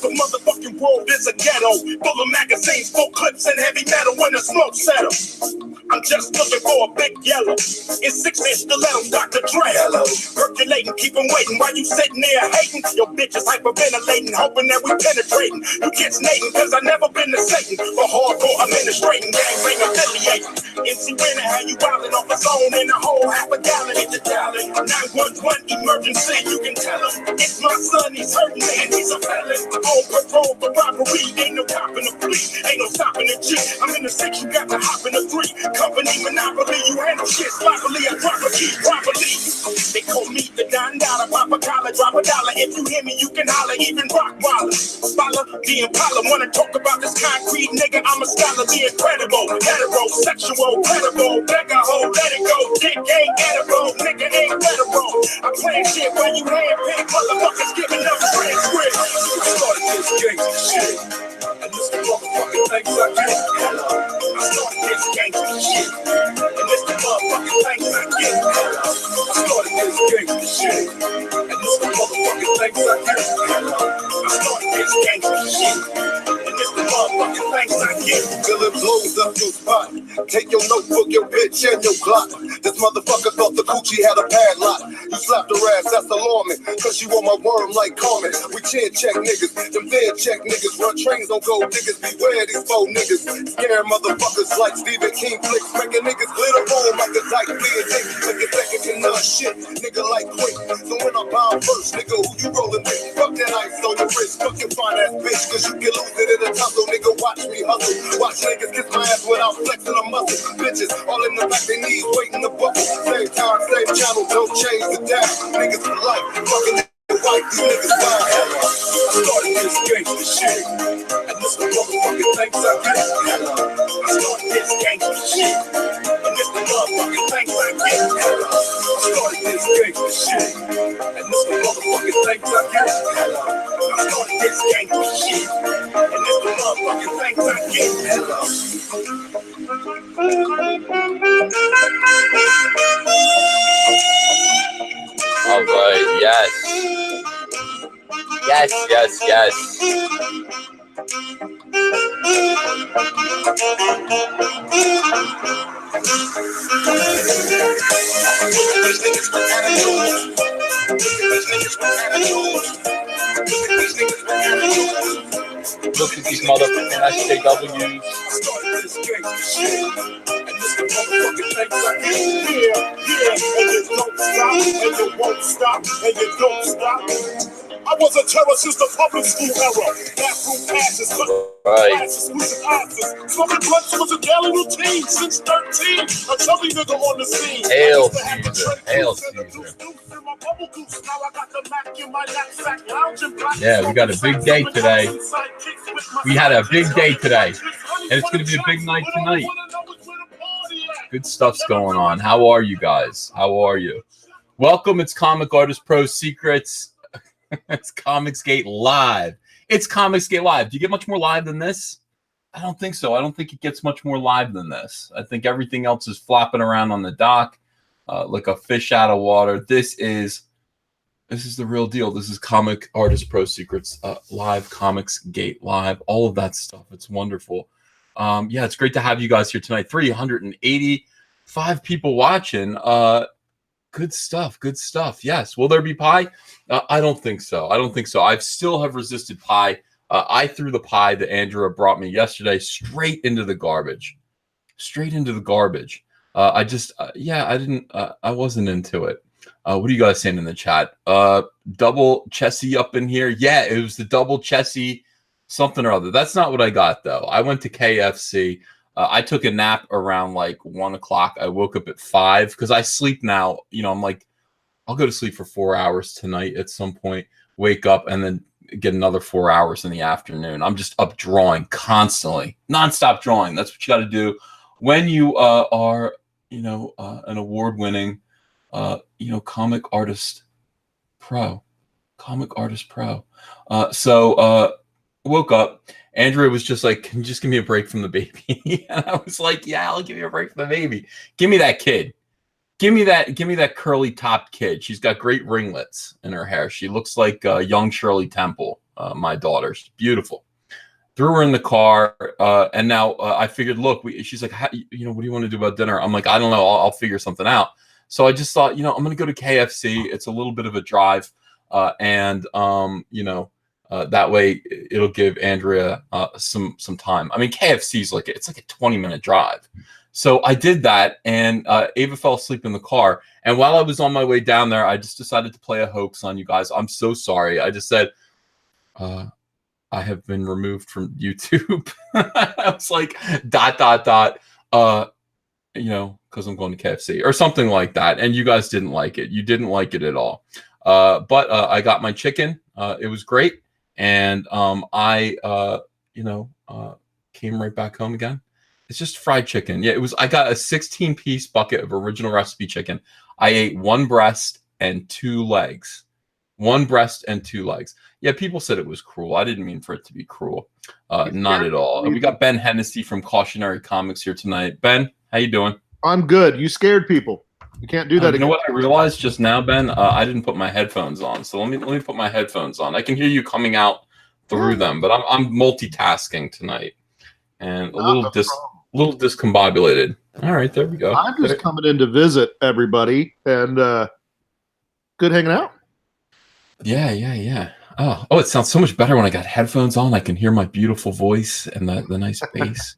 The motherfucking world is a ghetto, full of magazines, full clips, and heavy metal when the smoke settles. I'm just looking for a big yellow. It's 6-inch stiletto, Dr. Dre. Hello. Percolating, keep 'em waiting while you sitting there hating. Your bitch is hyperventilating, hoping that we penetrating. You kids nating, cause I never been to Satan. For hardcore administrating, gangbang affiliating. MC Winner, how you wildin' off a zone in a whole half a gallon. Hit the dialing, 911 emergency, you can tell him. It's my son, he's hurting and he's a felon. On parole for robbery, ain't no copping a plea, ain't no stopping a G. I'm in the 6, you got to hop in a 3. Company monopoly, you handle shit sloppily, I drop a key properly. They call me the $9 pop a collar, drop a dollar. If you hear me, you can holler, even rock waller. Follow the Impala, wanna talk about this concrete nigga, I'm a scholar, the incredible, heterosexual, credible, beggar hoe, let it go, dick ain't edible, nigga ain't federal. I plan shit when you handpick, motherfuckers giving up transcript. I started this gangsta shit, and this the motherfucking things I get. I started this gangsta shit, and this the motherfucking things I get. I started this gangsta shit, and this the motherfucking things I get. I started this gangsta shit, and this the motherfucking things I get. Till it blows up your spot. Take your notebook, your bitch, and your clock. This motherfucker thought the coochie had a padlock. You slapped her ass, that's alarming, cause she want my worm like Carmen. We chin check niggas, them fed check niggas. Run trains on gold diggers, beware these faux niggas. Scare motherfuckers like Stephen King flicks, making niggas glitter bone like the tight being dick. Nigga second to none shit, nigga like quick. So when I bomb first, nigga, who you rolling with? Fuck that ice on your wrist, fuck your fine ass bitch, cause you can lose it in a tussle. Nigga, watch me hustle. Watch niggas kiss my ass without flexing a muscle. Bitches all in the back, they knees waiting to buckle. Same time, same channel, don't change the dial. Niggas for life, fucking white, these niggas fine. I started this gangsta shit, and this the motherfucking things I get. I started this gangsta shit, and this the motherfucking things I get. I started this gangsta shit, and this the motherfucking things I get. I started this gangsta shit, and this the motherfucking things I get. All right, yes. Yes, yes, yes. Look at these motherfucking SJWs. I was a terror since the public school era. Bathroom passes, classes, exclusive answers. Smoking blunts was a daily routine since 13. A chubby nigga on the scene. Hail Caesar, hail Caesar. Yeah, we got a big day today. We had a big day today, and it's going to be a big night tonight. Good stuff's going on. How are you guys? How are you? Welcome. It's Comic Artist Pro Secrets. It's Comicsgate Live. It's Comicsgate Live. Do you get much more live than this? I don't think so. I don't think it gets much more live than this. I think everything else is flopping around on the dock like a fish out of water. This is the real deal. This is Comic Artist Pro Secrets Live, Comicsgate Live, all of that stuff. It's wonderful. Yeah, it's great to have you guys here tonight. 385 people watching. Good stuff. Good stuff. Yes. Will there be pie? I don't think so. I don't think so. I still have resisted pie. I threw the pie that Andrea brought me yesterday straight into the garbage. Straight into the garbage. I wasn't into it. What are you guys saying in the chat? Double Chessie up in here. Yeah, it was the double Chessie something or other. That's not what I got though. I went to KFC. I took a nap around like 1 o'clock. I woke up at 5 because I sleep now. I'm like, I'll go to sleep for 4 hours tonight at some point, wake up, and then get another 4 hours in the afternoon. I'm just up drawing constantly, nonstop drawing. That's what you got to do when you are, an award-winning, comic artist pro. Woke up. Andrea was just like, "Can you just give me a break from the baby?" And I was like, "Yeah, I'll give you a break from the baby. Give me that kid. Give me that curly topped kid. She's got great ringlets in her hair. She looks like young Shirley Temple, my daughter. She's beautiful." Threw her in the car, and now I figured, look, she's like, what do you want to do about dinner? I'm like, I don't know. I'll figure something out. So I just thought, I'm going to go to KFC. It's a little bit of a drive, and that way it'll give Andrea some time. I mean, KFC's it's like a 20-minute drive. So I did that, and Ava fell asleep in the car. And while I was on my way down there, I just decided to play a hoax on you guys. I'm so sorry. I just said, I have been removed from YouTube. I was like, ... because I'm going to KFC or something like that. And you guys didn't like it. You didn't like it at all. But I got my chicken. It was great. And I came right back home again. It's just fried chicken. Yeah, I got a 16-piece bucket of original recipe chicken. I ate one breast and 2 legs. Yeah, people said it was cruel. I didn't mean for it to be cruel. Not at all. We got Ben Hennessy from Cautionary Comics here tonight. Ben, how you doing? I'm good. You scared people. You can't do that again. You know what I realized just now, Ben? I didn't put my headphones on. So let me put my headphones on. I can hear you coming out through them, but I'm multitasking tonight and a little discombobulated. All right, there we go. I'm just coming in to visit everybody, and good hanging out. Yeah. Oh, it sounds so much better when I got headphones on. I can hear my beautiful voice and the nice bass.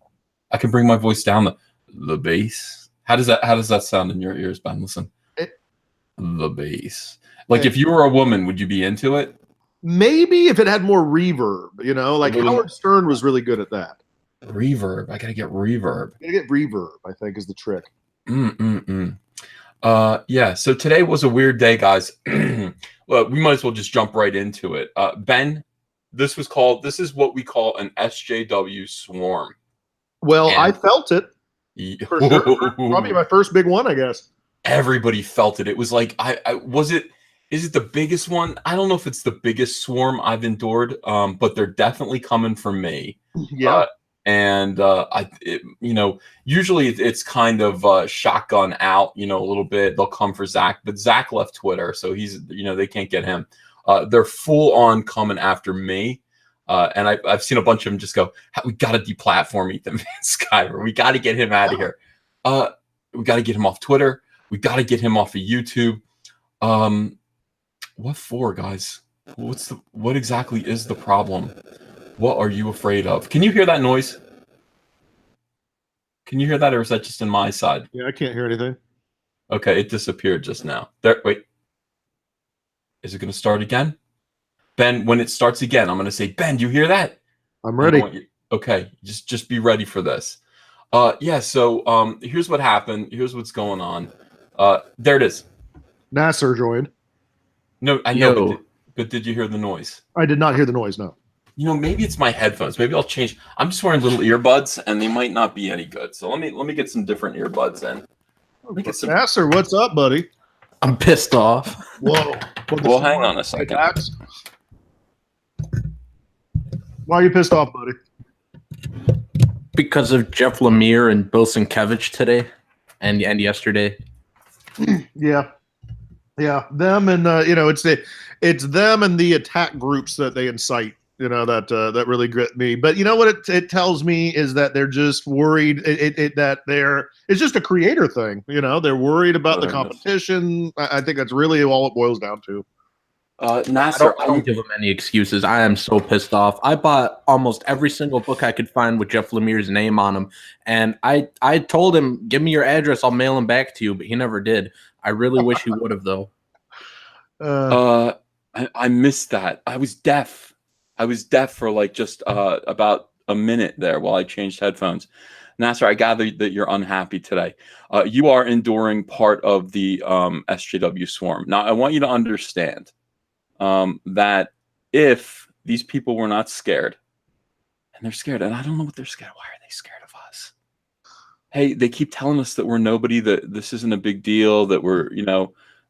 I can bring my voice down the bass. How does that sound in your ears, Ben? Listen. The bass. If you were a woman, would you be into it? Maybe if it had more reverb, like Howard Stern was really good at that. Reverb. I gotta get reverb. I think is the trick. Yeah. So today was a weird day, guys. Well, we might as well just jump right into it. Ben, this is what we call an SJW swarm. Well, I felt it. For sure. Probably my first big one, I guess. Everybody felt it. It was like, is it the biggest one? I don't know if it's the biggest swarm I've endured, but they're definitely coming for me. Yeah. Usually it's kind of shotgun out, a little bit. They'll come for Zach, but Zach left Twitter, so he's, they can't get him. They're full on coming after me. And I've seen a bunch of them just go, we got to deplatform Ethan Van Sciver. We got to get him out of here. We got to get him off Twitter. We got to get him off of YouTube. What for, guys? What exactly is the problem? What are you afraid of? Can you hear that noise? Can you hear that, or is that just in my side? Yeah, I can't hear anything. Okay, it disappeared just now. There. Wait. Is it going to start again? Ben, when it starts again, I'm going to say, Ben, do you hear that? I'm ready. Okay, just be ready for this. So here's what happened. Here's what's going on. There it is. Nasser joined. No, I know, but did you hear the noise? I did not hear the noise, no. Maybe it's my headphones. Maybe I'll change. I'm just wearing little earbuds, and they might not be any good. So let me get some different earbuds in. Nasser, what's up, buddy? I'm pissed off. Whoa. Well, hang on a second. Why are you pissed off, buddy? Because of Jeff Lemire and Bill Sienkiewicz today and yesterday. Yeah. Them and it's them and the attack groups that they incite. That really grit me. But you know what it tells me is that they're just worried it's just a creator thing. They're worried about the competition. I think that's really all it boils down to. Nasser, I don't give him any excuses. I am so pissed off. I bought almost every single book I could find with Jeff Lemire's name on them, and I told him, give me your address, I'll mail them back to you, but he never did. I really wish he would have, though. I missed that. I was deaf. I was deaf for like just about a minute there while I changed headphones. Nasser, I gather that you're unhappy today. You are enduring part of the SJW swarm. Now, I want you to understand that if these people were not scared, and they're scared, and I don't know what they're scared. Why are they scared of us? Hey, they keep telling us that we're nobody, that this isn't a big deal, that we're,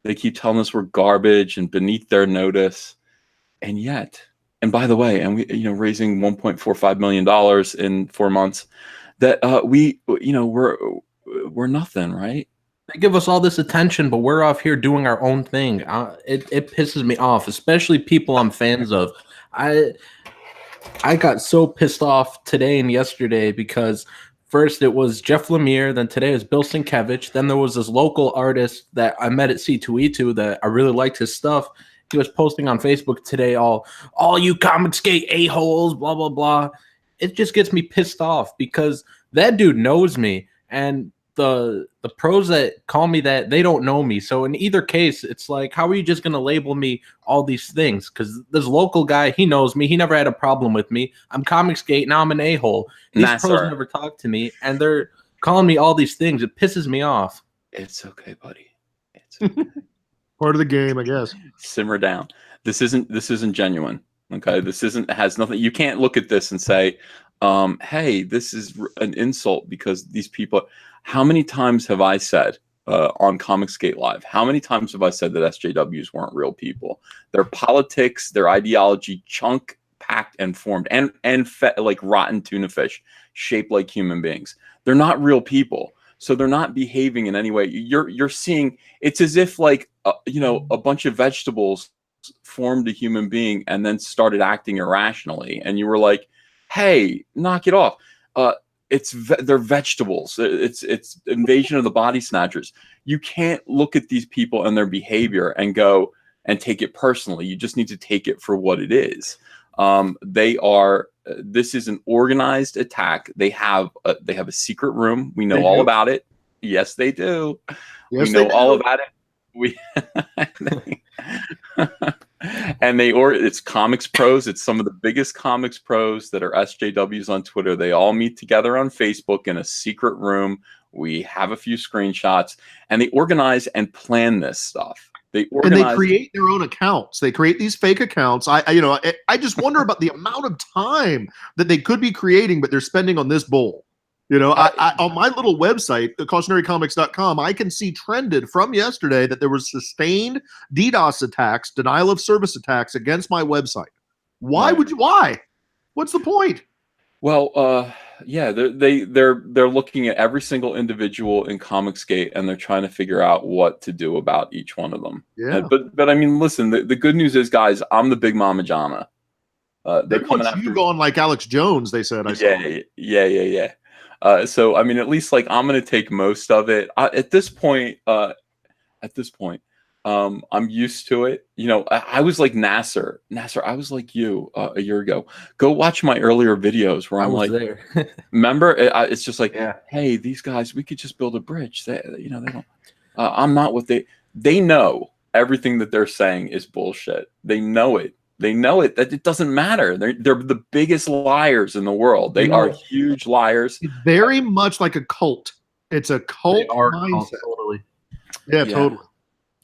they keep telling us we're garbage and beneath their notice. And yet, and by the way, and we, raising $1.45 million in 4 months, that we're nothing, right? They give us all this attention, but we're off here doing our own thing. It pisses me off, especially people I'm fans of. I got so pissed off today and yesterday because first it was Jeff Lemire, then today is Bill Sienkiewicz, then there was this local artist that I met at C2E2 that I really liked his stuff. He was posting on Facebook today, all you Comicsgate a-holes, blah, blah, blah. It just gets me pissed off because that dude knows me, and the pros that call me that, they don't know me. So in either case, it's like, how are you just going to label me all these things? Because this local guy, he knows me. He never had a problem with me. I'm Comicsgate. Now I'm an a-hole. These pros never talk to me, and they're calling me all these things. It pisses me off. It's okay, buddy. It's okay. Part of the game, I guess. Simmer down. This isn't genuine. Okay, has nothing. You can't look at this and say, hey, this is an insult because these people. How many times have I said on Comicsgate Live? How many times have I said that SJWs weren't real people? Their politics, their ideology, chunk packed and formed, and like rotten tuna fish, shaped like human beings. They're not real people, so they're not behaving in any way. You're seeing it's as if like a bunch of vegetables formed a human being and then started acting irrationally, and you were like, hey, knock it off. They're vegetables. It's invasion of the body snatchers. You can't look at these people and their behavior and go and take it personally. You just need to take it for what it is. This is an organized attack. They have a secret room. We know all about it. Yes, they do. Yes, we know all about it. It's comics pros. It's some of the biggest comics pros that are SJWs on Twitter. They all meet together on Facebook in a secret room. We have a few screenshots, and they organize and plan this stuff. They create their own accounts. They create these fake accounts. I just wonder about the amount of time that they could be creating, but they're spending on this bull. On my little website, thecautionarycomics.com, I can see trended from yesterday that there was sustained DDoS attacks, denial of service attacks against my website. Why? What's the point? Well, yeah, they're looking at every single individual in Comicsgate, and they're trying to figure out what to do about each one of them. Yeah. But I mean, listen, the good news is, guys, I'm the big Mama Jana. They're coming after you going like Alex Jones, they said. Yeah. So I mean, at least like I'm going to take most of it at this point. I'm used to it. I was like Nasser. I was like you a year ago. Go watch my earlier videos where I'm like, there. Remember? It's just like, yeah. Hey, these guys, we could just build a bridge. They don't. I'm not what they know. Everything that they're saying is bullshit. They know it. That it doesn't matter. They're the biggest liars in the world. They are huge liars. It's very much like a cult. It's a cult mindset. Totally. Yeah, totally.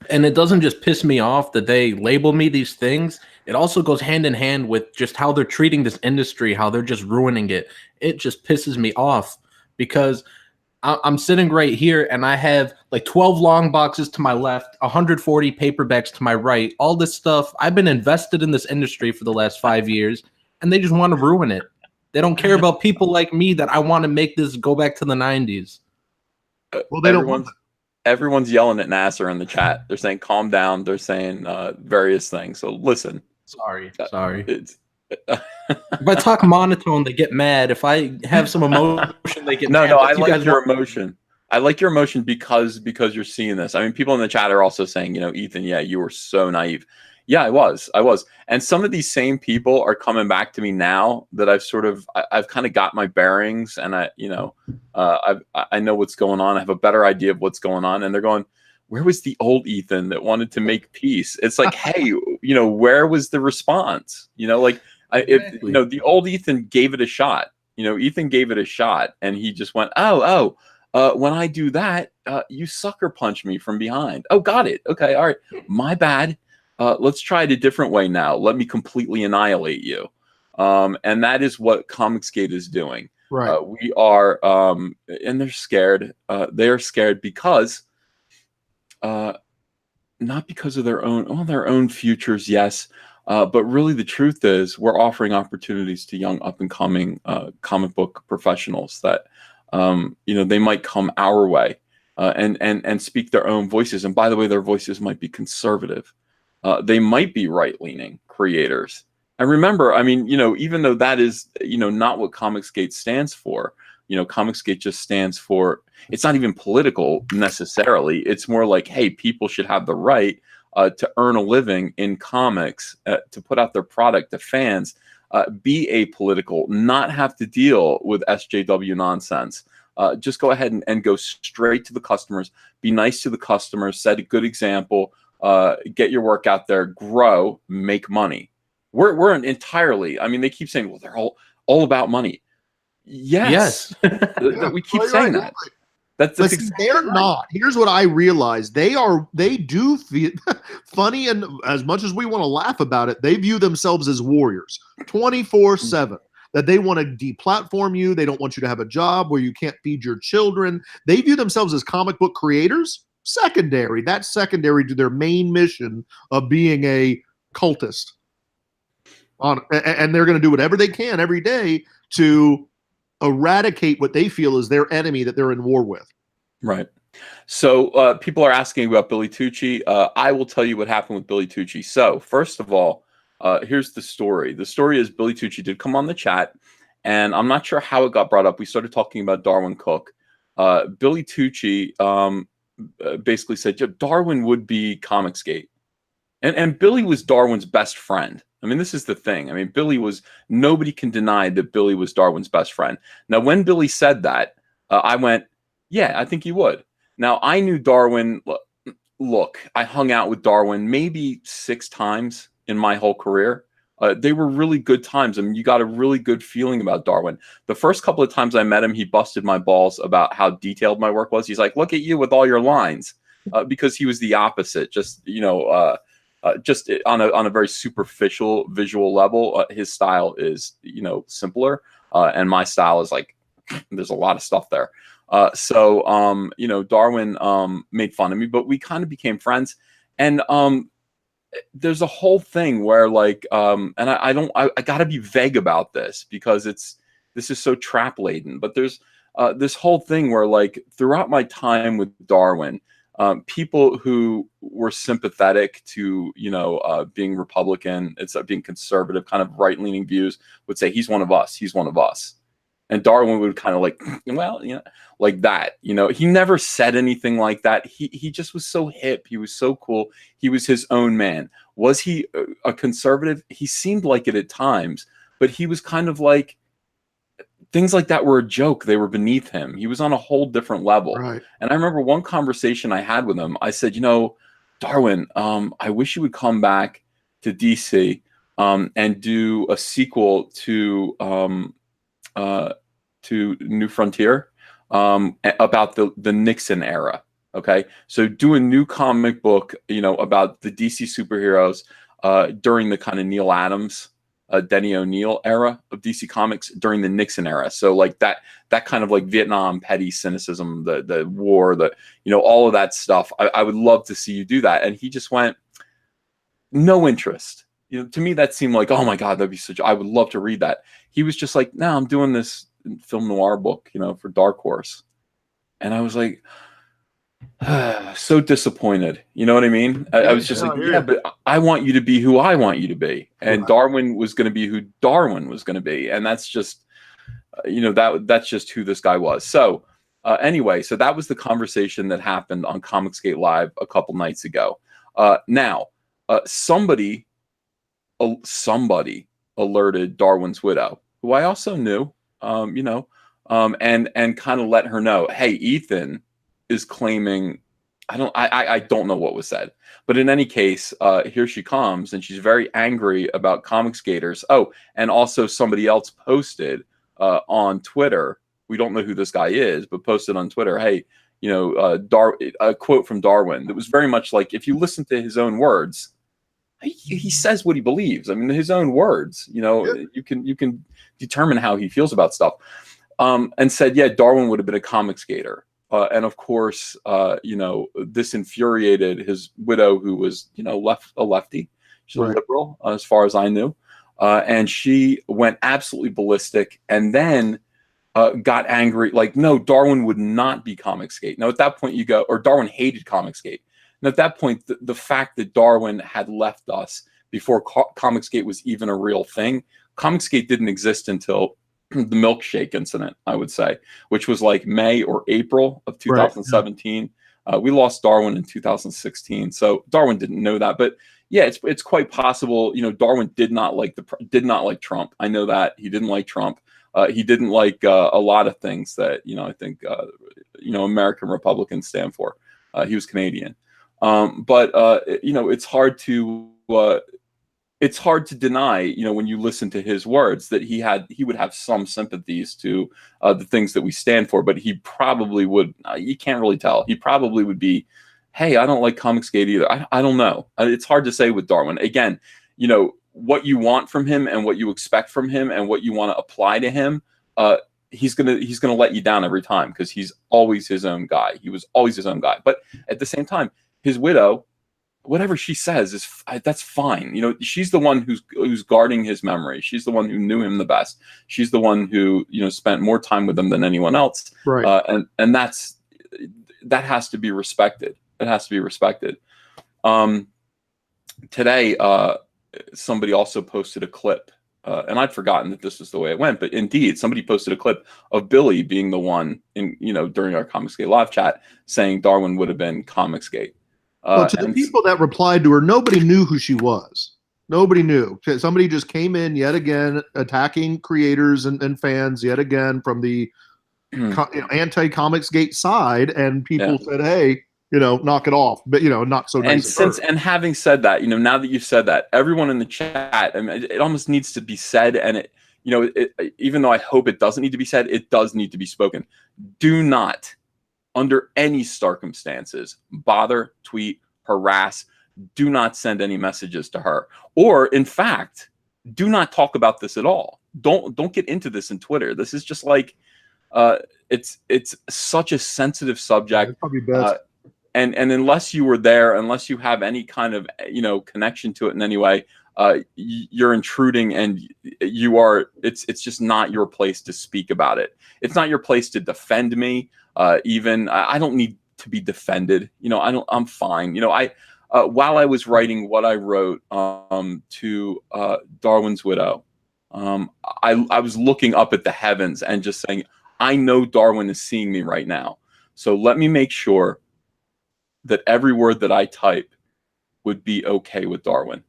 And it doesn't just piss me off that they label me these things. It also goes hand in hand with just how they're treating this industry, how they're just ruining it. It just pisses me off because I'm sitting right here and I have like 12 long boxes to my left, 140 paperbacks to my right, all this stuff. I've been invested in this industry for the last 5 years, and they just want to ruin it. They don't care about people like me that I want to make this go back to the 90s. Well, they don't. Everyone's yelling at Nasser in the chat. They're saying, calm down. They're saying various things. So listen. Sorry. If I talk monotone, they get mad. If I have some emotion, they get mad. No, I like your emotion. I like your emotion because you're seeing this. I mean, people in the chat are also saying, Ethan, yeah, you were so naive. Yeah, I was. And some of these same people are coming back to me now that I've kind of got my bearings, and I know what's going on. I have a better idea of what's going on, and they're going, where was the old Ethan that wanted to make peace? It's like, hey, where was the response? You know, the old Ethan gave it a shot. You know, Ethan gave it a shot, and he just went, when I do that, you sucker punch me from behind. Oh, got it. Okay, all right, my bad. Let's try it a different way now. Let me completely annihilate you. And that is what Comicsgate is doing. Right. We are, and they're scared. They are scared because, not because of their own futures, yes. But really, the truth is, we're offering opportunities to young, up-and-coming comic book professionals that, you know, they might come our way and speak their own voices. And by the way, their voices might be conservative. They might be right-leaning creators. And remember, I mean, you know, even though that is, you know, not what Comicsgate stands for, you know, Comicsgate just stands for, it's not even political necessarily. It's more like, hey, people should have the right to earn a living in comics, to put out their product to fans, be apolitical, not have to deal with SJW nonsense. Just go ahead and go straight to the customers, be nice to the customers, set a good example, get your work out there, grow, make money. We're entirely, I mean, they keep saying, well, they're all about money. Yes. We keep saying that. That's Listen, exactly they're right. not. Here's what I realized. They do feel funny, and as much as we want to laugh about it, they view themselves as warriors 24/7. That they want to deplatform you. They don't want you to have a job where you can't feed your children. They view themselves as comic book creators. Secondary. That's secondary to their main mission of being a cultist. And they're going to do whatever they can every day to eradicate what they feel is their enemy that they're in war with. Right. So people are asking about Billy Tucci. I will tell you what happened with Billy Tucci. So first of all, here's the story. The story is Billy Tucci did come on the chat, and I'm not sure how it got brought up. We started talking about Darwin Cook. Billy Tucci basically said, Darwin would be Comicsgate. And Billy was Darwin's best friend. I mean, this is the thing. I mean, nobody can deny that Billy was Darwin's best friend. Now, when Billy said that, I went, yeah, I think he would. Now, I knew Darwin. Look, I hung out with Darwin maybe 6 times in my whole career. They were really good times. I mean, you got a really good feeling about Darwin. The first couple of times I met him, he busted my balls about how detailed my work was. He's like, look at you with all your lines, because he was the opposite. Just, you know, just on a very superficial visual level, his style is, you know, simpler, and my style is like, there's a lot of stuff there. So you know, Darwin made fun of me, but we kind of became friends. And there's a whole thing where like, and I gotta be vague about this because this is so trap laden. But there's this whole thing where like throughout my time with Darwin, people who were sympathetic to, you know, being Republican, being conservative, kind of right-leaning views, would say he's one of us. He's one of us. And Darwin would kind of like, well, you know, like that. You know, he never said anything like that. He just was so hip. He was so cool. He was his own man. Was he a conservative? He seemed like it at times, but he was kind of like, things like that were a joke. They were beneath him. He was on a whole different level. Right. And I remember one conversation I had with him. I said, you know, Darwin, I wish you would come back to DC and do a sequel to New Frontier about the Nixon era. Okay, so do a new comic book, you know, about the DC superheroes during the kind of Neil Adams, Denny O'Neil era of DC Comics during the Nixon era. So like that kind of like Vietnam petty cynicism, the war, you know, all of that stuff. I would love to see you do that. And he just went, no interest. You know, to me that seemed like, oh my God, that'd be I would love to read that. He was just like, no, I'm doing this film noir book, you know, for Dark Horse. And I was like, so disappointed. You know what I mean? I was just like, yeah, but I want you to be who I want you to be. And Darwin was going to be who Darwin was going to be. And that's just, you know, that's just who this guy was. So anyway, so that was the conversation that happened on Comicsgate Live a couple nights ago. Now, somebody alerted Darwin's widow, who I also knew, you know, and kind of let her know, hey, Ethan is claiming, I don't know what was said, but in any case, here she comes, and she's very angry about Comicsgaters. Oh, and also somebody else posted on Twitter. We don't know who this guy is, but posted on Twitter, hey, you know, a quote from Darwin that was very much like, if you listen to his own words, he says what he believes. I mean, his own words. You know, you can determine how he feels about stuff. And said, yeah, Darwin would have been a Comicsgater. And of course, you know, this infuriated his widow, who was, you know, a lefty. She's a liberal, as far as I knew. And she went absolutely ballistic, and then got angry. Like, no, Darwin would not be Comicsgate. Now, at that point, you go, or Darwin hated Comicsgate. And at that point, the fact that Darwin had left us before Comicsgate was even a real thing, Comicsgate didn't exist until the milkshake incident, I would say, which was like May or April of 2017. We lost Darwin in 2016, so Darwin didn't know that. But yeah, it's quite possible. You know, Darwin did not like Trump. I know that he didn't like Trump. He didn't like a lot of things that, you know, I think you know, American Republicans stand for. He was Canadian, but you know, it's hard to deny, you know, when you listen to his words, that he would have some sympathies to the things that we stand for, but he probably would, you can't really tell. He probably would be, hey, I don't like Comicsgate either. I don't know. It's hard to say with Darwin. Again, you know, what you want from him and what you expect from him and what you want to apply to him, he's gonna let you down every time, because he's always his own guy. He was always his own guy. But at the same time, his widow, whatever she says that's fine. You know, she's the one who's guarding his memory. She's the one who knew him the best. She's the one who, you know, spent more time with him than anyone else. Right. And that has to be respected. It has to be respected. Today, somebody also posted a clip, and I'd forgotten that this was the way it went, but indeed, somebody posted a clip of Billy being the one in, you know, during our Comicsgate live chat, saying Darwin would have been Comicsgate. Well, to the people that replied to her, nobody knew who she was. Nobody knew. Somebody just came in yet again, attacking creators and fans yet again from the anti-Comicsgate side, and people said, "Hey, you know, knock it off." But, you know, not so nice. And having said that, you know, now that you've said that, everyone in the chat, I mean, it almost needs to be said, and it, you know, even though I hope it doesn't need to be said, it does need to be spoken. Do not, under any circumstances, bother, tweet, harass. Do not send any messages to her, or in fact, do not talk about this at all. Don't get into this in Twitter. This is just like, it's such a sensitive subject. Probably best. And unless you were there, unless you have any kind of, you know, connection to it in any way, you're intruding, and it's just not your place to speak about it. It's not your place to defend me. Even I don't need to be defended. You know, I'm fine. You know, while I was writing what I wrote to Darwin's widow, I was looking up at the heavens and just saying, I know Darwin is seeing me right now. So let me make sure that every word that I type would be okay with Darwin.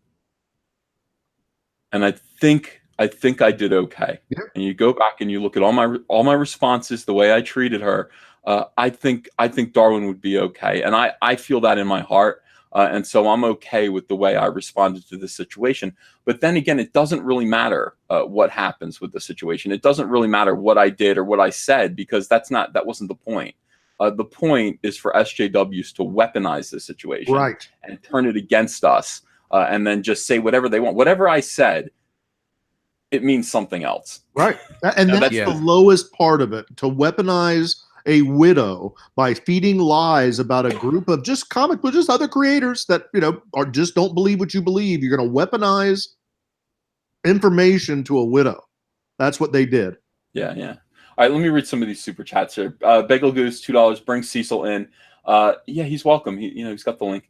And I think I did okay. Yeah. And you go back and you look at all my responses, the way I treated her. I think Darwin would be okay, and I feel that in my heart, and so I'm okay with the way I responded to this situation. But then again, it doesn't really matter what happens with the situation. It doesn't really matter what I did or what I said, because that wasn't the point. The point is for SJWs to weaponize the situation, right, and turn it against us, and then just say whatever they want. Whatever I said, it means something else. Right, and that's the lowest part of it, to weaponize a widow by feeding lies about a group of just other creators that, you know, are just don't believe what you believe. You're going to weaponize information to a widow. That's what they did. Yeah. All right, let me read some of these super chats here. Bagel Goose, $2. Bring Cecil in. Yeah, he's welcome. He's got the link.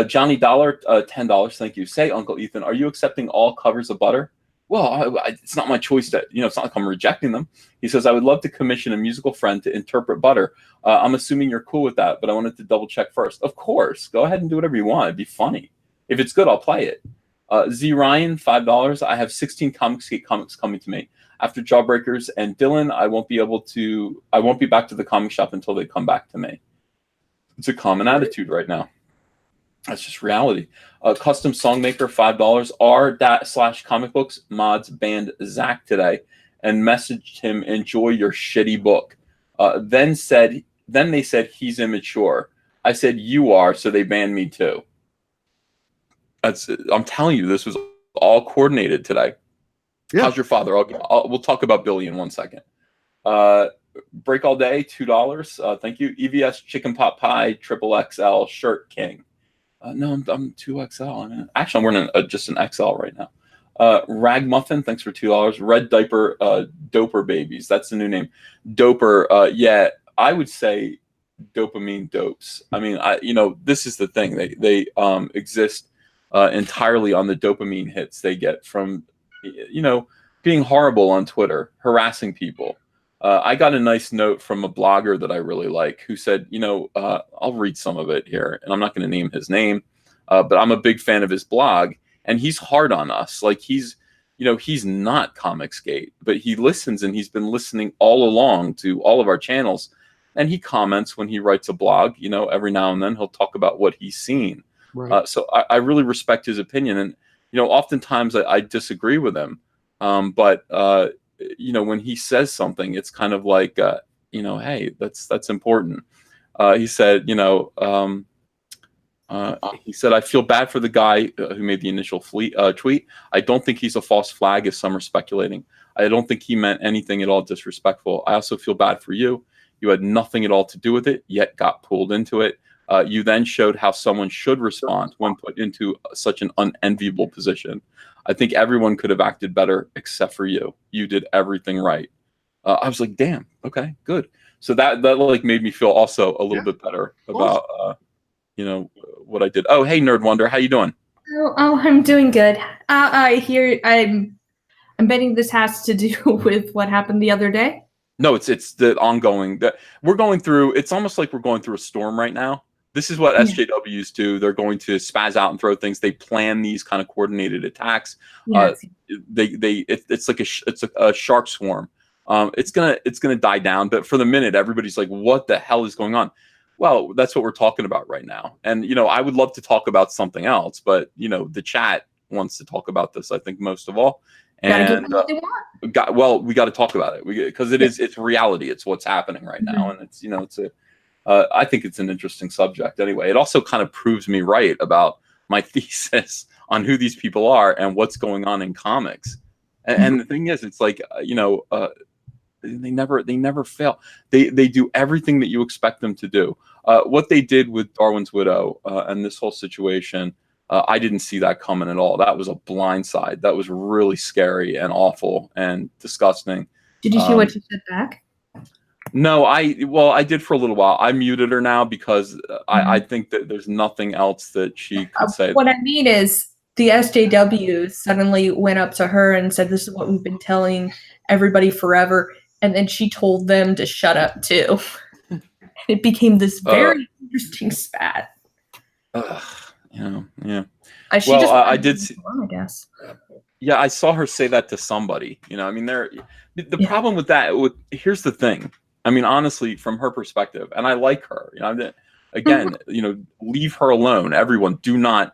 Johnny Dollar, $10. Thank you. Say, Uncle Ethan, are you accepting all covers of butter? Well, it's not my choice to, it's not like I'm rejecting them. He says, I would love to commission a musical friend to interpret butter. I'm assuming you're cool with that, but I wanted to double check first. Of course, go ahead and do whatever you want. It'd be funny. If it's good, I'll play it. Z Ryan, $5. I have 16 Comicsgate comics coming to me. After Jawbreakers and Dylan, I won't be back to the comic shop until they come back to me. It's a common attitude right now. That's just reality. Custom Songmaker, $5. r/comic books mods banned Zach today and messaged him, enjoy your shitty book. Then they said he's immature. I said you are, so they banned me too. I'm telling you, this was all coordinated today. Yeah. How's your father? We'll talk about Billy in 1 second. Break all day, $2. Thank you. EVS chicken pot pie, triple XL shirt king. No, I'm 2XL. Actually, I'm wearing just an XL right now. Rag Muffin, thanks for $2. Red Diaper, Doper Babies. That's the new name. Doper, yeah, I would say dopamine dopes. I mean, this is the thing. They exist entirely on the dopamine hits they get from, being horrible on Twitter, harassing people. I got a nice note from a blogger that I really like who said, I'll read some of it here, and I'm not going to name his name, but I'm a big fan of his blog, and he's hard on us. Like he's not Comicsgate, but he listens, and he's been listening all along to all of our channels, and he comments when he writes a blog. Every now and then he'll talk about what he's seen. Right. So I really respect his opinion, and oftentimes I disagree with him, but when he says something, it's kind of like, hey, that's important. He said, I feel bad for the guy who made the initial tweet. I don't think he's a false flag, as some are speculating. I don't think he meant anything at all disrespectful. I also feel bad for you. You had nothing at all to do with it, yet got pulled into it. You then showed how someone should respond when put into such an unenviable position. I think everyone could have acted better except for you. You did everything right. I was like, damn, okay, good. So that like made me feel also a little bit better about what I did. Oh, hey, Nerd Wonder, how you doing? Oh, I'm doing good. I hear I'm betting this has to do with what happened the other day. No, it's the ongoing that we're going through. It's almost like we're going through a storm right now. This is what SJWs do. They're going to spaz out and throw things. They plan these kind of coordinated attacks. Yes. It's like a shark swarm. It's gonna die down, but for the minute, everybody's like, "What the hell is going on?" Well, that's what we're talking about right now. And I would love to talk about something else, but the chat wants to talk about this. I think most of all. And we got to talk about it because it's reality. It's what's happening right now, and it's I think it's an interesting subject. Anyway, it also kind of proves me right about my thesis on who these people are and what's going on in comics. And the thing is, it's like they never fail. They do everything that you expect them to do. What they did with Darwin's Widow and this whole situation. I didn't see that coming at all. That was a blindside. That was really scary and awful and disgusting. Did you see what she said back? No, I did for a little while. I muted her now because I think that there's nothing else that she could say. What I mean is the SJWs suddenly went up to her and said, "This is what we've been telling everybody forever," and then she told them to shut up too. It became this very interesting spat. Yeah. I did see. I guess. Yeah, I saw her say that to somebody. The problem with that. Here's the thing. I mean, honestly, from her perspective, and I like her. Again, leave her alone. Everyone, do not,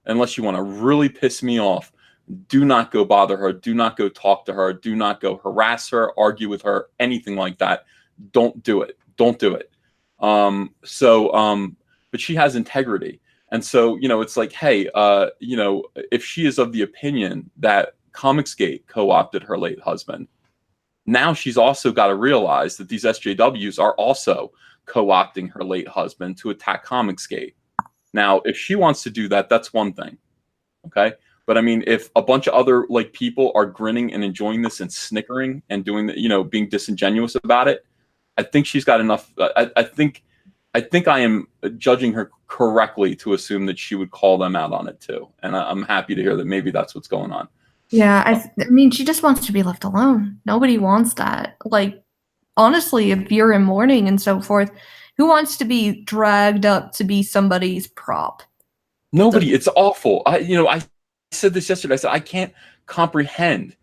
unless you want to really piss me off. Do not go bother her. Do not go talk to her. Do not go harass her, argue with her, anything like that. Don't do it. Don't do it. But she has integrity. And so, it's like, hey, if she is of the opinion that Comicsgate co-opted her late husband, now she's also got to realize that these SJWs are also co-opting her late husband to attack Comicsgate. Now, if she wants to do that, that's one thing. Okay. But I mean, if a bunch of other people are grinning and enjoying this and snickering and doing the, being disingenuous about it, I think she's got enough. I think I am judging her correctly to assume that she would call them out on it too. And I'm happy to hear that maybe that's what's going on. Yeah, I mean, she just wants to be left alone. Nobody wants that. Like, honestly, if you're in mourning and so forth, who wants to be dragged up to be somebody's prop? Nobody. It's awful. I said this yesterday. I said I can't comprehend.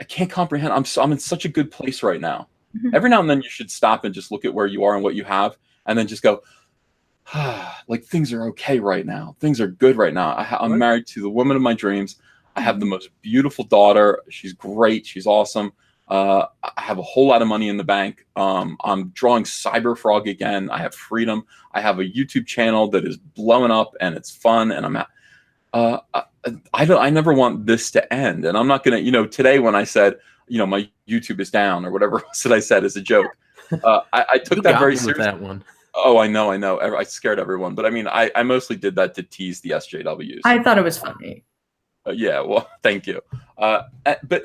I'm in such a good place right now. Mhm. Every now and then you should stop and just look at where you are and what you have, and then just go, like, things are okay right now. Things are good right now. I'm Right. married to the woman of my dreams. I have the most beautiful daughter. She's great. She's awesome. I have a whole lot of money in the bank. I'm drawing Cyber Frog again. I have freedom. I have a YouTube channel that is blowing up and it's fun. And I never want this to end. And I'm not going to, today when I said, my YouTube is down or whatever it was that I said as a joke, I took You that got very me with seriously. that one. Oh, I know. I scared everyone, but I mean, I mostly did that to tease the SJWs. I thought it was funny. Yeah, well, thank you. But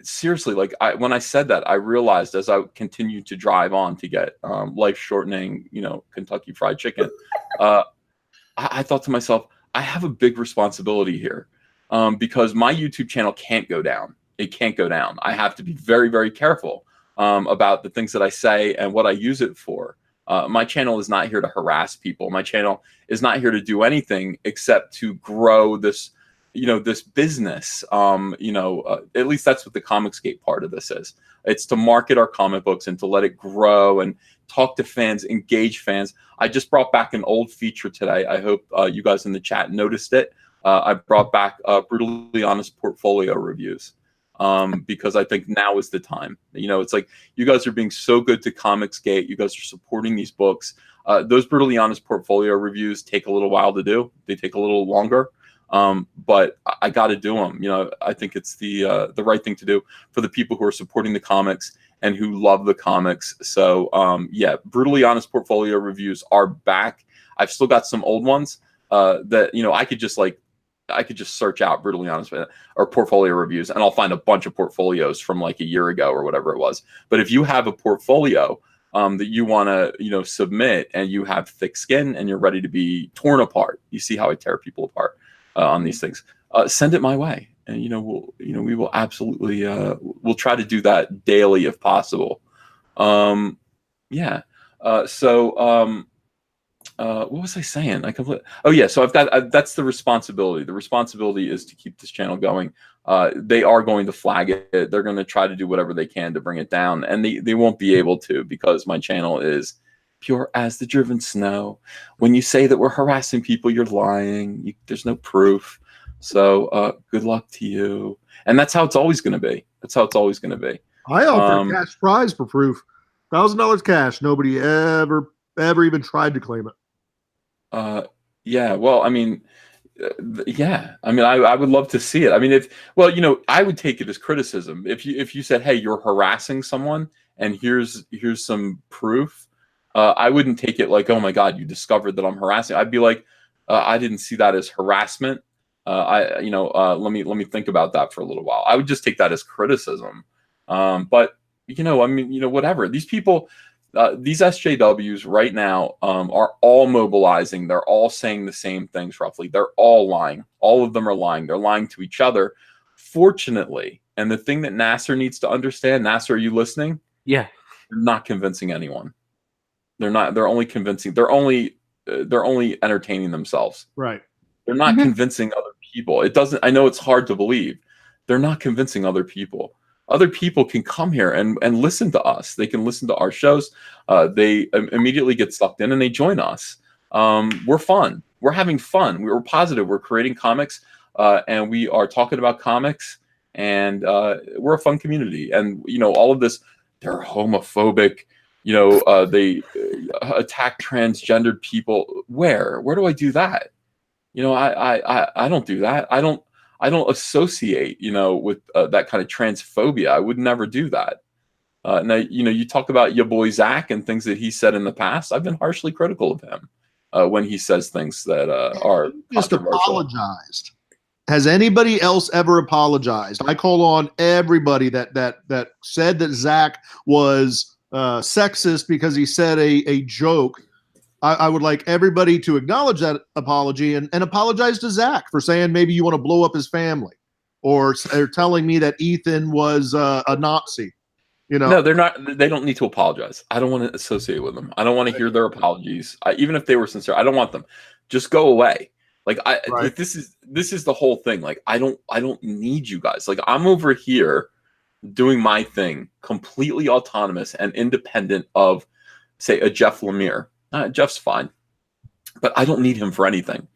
seriously, like when I said that, I realized as I continued to drive on to get life-shortening, Kentucky Fried Chicken, I thought to myself, I have a big responsibility here, because my YouTube channel can't go down. It can't go down. I have to be very, very careful about the things that I say and what I use it for. My channel is not here to harass people. My channel is not here to do anything except to grow this, this business. At least that's what the Comicsgate part of this is. It's to market our comic books and to let it grow and talk to fans, engage fans. I just brought back an old feature today. I hope you guys in the chat noticed it. I brought back brutally honest portfolio reviews. Because I think now is the time. It's like you guys are being so good to Comicsgate. You guys are supporting these books. Those brutally honest portfolio reviews take a little while to do. They take a little longer, but I got to do them. I think it's the right thing to do for the people who are supporting the comics and who love the comics. So yeah, brutally honest portfolio reviews are back. I've still got some old ones that I could just search out brutally honest or portfolio reviews and I'll find a bunch of portfolios from like a year ago or whatever it was. But if you have a portfolio that you want to, submit and you have thick skin and you're ready to be torn apart, you see how I tear people apart on these things, send it my way. And, we will absolutely, we'll try to do that daily if possible. Yeah. What was I saying? Oh yeah. So that's the responsibility. The responsibility is to keep this channel going. They are going to flag it. They're going to try to do whatever they can to bring it down, and they won't be able to because my channel is pure as the driven snow. When you say that we're harassing people, you're lying. There's no proof. So good luck to you. And that's how it's always going to be. That's how it's always going to be. I offer a cash prize for proof. $1,000 cash. Nobody ever even tried to claim it. Yeah, well, I mean, yeah, I mean, I would love to see it. I mean, I would take it as criticism. If you said, hey, you're harassing someone and here's some proof, I wouldn't take it like, oh my God, you discovered that I'm harassing. I'd be like, I didn't see that as harassment. Let me think about that for a little while. I would just take that as criticism. But I mean, whatever. These people, these SJWs right now are all mobilizing. They're all saying the same things roughly. They're all lying. All of them are lying. They're lying to each other. Fortunately, and the thing that Nasser needs to understand, Nasser, are you listening? Yeah. They're not convincing anyone. They're not. They're only convincing. They're only entertaining themselves. Right. They're not convincing other people. It doesn't. I know it's hard to believe. They're not convincing other people. Other people can come here and listen to us. They can listen to our shows. They immediately get sucked in and they join us. We're fun. We're having fun. We're positive. We're creating comics and we are talking about comics. And we're a fun community. And, all of this, they're homophobic. They attack transgendered people. Where do I do that? I don't do that. I don't associate, with that kind of transphobia. I would never do that. Now, you talk about your boy Zach and things that he said in the past. I've been harshly critical of him when he says things that are just controversial. Apologized. Has anybody else ever apologized? I call on everybody that said that Zach was sexist because he said a joke. I would like everybody to acknowledge that apology and apologize to Zach for saying maybe you want to blow up his family or telling me that Ethan was a Nazi. No, they're not. They don't need to apologize. I don't want to associate with them. I don't want to hear their apologies. Even if they were sincere, I don't want them. Just go away. Like like, this is the whole thing. Like I don't need you guys. Like I'm over here doing my thing, completely autonomous and independent of, say, a Jeff Lemire. Jeff's fine, but I don't need him for anything.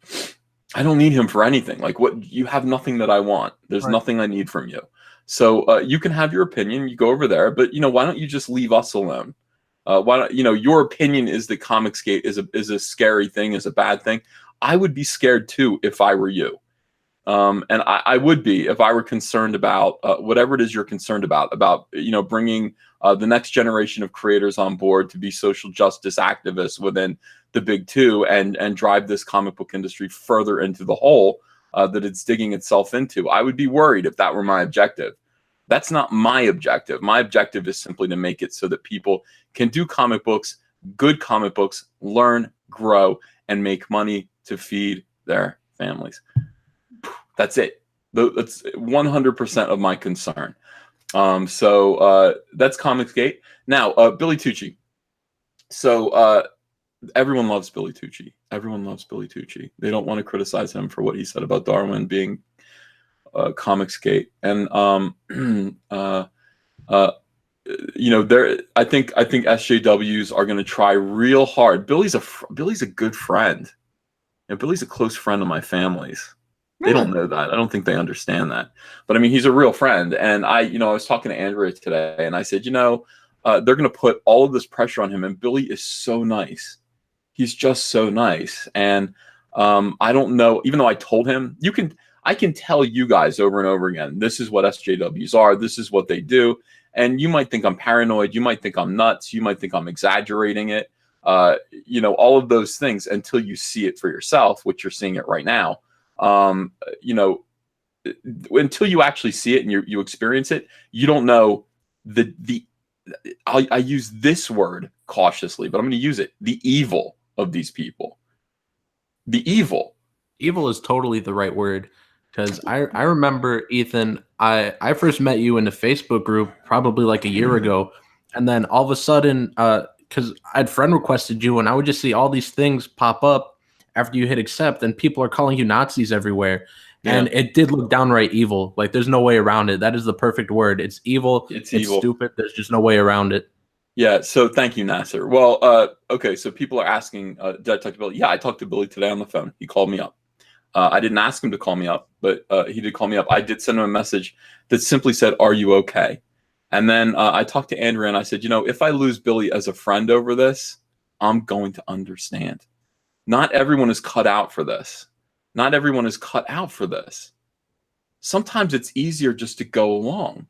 I don't need him for anything. Like, what, you have nothing that I want. There's nothing I need from you. So you can have your opinion. You go over there, but why don't you just leave us alone? Why don't your opinion is that Comicsgate is a scary thing, is a bad thing. I would be scared too if I were you. And I would be if I were concerned about whatever it is you're concerned about bringing the next generation of creators on board to be social justice activists within the big two and drive this comic book industry further into the hole that it's digging itself into. I would be worried if that were my objective. That's not my objective. My objective is simply to make it so that people can do comic books, good comic books, learn, grow, and make money to feed their families. That's it. That's 100% of my concern. So that's Comicsgate. Now, Billy Tucci. So everyone loves Billy Tucci. Everyone loves Billy Tucci. They don't want to criticize him for what he said about Darwin being Comicsgate. And I think SJWs are going to try real hard. Billy's a good friend, and Billy's a close friend of my family's. They don't know that. I don't think they understand that. But I mean, he's a real friend. And I was talking to Andrea today, and I said, they're going to put all of this pressure on him. And Billy is so nice. He's just so nice. And I don't know, even though I told him, I can tell you guys over and over again, this is what SJWs are. This is what they do. And you might think I'm paranoid. You might think I'm nuts. You might think I'm exaggerating it. All of those things until you see it for yourself, which you're seeing it right now. Until you actually see it and you experience it, you don't know I use this word cautiously, but I'm going to use it. The evil of these people. The evil. Evil is totally the right word. Because I remember, Ethan, I first met you in the Facebook group probably like a year ago. And then all of a sudden, because I'd friend requested you, and I would just see all these things pop up after you hit accept, and people are calling you Nazis everywhere. Yeah. And it did look downright evil. Like, there's no way around it. That is the perfect word. It's evil. It's evil. Stupid. There's just no way around it. Yeah. So thank you, Nasser. Well, okay. So people are asking, did I talk to Billy? Yeah, I talked to Billy today on the phone. He called me up. I didn't ask him to call me up, but he did call me up. I did send him a message that simply said, "Are you okay?" And then I talked to Andrea and I said, if I lose Billy as a friend over this, I'm going to understand. Not everyone is cut out for this. Not everyone is cut out for this. Sometimes it's easier just to go along.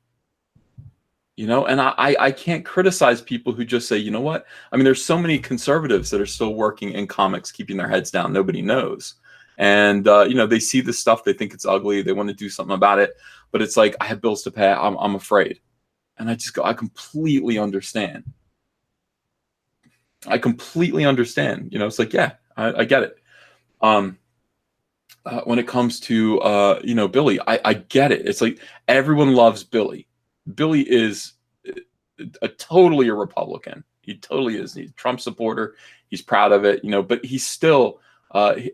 And I can't criticize people who just say, you know what? I mean, there's so many conservatives that are still working in comics, keeping their heads down. Nobody knows. And, they see this stuff. They think it's ugly. They want to do something about it. But it's like, I have bills to pay. I'm afraid. And I just go, I completely understand. I completely understand. It's like, yeah, I get it. When it comes to, Billy, I get it. It's like everyone loves Billy. Billy is totally a Republican. He totally is. He's a Trump supporter. He's proud of it, but he's still...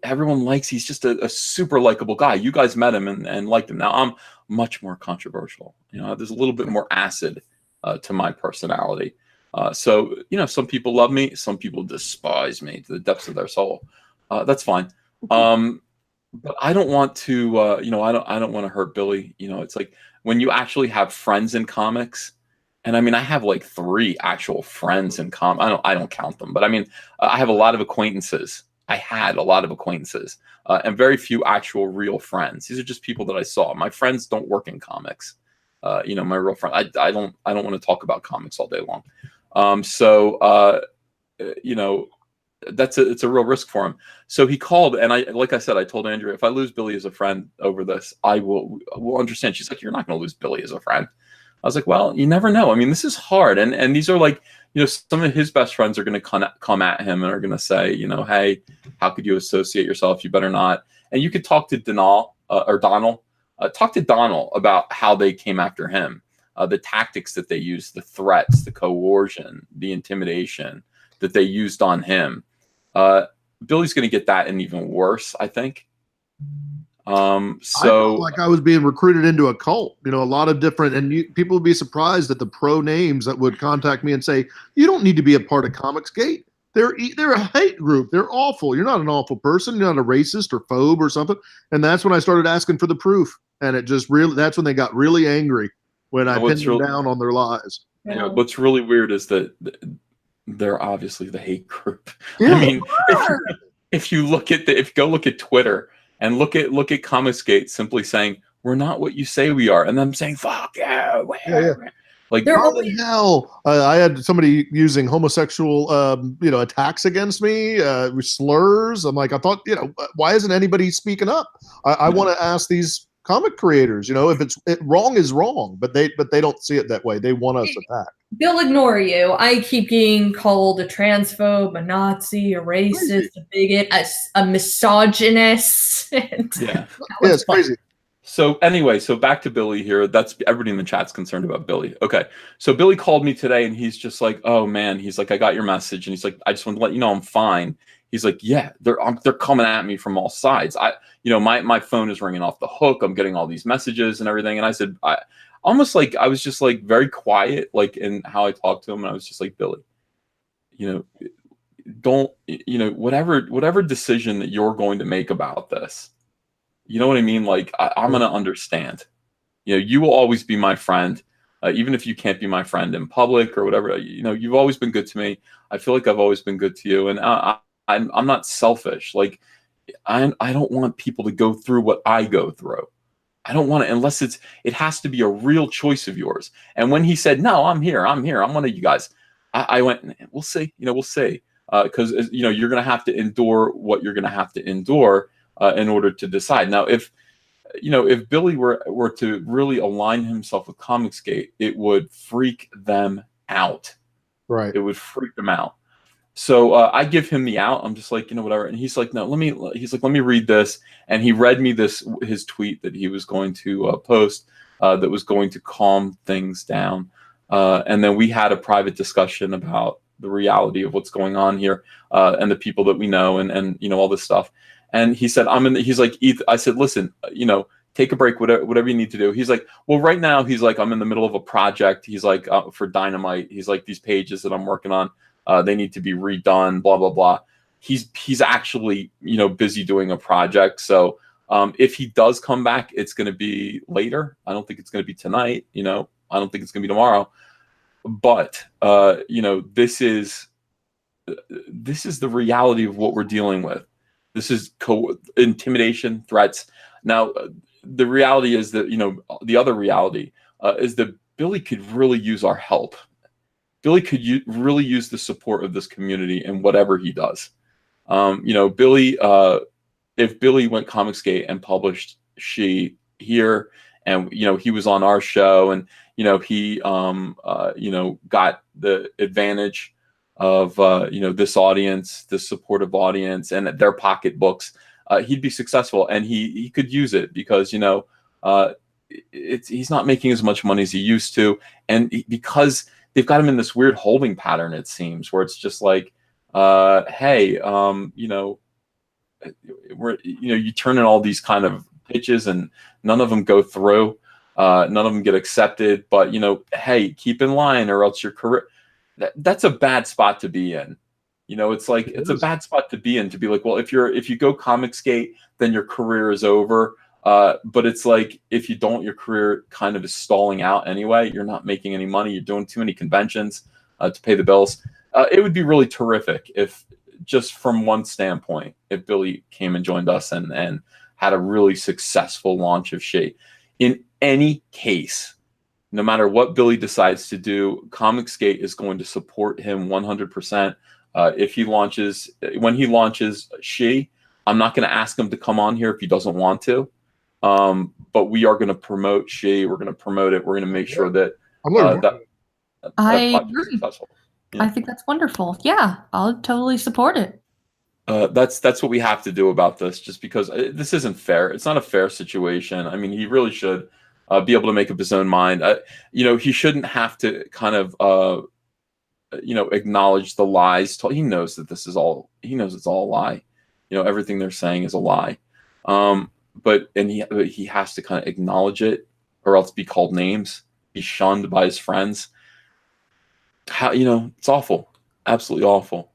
everyone likes, he's just a super likable guy. You guys met him and liked him. Now I'm much more controversial. There's a little bit more acid to my personality. So some people love me, some people despise me to the depths of their soul. That's fine. But I don't want to, I don't want to hurt Billy. It's like when you actually have friends in comics. And I mean, I have like 3 actual friends in comics. I don't count them, but I mean, I have a lot of acquaintances. I had a lot of acquaintances and very few actual real friends. These are just people that I saw. My friends don't work in comics. My real friend, I don't want to talk about comics all day long. It's a real risk for him. So he called, and like I said, I told Andrea, if I lose Billy as a friend over this, I will understand. She's like, you're not going to lose Billy as a friend. I was like, well, you never know. I mean, this is hard. And these are like, some of his best friends are going to come at him and are going to say, hey, how could you associate yourself? You better not. And you could talk to Donald. Talk to Donald about how they came after him, the tactics that they used, the threats, the coercion, the intimidation that they used on him. Billy's going to get that and even worse, I think. I felt like I was being recruited into a cult. A lot of different, and people would be surprised at the pro names that would contact me and say, "You don't need to be a part of Comicsgate. They're a hate group. They're awful. You're not an awful person. You're not a racist or phobe or something." And that's when I started asking for the proof, and that's when they got really angry when I pinned them down on their lies. Yeah, what's really weird is that they're obviously the hate group. Yeah. I mean, if you go look at Twitter and look at Comicsgate simply saying we're not what you say we are, and them saying fuck yeah. Like how the hell? I had somebody using homosexual, attacks against me, with slurs. I'm like, I thought, why isn't anybody speaking up? I want to ask these comic creators, if wrong is wrong, but they don't see it that way. They want us attacked. They'll ignore you. I keep getting called a transphobe, a Nazi, a racist, a bigot, a misogynist. Yeah, it's crazy. So anyway, back to Billy here. That's everybody in the chat's concerned about Billy. Okay, so Billy called me today, and he's just like, "Oh man," he's like, "I got your message," and he's like, "I just want to let you know I'm fine." He's like, "Yeah, they're coming at me from all sides. My phone is ringing off the hook. I'm getting all these messages and everything." And I said, I was just like very quiet, like in how I talked to him, and I was just like, "Billy, don't whatever decision that you're going to make about this." You know what I mean? Like, I'm going to understand. You will always be my friend, even if you can't be my friend in public or whatever. You've always been good to me. I feel like I've always been good to you. And I'm not selfish. Like, I don't want people to go through what I go through. I don't want it unless it has to be a real choice of yours. And when he said, "No, I'm here. I'm one of you guys," I went, "We'll see. We'll see." Because, you're going to have to endure what you're going to have to endure. In order to decide. Now, if Billy were to really align himself with Comicsgate, it would freak them out. Right. It would freak them out. So I give him the out. I'm just like, whatever. And he's like, "No, let me read this." And he read me his tweet that he was going to post that was going to calm things down. And then we had a private discussion about the reality of what's going on here and the people that we know and all this stuff. And he said, he's like, I said, "Listen, take a break, whatever you need to do." He's like, "Well, right now," he's like, "I'm in the middle of a project." He's like, for Dynamite. He's like, "These pages that I'm working on, they need to be redone, blah, blah, blah." He's actually, busy doing a project. So if he does come back, it's going to be later. I don't think it's going to be tonight. I don't think it's going to be tomorrow. But, this is the reality of what we're dealing with. This is intimidation, threats. Now, the reality is that, the other reality is that Billy could really use our help. Billy could really use the support of this community in whatever he does. Billy, if Billy went Comicsgate and published She here, and, he was on our show, and, he, got the advantage of this audience, this supportive audience, and their pocketbooks, he'd be successful, and he could use it because he's not making as much money as he used to, and because they've got him in this weird holding pattern, it seems, where it's just like, hey, you turn in all these kind of pitches and none of them go through, none of them get accepted, but hey, keep in line or else your career. That's a bad spot to be in. It's like it's a bad spot to be in, to be like, well, if you go Comicsgate, then your career is over. But it's like, if you don't, your career kind of is stalling out anyway. You're not making any money. You're doing too many conventions to pay the bills. It would be really terrific if, just from one standpoint, if Billy came and joined us and had a really successful launch of She. In any case, no matter what Billy decides to do, Comicsgate is going to support him 100%. When he launches She, I'm not going to ask him to come on here if he doesn't want to. But we are going to promote She. We're going to promote it. We're going to make sure that I agree. Successful. Yeah. I think that's wonderful. Yeah, I'll totally support it. That's what we have to do about this, just because this isn't fair. It's not a fair situation. I mean, he really should be able to make up his own mind. He shouldn't have to kind of, acknowledge the lies. He knows that this is all. He knows it's all a lie. Everything they're saying is a lie. he has to kind of acknowledge it, or else be called names, be shunned by his friends. How, it's awful, absolutely awful.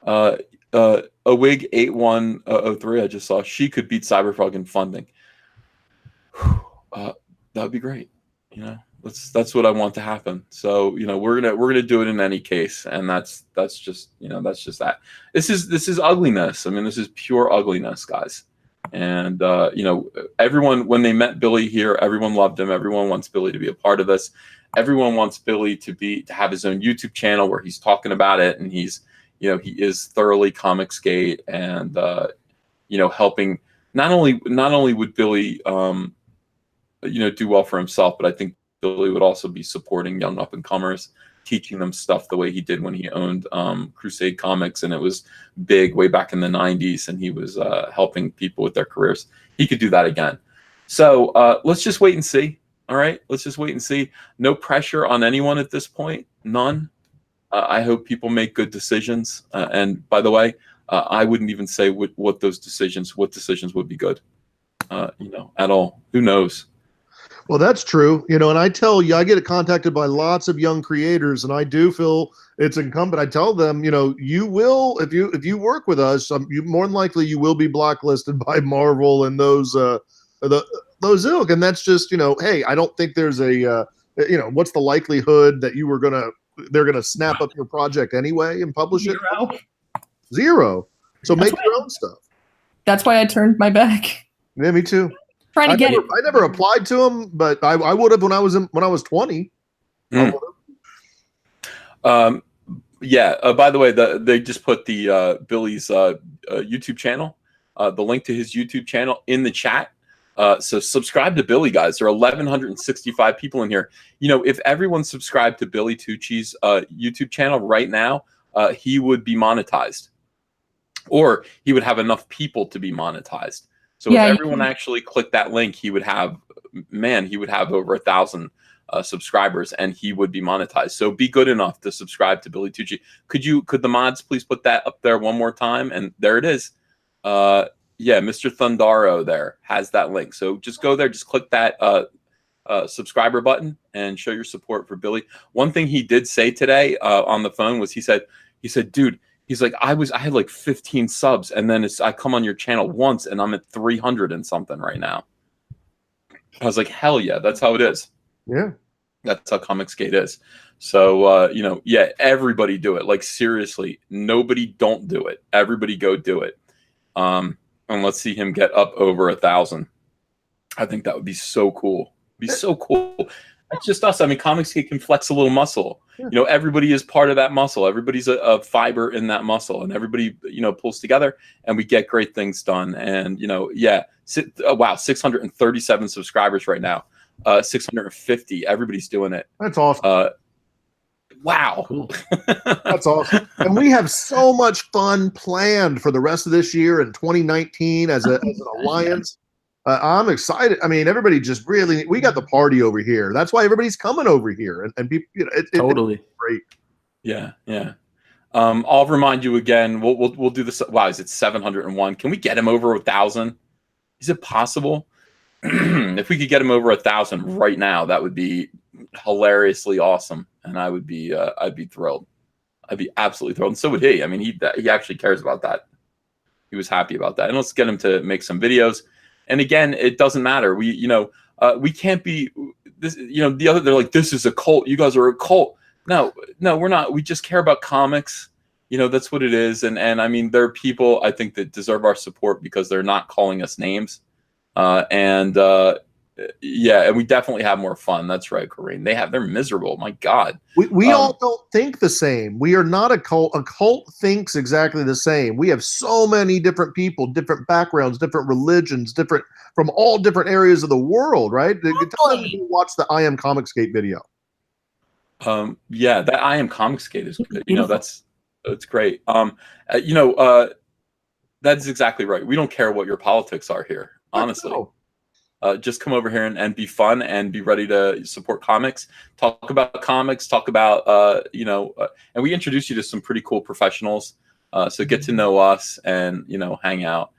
A wig 8103, I just saw, she could beat Cyberpunk in funding. That would be great. That's what I want to happen. So we're gonna do it in any case, and that's just that. This is ugliness. I mean, this is pure ugliness, guys. And everyone, when they met Billy here, everyone loved him. Everyone wants Billy to be a part of this. Everyone wants Billy to have his own YouTube channel where he's talking about it, and he is thoroughly Comicsgate, and helping. Not only would Billy do well for himself, but I think Billy would also be supporting young up and comers, teaching them stuff the way he did when he owned Crusade Comics, and it was big way back in the 90s, and he was helping people with their careers. He could do that again. So let's just wait and see. All right, let's just wait and see. No pressure on anyone at this point. None. I hope people make good decisions. And by the way, I wouldn't even say what decisions would be good, at all. Who knows? Well, that's true. And I tell you, I get contacted by lots of young creators, and I do feel it's incumbent. I tell them, you will, if you work with us, you more than likely you will be blacklisted by Marvel and those ilk. And that's just, hey, I don't think there's what's the likelihood that they're gonna snap up your project anyway and publish it? Zero. So make your own stuff. That's why I turned my back. Yeah, me too. I never applied to them, but I would have when I was 20. By the way, they just put the Billy's YouTube channel, the link to his YouTube channel in the chat. So subscribe to Billy, guys. There are 1,165 people in here. If everyone subscribed to Billy Tucci's YouTube channel right now, he would be monetized, or he would have enough people to be monetized. So if everyone actually clicked that link, he would have over 1,000 subscribers, and he would be monetized. So be good enough to subscribe to Billy Tucci. Could the mods please put that up there one more time? And there it is. Mr. Thundaro there has that link. So just go there, just click that subscriber button and show your support for Billy. One thing he did say today on the phone was he said, dude, he's like, I had like 15 subs, and then I come on your channel once and I'm at 300 and something right now. I was like, hell yeah, that's how it is. Yeah. That's how Comicsgate is. So, everybody do it. Like, seriously, nobody don't do it. Everybody go do it. And let's see him get up over 1,000. I think that would be so cool. Be so cool. It's just us. I mean, Comicsgate can flex a little muscle. Yeah. Everybody is part of that muscle. Everybody's a fiber in that muscle, and everybody, pulls together, and we get great things done. And, 637 subscribers right now. 650. Everybody's doing it. That's awesome. Wow. Cool. That's awesome. And we have so much fun planned for the rest of this year and 2019 as an alliance. I'm excited. I mean, everybody just we got the party over here. That's why everybody's coming over here. And people, totally. It's great. Yeah. Yeah. I'll remind you again. We'll do this. Wow. Is it 701? Can we get him over 1,000? Is it possible? If we could get him over 1,000 right now, that would be hilariously awesome. And I would be, I'd be thrilled. I'd be absolutely thrilled. And so would he. I mean, he actually cares about that. He was happy about that. And let's get him to make some videos. And again, it doesn't matter. We can't be this, they're like, this is a cult. You guys are a cult. No, we're not. We just care about comics. That's what it is. And I mean, there are people I think that deserve our support because they're not calling us names. And we definitely have more fun. That's right, Corinne. They're miserable. My God. We all don't think the same. We are not a cult. A cult thinks exactly the same. We have so many different people, different backgrounds, different religions, from all different areas of the world, right? Tell them to watch the I Am Comicsgate video. That I Am Comicsgate is, that's great. That's exactly right. We don't care what your politics are here. Honestly, just come over here and be fun and be ready to support comics, talk about comics, talk about, and we introduce you to some pretty cool professionals. So get to know us and, hang out.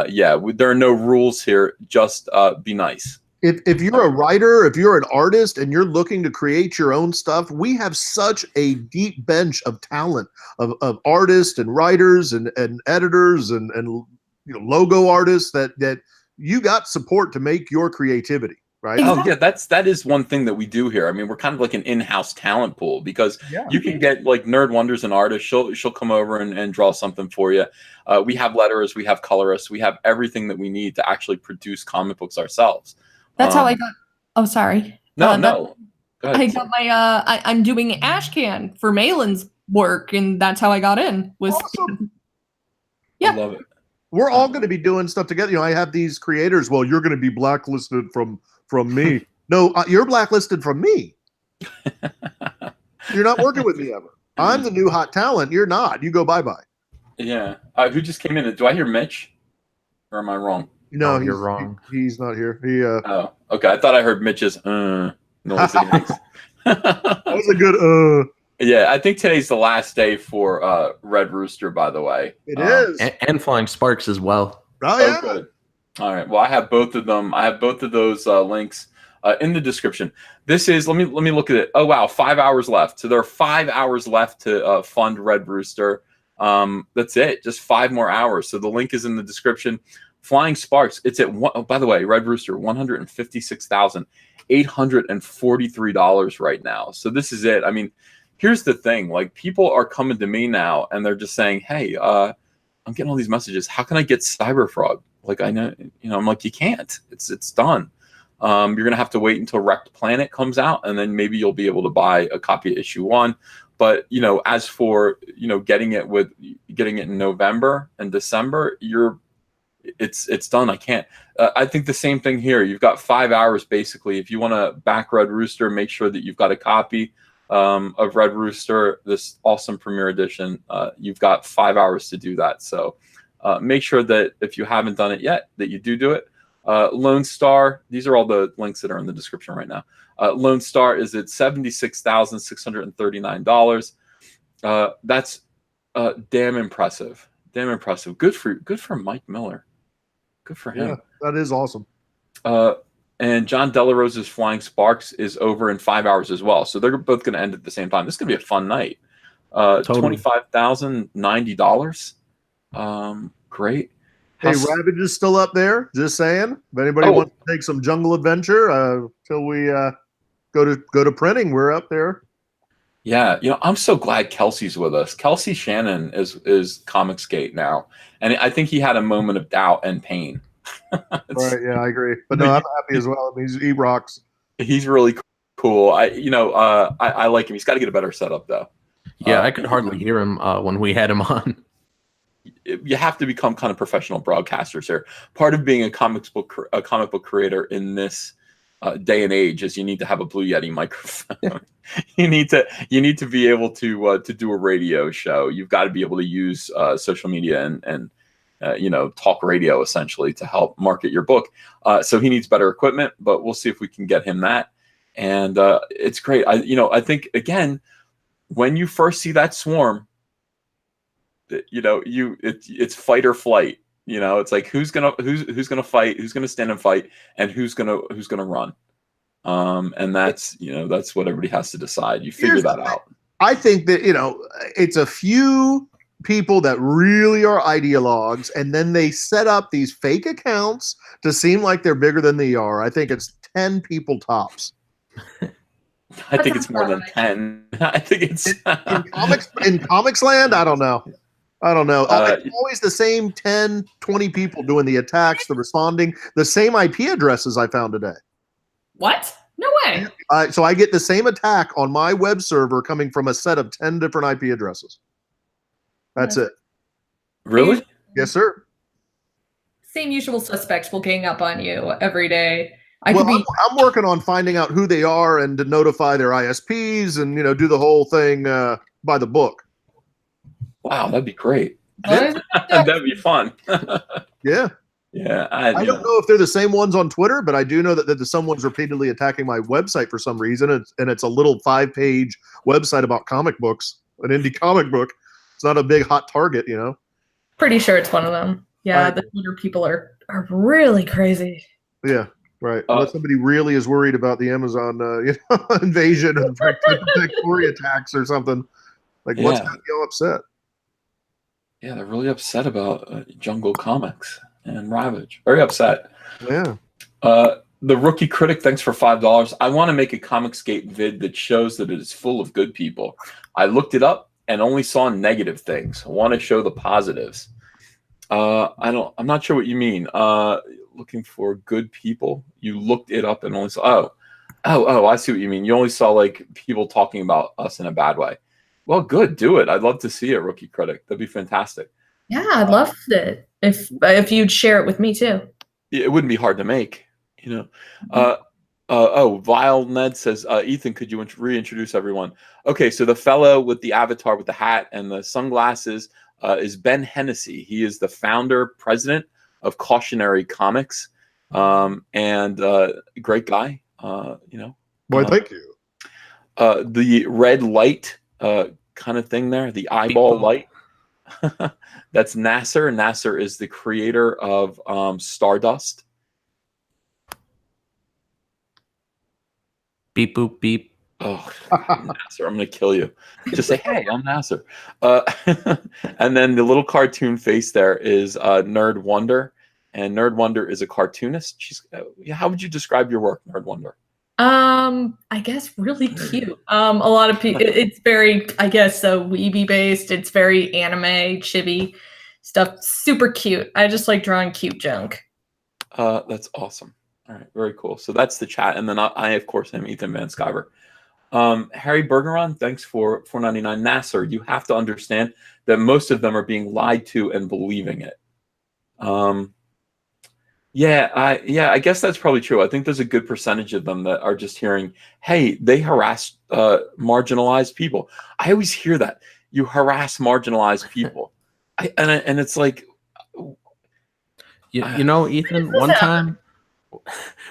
yeah, there are no rules here. Just be nice. If you're a writer, if you're an artist and you're looking to create your own stuff, we have such a deep bench of talent of artists and writers and editors and logo artists that you got support to make your creativity, right? Oh yeah, that is one thing that we do here. I mean, we're kind of like an in-house talent pool because you can get like Nerd Wonders, an artist. She'll come over and draw something for you. We have letterers, we have colorists, we have everything that we need to actually produce comic books ourselves. That's how I got. Oh, sorry. No. Go ahead. I got my. I'm doing Ashcan for Malin's work, and that's how I got in. Was awesome. Yeah, I love it. We're all going to be doing stuff together. I have these creators. Well, you're going to be blacklisted from me. No, you're blacklisted from me. You're not working with me ever. I'm the new hot talent. You're not. You go bye-bye. Yeah. Who just came in? Do I hear Mitch? Or am I wrong? No, you're wrong. He's not here. Oh, okay. I thought I heard Mitch's noise. That was a good Yeah, I think today's the last day for Red Rooster, by the way. It is. And Flying Sparks as well. Oh, yeah. Oh, good. All right. Well, I have both of them. I have both of those links in the description. This is, let me look at it. Oh, wow. 5 hours left. So there are 5 hours left to fund Red Rooster. That's it. Just 5 more hours. So the link is in the description. Flying Sparks, it's at one, oh, by the way, Red Rooster, $156,843 right now. So this is it. I mean, here's the thing. Like, people are coming to me now and they're just saying, hey, I'm getting all these messages. How can I get Cyberfrog? Like, I know, I'm like, you can't. It's done. You're going to have to wait until Wrecked Planet comes out, and then maybe you'll be able to buy a copy of issue 1. But, as for, getting it in November and December, it's done. I can't. I think the same thing here. You've got 5 hours, basically. If you want to back Red Rooster, make sure that you've got a copy of Red Rooster, this awesome premiere edition. You've got 5 hours to do that. So make sure that if you haven't done it yet, that you do it. Lone Star, these are all the links that are in the description right now. Lone Star is at $76,639. That's damn impressive. Damn impressive. Good for Mike Miller. Good for him. Yeah, that is awesome. And John Delarose's Flying Sparks is over in 5 hours as well. So they're both going to end at the same time. This is going to be a fun night. Totally. $25,090. Great. Hey, Ravage is still up there. Just saying. If anybody wants to take some jungle adventure till we go to printing, we're up there. Yeah, I'm so glad Kelsey's with us. Kelsey Shannon is Comicsgate now, and I think he had a moment of doubt and pain. Right? Yeah, I agree. But no, I'm happy as well. I mean, he rocks. He's really cool. I like him. He's got to get a better setup though. Yeah, I could hardly hear him when we had him on. You have to become kind of professional broadcasters here. Part of being a comic book creator in this day and age is you need to have a Blue Yeti microphone. you need to be able to do a radio show. You've got to be able to use social media and talk radio essentially to help market your book. So he needs better equipment, but we'll see if we can get him that. And it's great. I think again, when you first see that swarm, it's fight or flight. It's like who's gonna fight, who's gonna stand and fight, and who's gonna run. And that's what everybody has to decide. You figure that out. I think that it's a few people that really are ideologues, and then they set up these fake accounts to seem like they're bigger than they are. I think it's 10 people tops. I think it's more than 10. I think it's in comics land. I don't know. It's always the same 10, 20 people doing the attacks, the responding, the same IP addresses I found today. What? No way. So I get the same attack on my web server coming from a set of 10 different IP addresses. That's it. Really? Yes, sir. Same usual suspects will gang up on you every day. I'm working on finding out who they are and to notify their ISPs and do the whole thing by the book. Wow, that'd be great. That'd be fun. Yeah. Yeah. I don't know if they're the same ones on Twitter, but I do know that someone's repeatedly attacking my website for some reason. It's a little 5-page website about comic books, an indie comic book. It's not a big hot target, Pretty sure it's one of them. Yeah, the Twitter people are really crazy. Yeah, right. Unless somebody really is worried about the Amazon invasion and predatory attacks or something. Like, what's got y'all upset? Yeah, they're really upset about Jungle Comics and Ravage. Very upset. Yeah. The Rookie Critic, thanks for $5. I want to make a Comicsgate vid that shows that it is full of good people. I looked it up and only saw negative things. I want to show the positives. I'm not sure what you mean. Looking for good people. You looked it up and only saw. Oh, I see what you mean. You only saw like people talking about us in a bad way. Well, good. Do it. I'd love to see it, Rookie Critic. That'd be fantastic. Yeah, I'd love it if you'd share it with me too. It wouldn't be hard to make, you know. Vile Ned says, Ethan, could you reintroduce everyone? Okay, so the fellow with the avatar with the hat and the sunglasses is Ben Hennessy. He is the founder, president of Cautionary Comics, and great guy. You know. Well, thank you. The red light kind of thing there, the eyeball light. That's Nasser. Nasser is the creator of Stardust. Beep boop beep. Oh, Nasser, I'm gonna kill you. Just say, hey, I'm Nasser. And then the little cartoon face there is Nerd Wonder, and Nerd Wonder is a cartoonist. She's how would you describe your work, Nerd Wonder? I guess really cute. A lot of people. It's very, I guess, weeby based. It's very anime, chibi stuff. Super cute. I just like drawing cute junk. That's awesome. All right, very cool. So that's the chat, and then I of course am Ethan Van Skyver. Harry Bergeron, thanks for $4.99. Nasser, you have to understand that most of them are being lied to and believing it. I guess that's probably true. I think there's a good percentage of them that are just hearing, hey, they harass marginalized people. I always hear that. You harass marginalized people. And it's like... You know, Ethan,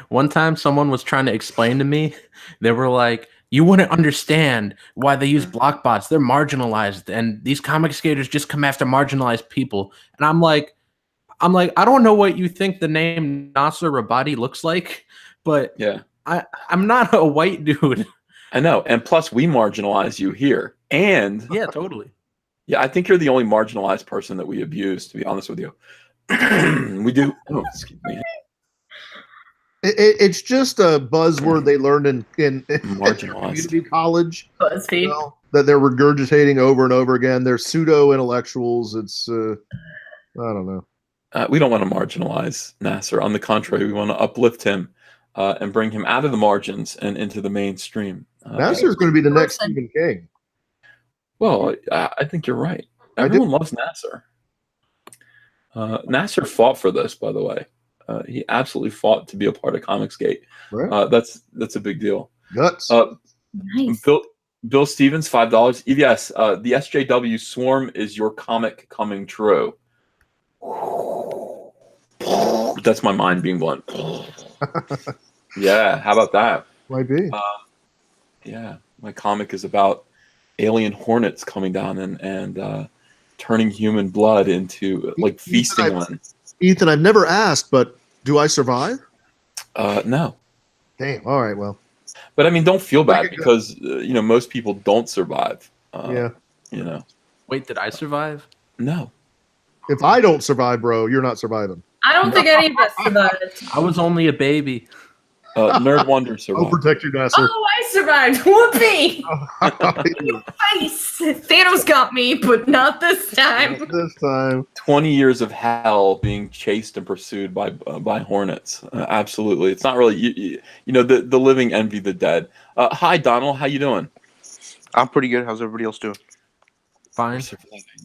one time someone was trying to explain to me, they were like, you wouldn't understand why they use block bots. They're marginalized, and these comic skaters just come after marginalized people. And I'm like, I don't know what you think the name Nasser Rabadi looks like, but yeah, I'm not a white dude. I know. And plus we marginalize you here. And yeah, totally. Yeah, I think you're the only marginalized person that we abuse, to be honest with you. We do. Oh, excuse me. It's just a buzzword they learned in community college. BuzzFeed. That they're regurgitating over and over again. They're pseudo intellectuals. It's I don't know. We don't want to marginalize Nasser. On the contrary, we want to uplift him and bring him out of the margins and into the mainstream. Nasser's going to be the next Stephen King. Well, I think you're right. Everyone loves Nasser. Nasser fought for this, by the way. He absolutely fought to be a part of Comicsgate. Right. That's a big deal. Guts. Nice. Bill Stevens, $5. Yes, the SJW Swarm is your comic coming true. That's my mind being blown. Yeah, how about that? Might be. Yeah, my comic is about alien hornets coming down and turning human blood into like feasting on. Ethan, I've never asked, but do I survive? No. Damn. All right. Well. But I mean, don't feel bad because most people don't survive. Yeah. Wait, did I survive? No. If I don't survive, bro, you're not surviving. I don't think any of us survived. I was only a baby. Nerd Wonder survived. I'll protect you, Nasser. Oh, I survived. Whoopee! Nice. Thanos got me, but not this time. Not this time. 20 years of hell being chased and pursued by hornets. Absolutely. It's not really, the living envy the dead. Hi, Donald. How you doing? I'm pretty good. How's everybody else doing? Fine.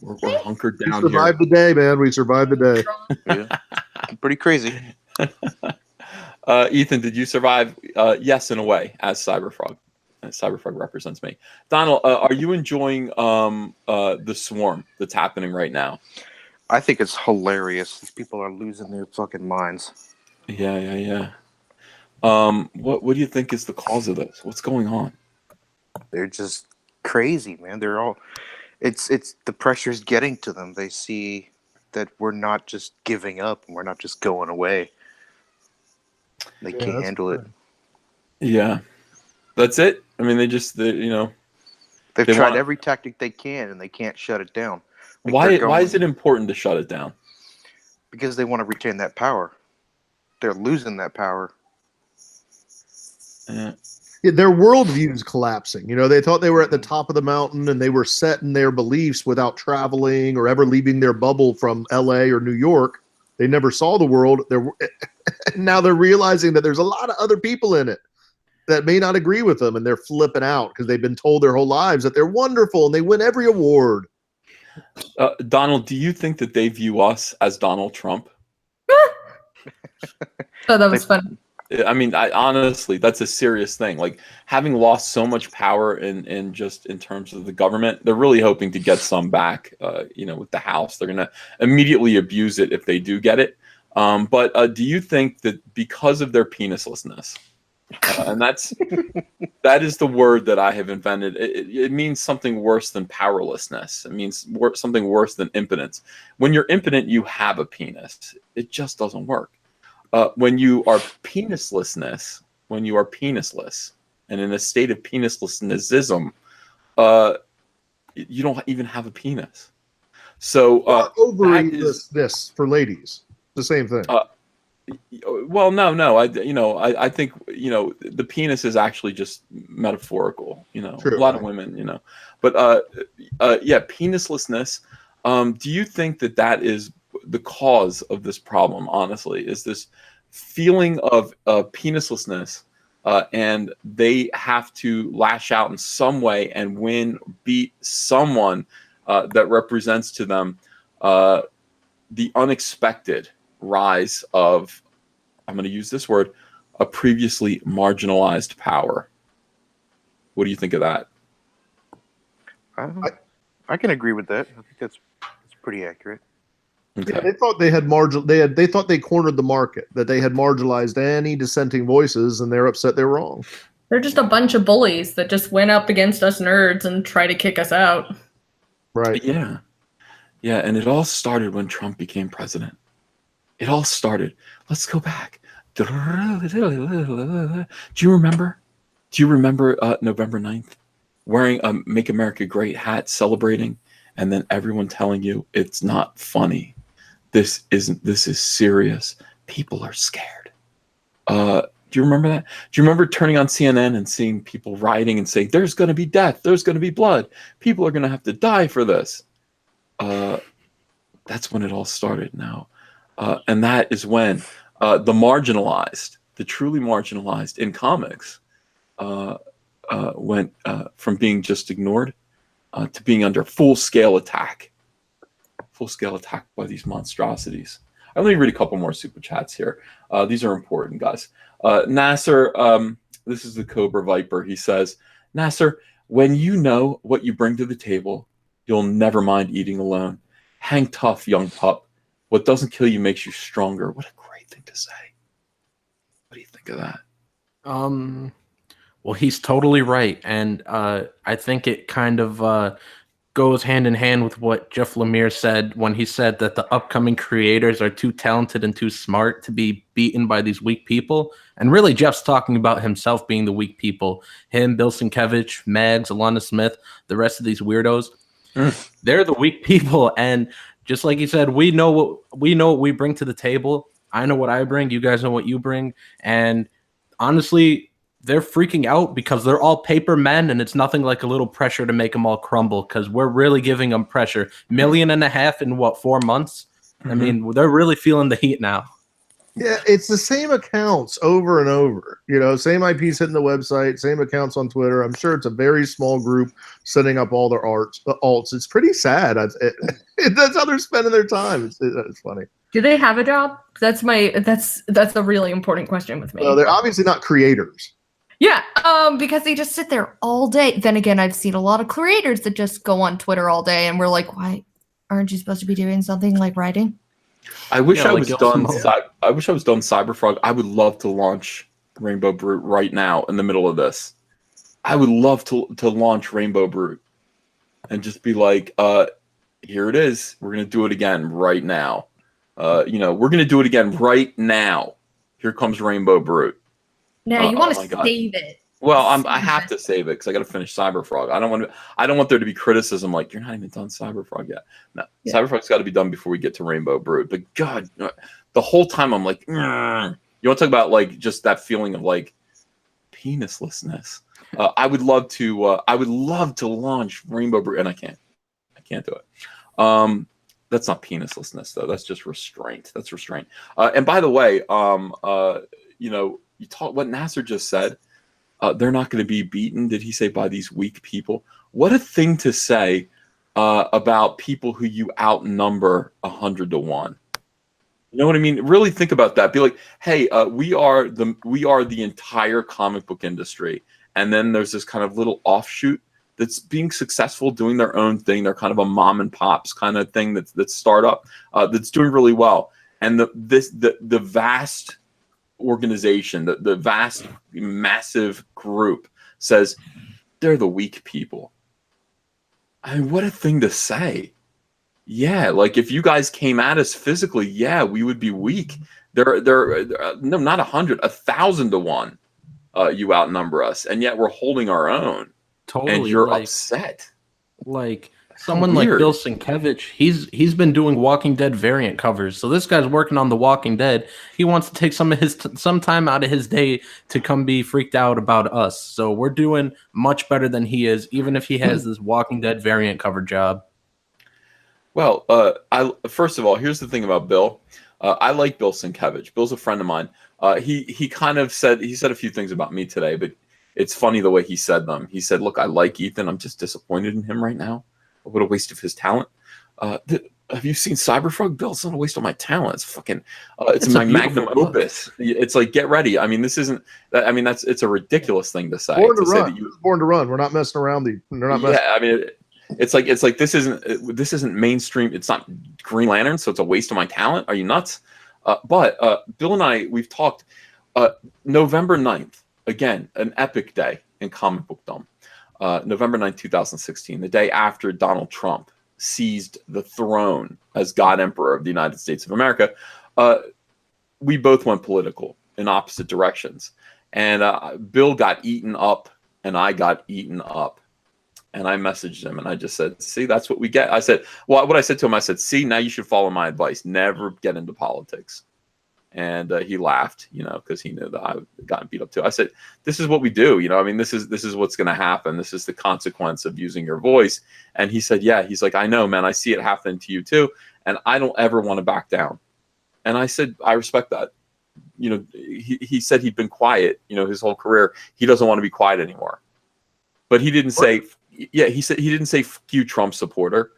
We're hunkered down We survived the day, man. We survived the day. Yeah. Pretty crazy. Ethan, did you survive? Yes, in a way, as Cyberfrog. Cyberfrog represents me. Donald, are you enjoying the swarm that's happening right now? I think it's hilarious. These people are losing their fucking minds. Yeah. What do you think is the cause of this? What's going on? They're just crazy, man. They're all. It's the pressure's getting to them. They see that we're not just giving up and we're not just going away. They can't handle it. Yeah, that's it. I mean, they've tried every tactic they can, and they can't shut it down. Why is it important to shut it down? Because they want to retain that power. They're losing that power. Yeah. Their worldview is collapsing. They thought they were at the top of the mountain and they were set in their beliefs without traveling or ever leaving their bubble from LA or New York. They never saw the world. Now they're realizing that there's a lot of other people in it that may not agree with them, and they're flipping out because they've been told their whole lives that they're wonderful and they win every award. Donald, do you think that they view us as Donald Trump? Oh, that was fun. I mean, honestly, that's a serious thing. Like, having lost so much power in terms of the government, they're really hoping to get some back. With the House, they're gonna immediately abuse it if they do get it. But do you think that because of their penislessness, and that is the word that I have invented, it means something worse than powerlessness. It means something worse than impotence. When you're impotent, you have a penis. It just doesn't work. When you are penisless, and in a state of penislessnessism, you don't even have a penis. So ovary this for ladies, the same thing. Well, no. I think the penis is actually just metaphorical. True, a lot of women, but yeah, penislessness. Do you think that is the cause of this problem? Honestly, is this feeling of penislessness, and they have to lash out in some way and beat someone that represents to them the unexpected rise of, I'm going to use this word, a previously marginalized power. What do you think of that? I can agree with that. I think that's pretty accurate. Okay. Yeah, they thought they thought they cornered the market, that they had marginalized any dissenting voices, and they're upset they're wrong. They're just a bunch of bullies that just went up against us nerds and try to kick us out. Right. Yeah, and it all started when Trump became president. It all started. Let's go back. Do you remember November 9th? Wearing a Make America Great hat, celebrating, and then everyone telling you it's not funny. This is serious. People are scared. Do you remember that? Do you remember turning on CNN and seeing people rioting and saying, there's going to be death, there's going to be blood, people are going to have to die for this? That's when it all started now. And that is when the marginalized, the truly marginalized in comics, went from being just ignored to being under full-scale attack by these monstrosities. Let me read a couple more super chats here. These are important, guys. Nasser, this is the Cobra Viper. He says, Nasser, when you know what you bring to the table, you'll never mind eating alone. Hang tough, young pup. What doesn't kill you makes you stronger. What a great thing to say. What do you think of that? Well, he's totally right. And I think it kind of goes hand in hand with what Jeff Lemire said when he said that the upcoming creators are too talented and too smart to be beaten by these weak people. And really, Jeff's talking about himself being the weak people. Him, Bill Sienkiewicz, Mags, Alana Smith, the rest of these weirdos. They're the weak people. And just like he said, we know what we bring to the table. I know what I bring. You guys know what you bring. And honestly, they're freaking out because they're all paper men, and it's nothing like a little pressure to make them all crumble, because we're really giving them pressure. $1.5 million in what, 4 months? I mean, they're really feeling the heat now. Yeah, it's the same accounts over and over. Same IPs hitting the website, same accounts on Twitter. I'm sure it's a very small group setting up all their alts. It's pretty sad. That's how they're spending their time. It's funny. Do they have a job? That's a really important question with me. Well, they're obviously not creators. Yeah, because they just sit there all day. Then again, I've seen a lot of creators that just go on Twitter all day, and we're like, why aren't you supposed to be doing something like writing? I wish I was done. I wish I was done Cyberfrog. I would love to launch Rainbow Brute right now in the middle of this. I would love to launch Rainbow Brute and just be like, here it is. We're gonna do it again right now. We're gonna do it again right now. Here comes Rainbow Brute. Now you Oh want my to God. save it. Well, I have to save it because I got to finish Cyberfrog. I don't want there to be criticism like you're not even done Cyberfrog yet. No, Yeah. Cyberfrog's got to be done before we get to Rainbow Brood. But God, the whole time I'm like, you want to talk about like just that feeling of like penislessness. I would love to launch Rainbow Brood, and I can't do it. That's not penislessness though. That's just restraint. That's restraint. And by the way, you talk what Nasser just said. They're not going to be beaten, did he say, by these weak people? What a thing to say about people who you outnumber 100 to 1. You know what I mean? Really think about that. Be like, hey, we are the entire comic book industry, and then there's this kind of little offshoot that's being successful, doing their own thing. They're kind of a mom and pops kind of thing that's startup that's doing really well, and the vast organization, the vast massive group says they're the weak people. I mean, what a thing to say. Yeah, like if you guys came at us physically, yeah, we would be weak. They're no, not 100, 1,000 to 1. You outnumber us, and yet we're holding our own. Totally, and you're upset. Like someone like Bill Sienkiewicz, he's been doing Walking Dead variant covers. So this guy's working on The Walking Dead. He wants to take some time out of his day to come be freaked out about us. So we're doing much better than he is, even if he has this Walking Dead variant cover job. Well, first of all, here's the thing about Bill. I like Bill Sienkiewicz. Bill's a friend of mine. He kind of said a few things about me today, but it's funny the way he said them. He said, "Look, I like Ethan. I'm just disappointed in him right now. What a waste of his talent." Have you seen Cyberfrog? Bill, it's not a waste of my talent. It's fucking, it's my magnum opus. It's like, get ready. I mean, this isn't. I mean, it's a ridiculous thing to say. Born to run. Born to run. We're not messing around. They're not. Yeah, I mean, it's like this isn't mainstream. It's not Green Lantern, so it's a waste of my talent. Are you nuts? But Bill and I, we've talked. November 9th, again, an epic day in comic bookdom. November 9th, 2016, the day after Donald Trump seized the throne as God Emperor of the United States of America, we both went political in opposite directions. And Bill got eaten up, and I got eaten up. And I messaged him, and I just said, see, that's what we get. I said, well, what I said to him, I said, see, now you should follow my advice. Never get into politics. And he laughed, because he knew that I got beat up too. I said, this is what we do. I mean, this is what's going to happen. This is the consequence of using your voice. And he said, yeah, he's like, I know, man, I see it happening to you too. And I don't ever want to back down. And I said, I respect that. He said he'd been quiet, his whole career. He doesn't want to be quiet anymore. But he didn't say, yeah, he didn't say, "Fuck you, Trump supporter."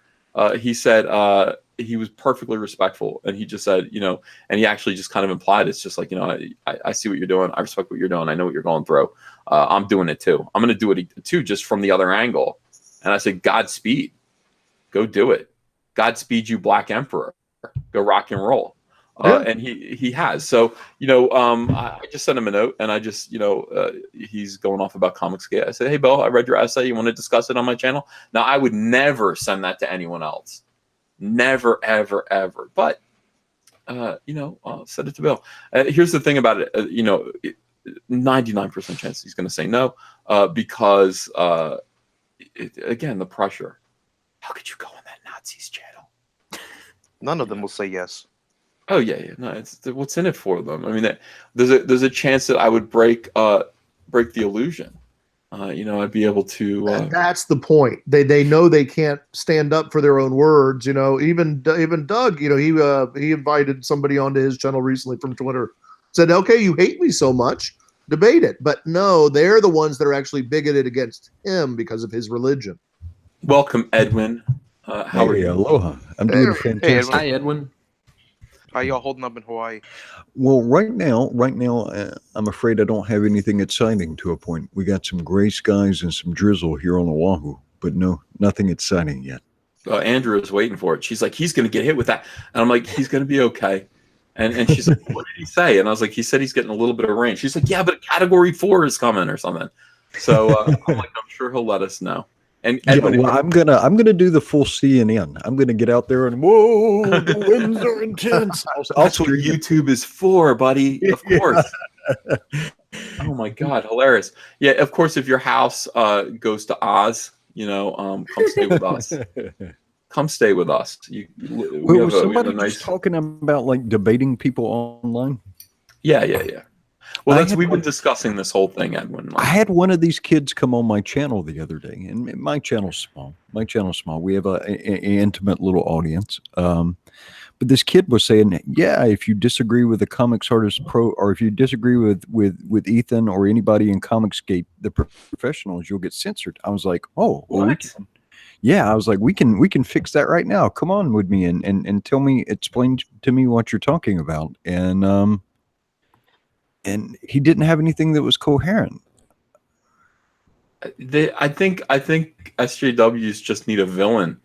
He said, he was perfectly respectful, and he just said, and he actually just kind of implied it's just like, I see what you're doing. I respect what you're doing. I know what you're going through. I'm doing it too. I'm going to do it too, just from the other angle. And I said, Godspeed. Go do it. Godspeed, you Black Emperor. Go rock and roll. And he has. So, I just sent him a note, and I just, he's going off about Comicsgate. I said, hey, Bill, I read your essay. You want to discuss it on my channel? Now, I would never send that to anyone else. Never, ever, ever. But, I'll send it to Bill. Here's the thing about it. 99% chance he's going to say no, because, again, the pressure. How could you go on that Nazis channel? None of them will say yes. Oh yeah. No, it's what's in it for them. I mean, there's a chance that I would break the illusion. I'd be able to. That's the point. They know they can't stand up for their own words. Even Doug. He invited somebody onto his channel recently from Twitter. Said, "Okay, you hate me so much, debate it." But no, they're the ones that are actually bigoted against him because of his religion. Welcome, Edwin. How are you? Aloha. I'm doing fantastic. Hi, Edwin. How y'all holding up in Hawaii? Well, right now, I'm afraid I don't have anything exciting to a point. We got some gray skies and some drizzle here on Oahu, but no, nothing exciting yet. Andrew is waiting for it. She's like, he's going to get hit with that. And I'm like, he's going to be okay. And she's like, what did he say? And I was like, he said he's getting a little bit of rain. She's like, yeah, but Category 4 is coming or something. So I'm like, I'm sure he'll let us know. And Yeah, Edwin, well, I'm gonna do the full CNN. I'm gonna get out there and whoa, the winds are intense. I'll that's what stream it. YouTube is for, buddy. Of Yeah. course. Oh my God, hilarious. Yeah, of course, if your house goes to Oz, come stay with us. Come stay with us. We Well, have was a somebody nice. just talking about like debating people online? Yeah. Well, I had we've been one- discussing this whole thing, Edwin. I had one of these kids come on my channel the other day, and my channel's small. We have a intimate little audience. But this kid was saying, yeah, if you disagree with the Comics Artist Pro, or if you disagree with Ethan or anybody in Comicsgate, the professionals, you'll get censored. I was like, oh, well, What? I was like, we can fix that right now. Come on with me and explain to me what you're talking about. And he didn't have anything that was coherent. I think SJWs just need a villain,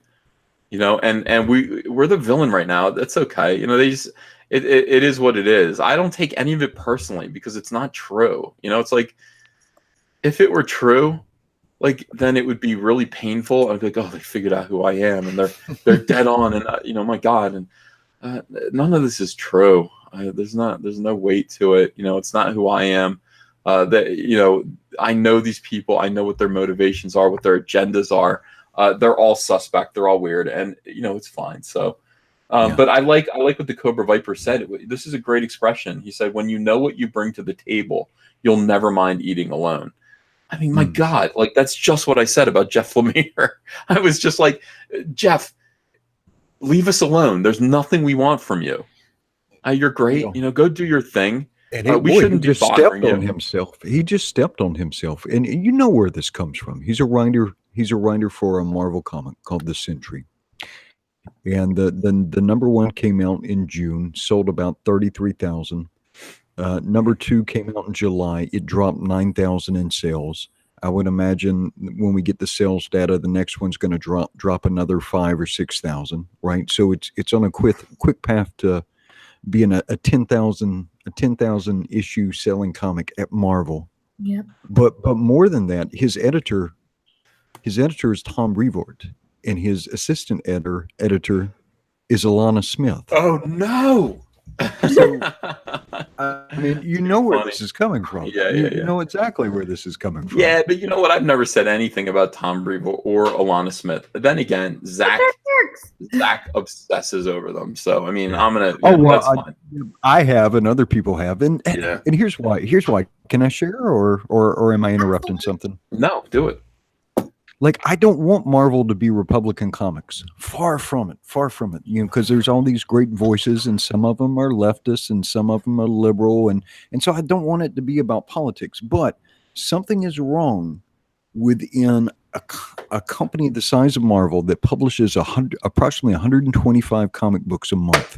and we're the villain right now. That's okay. They just it is what it is. I don't take any of it personally because it's not true. It's like if it were true, like then it would be really painful. I'd be like, oh, they figured out who I am, and they're dead on, and my God, and none of this is true. There's no weight to it. It's not who I am. I know these people. I know what their motivations are, what their agendas are. They're all suspect. They're all weird, and it's fine. So, but I like what the Cobra Viper said. This is a great expression. He said, "When you know what you bring to the table, you'll never mind eating alone." I mean, my God, like that's just what I said about Jeff Lemire. I was just like, Jeff, leave us alone. There's nothing we want from you. You're great. Go do your thing. And we shouldn't just be bothering stepped on you. himself. He just stepped on himself, and you know where this comes from. He's a writer. He's a writer for a Marvel comic called The Sentry, and the number one came out in June, sold about 33,000. Number two came out in July. It dropped 9,000 in sales. I would imagine when we get the sales data, the next one's going to drop another 5,000 or 6,000. Right, so it's on a quick path to being a 10,000 issue selling comic at Marvel. Yep. But more than that, his editor is Tom Brevoort, and his assistant editor is Alana Smith. Oh no! So, I mean, you know where Funny. this is coming from. Yeah. You know exactly where this is coming from. Yeah, but you know what? I've never said anything about Tom Brevoort or Alana Smith. But then again, Zach obsesses over them. So I mean, I'm gonna. That's fine. I have, and other people have, and Yeah. and here's why. Can I share, or am I interrupting something? No, do it. Like, I don't want Marvel to be Republican comics. Far from it. Because there's all these great voices, and some of them are leftists, and some of them are liberal, and so I don't want it to be about politics. But something is wrong within a company the size of Marvel that publishes approximately 125 comic books a month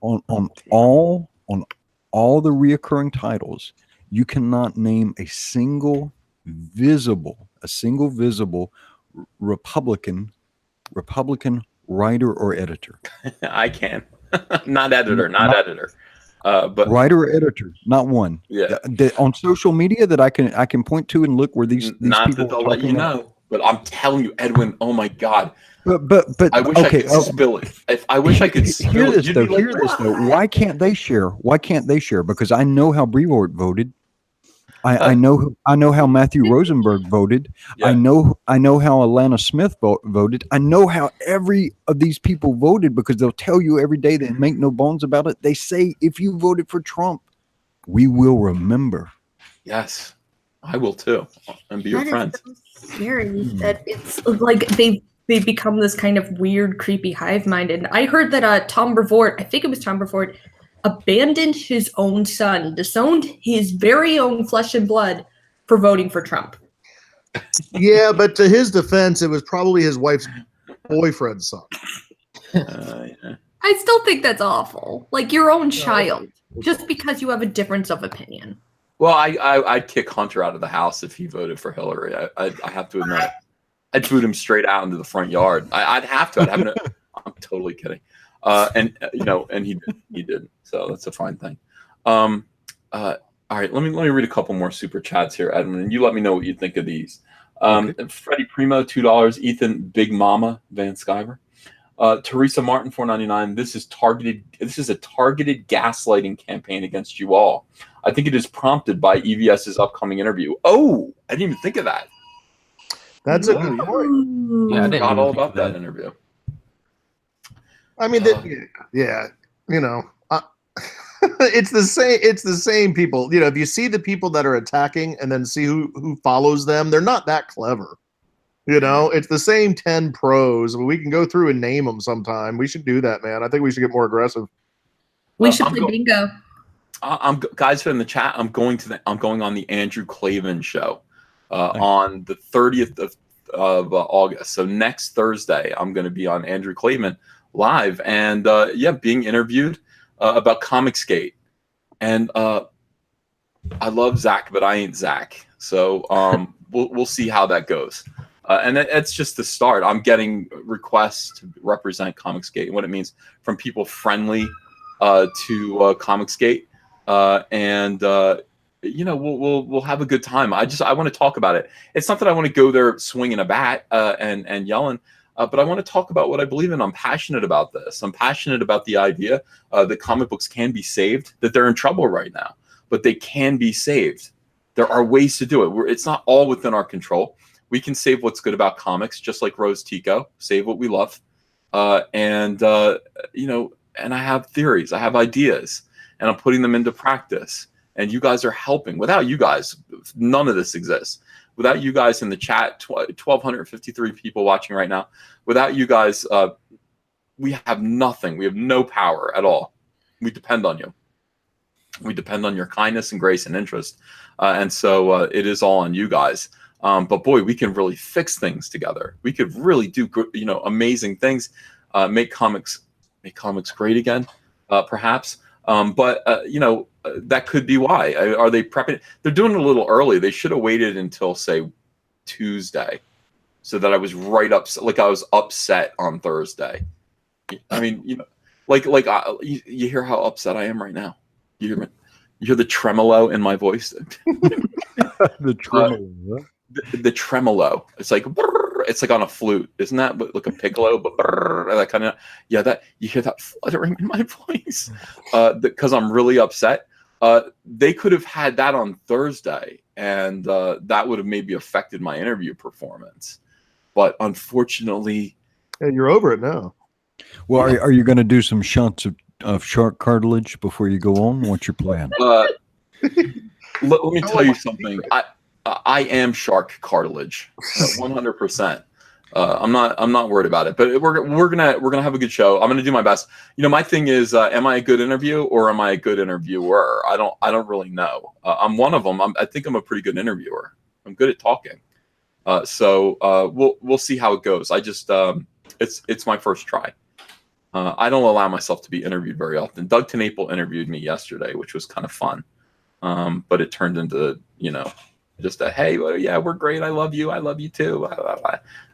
on all the reoccurring titles. You cannot name a single visible Republican writer or editor. I can. Not editor. But Writer or editor, not one. Yeah. On social media that I can point to and look where these not people that they'll let you know. But I'm telling you, Edwin. Oh my God. But I wish I could spill it. I wish I could spill hear it. this You'd though. be like, Hear this though. Why can't they share? Because I know how Brevoort voted. I know how Matthew Rosenberg voted. Yeah. I know how Alana Smith voted. I know how every of these people voted, because they'll tell you every day. They make no bones about it. They say, if you voted for Trump, we will remember. Yes, I will too, and be your friend. That is so scary that it's like they've become this kind of weird, creepy hive mind. And I heard that Tom Brevoort, I think it was Tom Brevoort, abandoned his own son, disowned his very own flesh and blood for voting for Trump. Yeah, but to his defense, it was probably his wife's boyfriend's son. Yeah. I still think that's awful. Like your own child, just because you have a difference of opinion. Well, I'd kick Hunter out of the house if he voted for Hillary. I have to admit, I'd boot him straight out into the front yard. I'd have to. I'm totally kidding. And he did. So that's a fine thing. All right, let me read a couple more super chats here, Edwin, and you let me know what you think of these. Freddie Primo, $2. Ethan Big Mama Van Skyver. Teresa Martin, $4.99. This is targeted. This is a targeted gaslighting campaign against you all. I think it is prompted by EVS's upcoming interview. Oh, I didn't even think of that. That's a good point. Yeah, I I didn't forgot even all think about of that interview. I mean, yeah, you know, it's the same. It's the same people. You know, if you see the people that are attacking and then see who follows them, they're not that clever. You know, it's the same 10 pros. We can go through and name them sometime. We should do that, man. I think we should get more aggressive. We should play bingo. Guys in the chat. I'm going on the Andrew Clavin show on the 30th of August. So next Thursday, I'm going to be on Andrew Clavin live and being interviewed about Comicsgate. And I love Zach, but I ain't Zach. So we'll see how that goes. And it's just the start. I'm getting requests to represent Comicsgate and what it means from people friendly to Comicsgate. We'll have a good time. I want to talk about it. It's not that I want to go there swinging a bat and yelling, but I want to talk about what I believe in. I'm passionate about this. I'm passionate about the idea that comic books can be saved, that they're in trouble right now, but they can be saved. There are ways to do it. It's not all within our control. We can save what's good about comics, just like Rose Tico, save what we love. And I have theories, I have ideas, and I'm putting them into practice. And you guys are helping. Without you guys, none of this exists. Without you guys in the chat, 1,253 people watching right now. Without you guys, we have nothing. We have no power at all. We depend on you. We depend on your kindness and grace and interest. And so it is all on you guys. But boy, we can really fix things together. We could really do, amazing things. Make comics great again, perhaps. That could be why. Are they prepping? They're doing it a little early. They should have waited until, say, Tuesday, so that I was right up. Like I was upset on Thursday. I mean, you hear how upset I am right now. You hear the tremolo in my voice. The tremolo. The tremolo. It's like on a flute, isn't that like a piccolo? But that kind of that you hear that fluttering in my voice because I'm really upset. They could have had that on Thursday, and that would have maybe affected my interview performance. But unfortunately, you're over it now. Well, are you going to do some shots of shark cartilage before you go on? What's your plan? Let me tell you something. I am shark cartilage, 100%. I'm not worried about it, but we're gonna have a good show. I'm gonna do my best. My thing is, am I a good interview or am I a good interviewer? I don't really know. I'm one of them. I think I'm a pretty good interviewer. I'm good at talking. So we'll see how it goes. I just it's my first try. I don't allow myself to be interviewed very often. Doug TenNapel interviewed me yesterday, which was kind of fun, but it turned into just a hey, well, yeah, we're great. I love you too.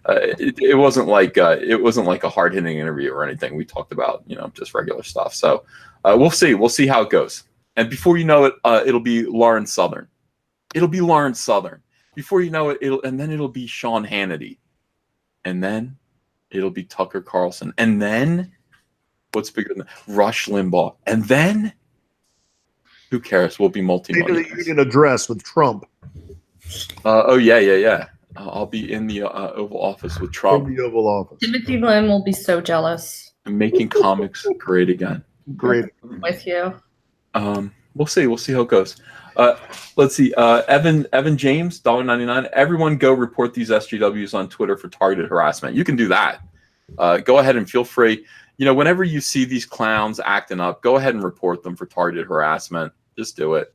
It wasn't like a hard hitting interview or anything. We talked about just regular stuff. So we'll see. We'll see how it goes. And before you know it, it'll be Lawrence Southern. Before you know it, it'll be Sean Hannity, and then it'll be Tucker Carlson, and then what's bigger than Rush Limbaugh, and then who cares? We'll be multi-millionaires. You need an address with Trump. Yeah. I'll be in the Oval Office with Trump. In the Oval Office. Timothy Glenn will be so jealous. I'm making comics great again. Great. With you. We'll see how it goes. Let's see. Evan James, $1.99. Everyone go report these SJWs on Twitter for targeted harassment. You can do that. Go ahead and feel free. Whenever you see these clowns acting up, go ahead and report them for targeted harassment. Just do it.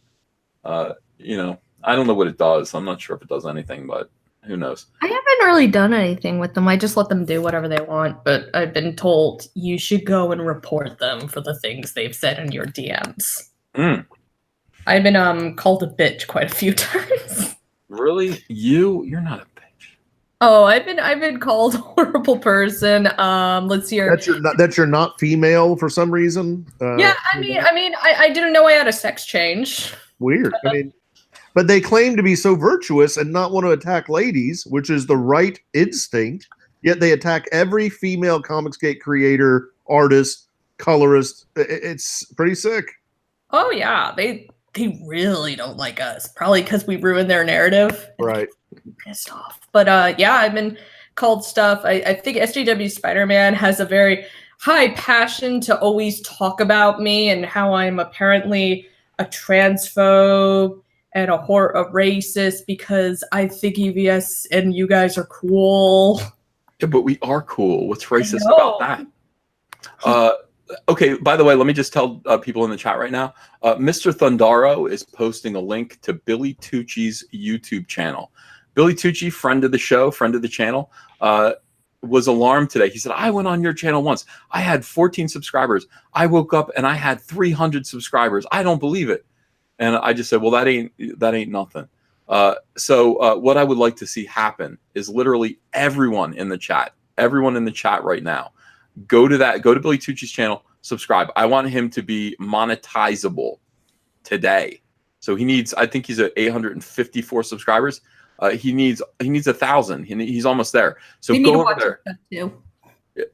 I don't know what it does. I'm not sure if it does anything, but who knows? I haven't really done anything with them. I just let them do whatever they want, but I've been told you should go and report them for the things they've said in your DMs. I've been called a bitch quite a few times. Really? You're not a bitch. Oh, I've been called a horrible person. Let's see here. That you're not female for some reason. Yeah, I mean, I didn't know I had a sex change. Weird. I mean, But they claim to be so virtuous and not want to attack ladies, which is the right instinct. Yet they attack every female Comicsgate creator, artist, colorist. It's pretty sick. Oh yeah, they really don't like us. Probably because we ruined their narrative. Right. Pissed off. But yeah, I've been called stuff. I think SJW Spider-Man has a very high passion to always talk about me and how I'm apparently a transphobe and a racist because I think EVS and you guys are cool. Yeah, but we are cool. What's racist about that? Okay, by the way, let me just tell people in the chat right now. Mr. Thundaro is posting a link to Billy Tucci's YouTube channel. Billy Tucci, friend of the show, friend of the channel, was alarmed today. He said, I went on your channel once. I had 14 subscribers. I woke up and I had 300 subscribers. I don't believe it. And I just said, well, that ain't nothing. So what I would like to see happen is literally everyone in the chat right now, go to Billy Tucci's channel, subscribe. I want him to be monetizable today. So he needs, I think he's at 854 subscribers. He needs 1,000. He's almost there. So go over there.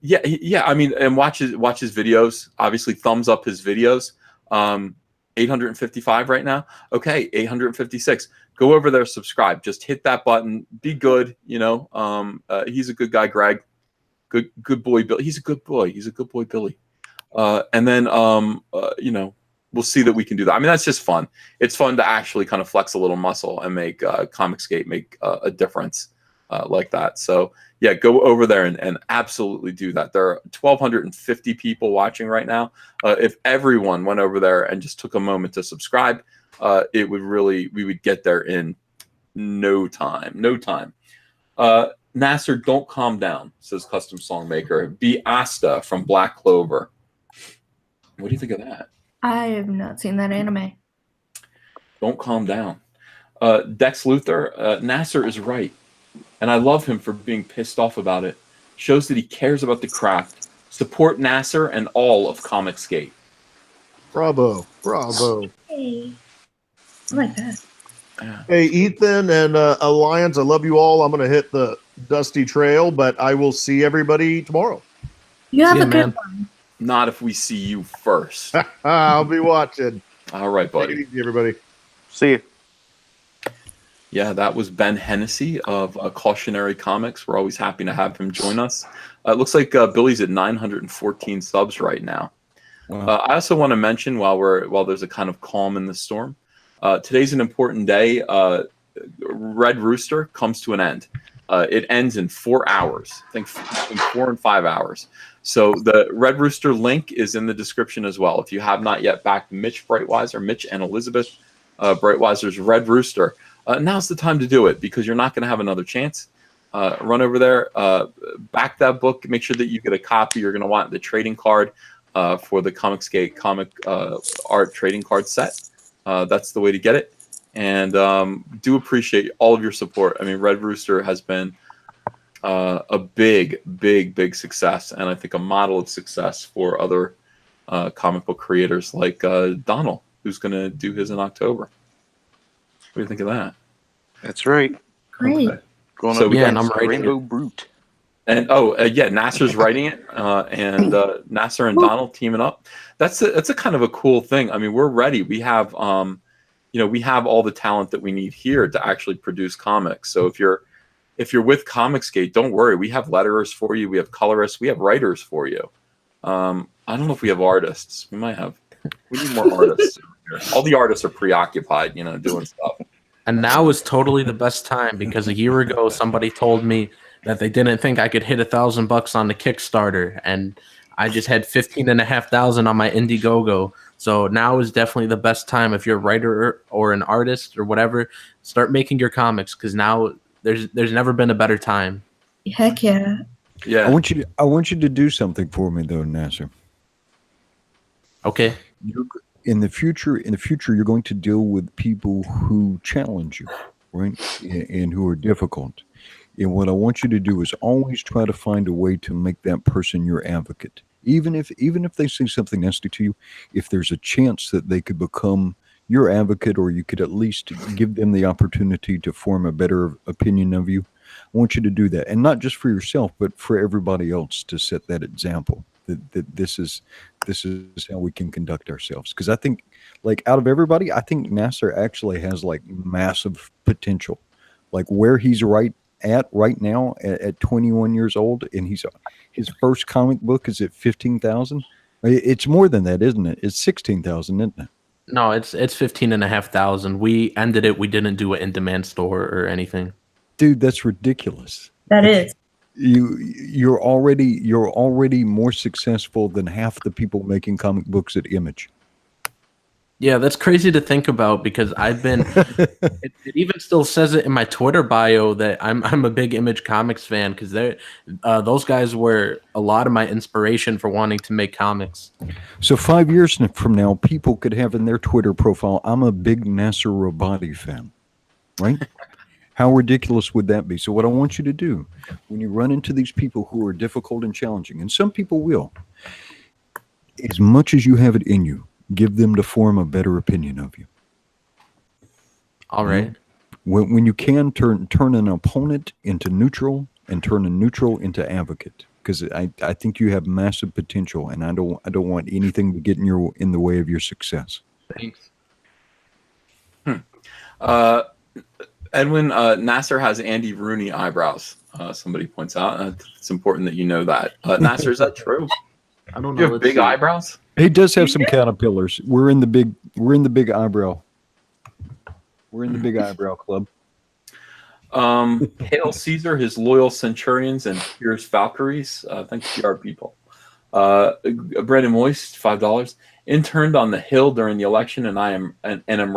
Yeah. I mean, and watch his videos. Obviously, thumbs up his videos. 855 right now. Okay, 856. Go over there, subscribe. Just hit that button. Be good. You know, he's a good guy, Greg. Good boy, Billy. He's a good boy. He's a good boy, Billy. And then, you know, we'll see that we can do that. I mean, that's just fun. It's fun to actually kind of flex a little muscle and make Comicsgate make a difference like that. So yeah, go over there and absolutely do that. There are 1,250 people watching right now. If everyone went over there and just took a moment to subscribe, we would get there in no time. Nasser, don't calm down, says Custom Song Maker. Be Asta from Black Clover. What do you think of that? I have not seen that anime. Don't calm down. Dex Luthor, Nasser is right. And I love him for being pissed off about it. Shows that he cares about the craft. Support Nasser and all of Comicsgate. Bravo. Hey. I like that. Yeah. Hey, Ethan and Alliance, I love you all. I'm going to hit the dusty trail, but I will see everybody tomorrow. You have a good one. Not if we see you first. I'll be watching. All right, buddy. Take it easy, everybody. See you. Yeah, that was Ben Hennessy of Cautionary Comics. We're always happy to have him join us. It looks like Billy's at 914 subs right now. Wow. I also want to mention while there's a kind of calm in the storm, today's an important day. Red Rooster comes to an end. It ends in 4 hours. I think between 4 and 5 hours. So the Red Rooster link is in the description as well. If you have not yet backed Mitch and Elizabeth Breitweiser's Red Rooster, now's the time to do it because you're not going to have another chance. Run over there, back that book. Make sure that you get a copy. You're going to want the trading card for the Comicsgate comic art trading card set. That's the way to get it. And do appreciate all of your support. I mean, Red Rooster has been a big success, and I think a model of success for other comic book creators like Donald, who's going to do his in October. What do you think of that? That's right. Great. Okay. Going So on yeah, and I'm writing Rainbow Brute. And yeah, Nasser's writing it, and Nasser and Donald teaming up. That's a kind of a cool thing. I mean, we're ready. We have we have all the talent that we need here to actually produce comics. So if you're with Comicsgate, don't worry. We have letterers for you. We have colorists. We have writers for you. I don't know if we have artists. We might have. We need more artists. All the artists are preoccupied, doing stuff. And now is totally the best time because a year ago somebody told me that they didn't think I could hit $1,000 on the Kickstarter, and I just had 15,500 on my Indiegogo. So now is definitely the best time if you're a writer or an artist or whatever. Start making your comics because now there's never been a better time. Heck yeah. Yeah. I want you to do something for me though, Nasser. Okay. In the future, you're going to deal with people who challenge you, right, and who are difficult. And what I want you to do is always try to find a way to make that person your advocate. Even if they say something nasty to you, if there's a chance that they could become your advocate, or you could at least give them the opportunity to form a better opinion of you. I want you to do that, and not just for yourself, but for everybody else, to set that example. That this is how we can conduct ourselves. Because I think, like, out of everybody, I think Nasser actually has like massive potential. Like where he's right now at 21 years old, and his first comic book is at 15,000. It's more than that, isn't it? It's 16,000, isn't it? No, it's 15,500. We ended it. We didn't do an in-demand store or anything. Dude, that's ridiculous. That is. You're already more successful than half the people making comic books at Image. Yeah, that's crazy to think about, because I've been. it even still says it in my Twitter bio that I'm a big Image Comics fan, because those guys were a lot of my inspiration for wanting to make comics. So 5 years from now, people could have in their Twitter profile, "I'm a big Nasser Robati fan," right? How ridiculous would that be? So what I want you to do when you run into these people who are difficult and challenging, and some people will, as much as you have it in you, give them to form a better opinion of you. All right. When you can, turn an opponent into neutral, and turn a neutral into advocate, because I think you have massive potential, and I don't want anything to get in the way of your success. Thanks. Edwin, Nasser has Andy Rooney eyebrows. Somebody points out. It's important that you know that. Nasser, is that true? I don't know. You have big eyebrows? He does have some caterpillars. We're in the big eyebrow. We're in the big eyebrow club. Hail Caesar, his loyal centurions, and fierce Valkyries. Thanks to our people. Brandon Moist, $5. Interned on the Hill during the election, and I'm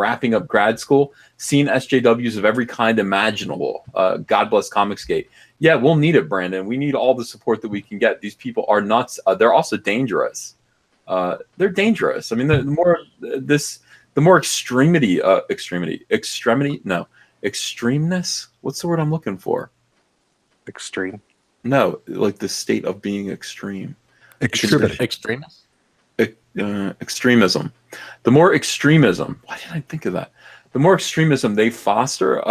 wrapping up grad school. Seen SJWs of every kind imaginable. God bless Comicsgate. Yeah, we'll need it, Brandon. We need all the support that we can get. These people are nuts. They're also dangerous. They're dangerous. I mean, the more extremeness. What's the word I'm looking for? Extreme. No, like the state of being extreme. Extremist? Extremism. The more extremism. Why didn't I think of that? The more extremism they foster,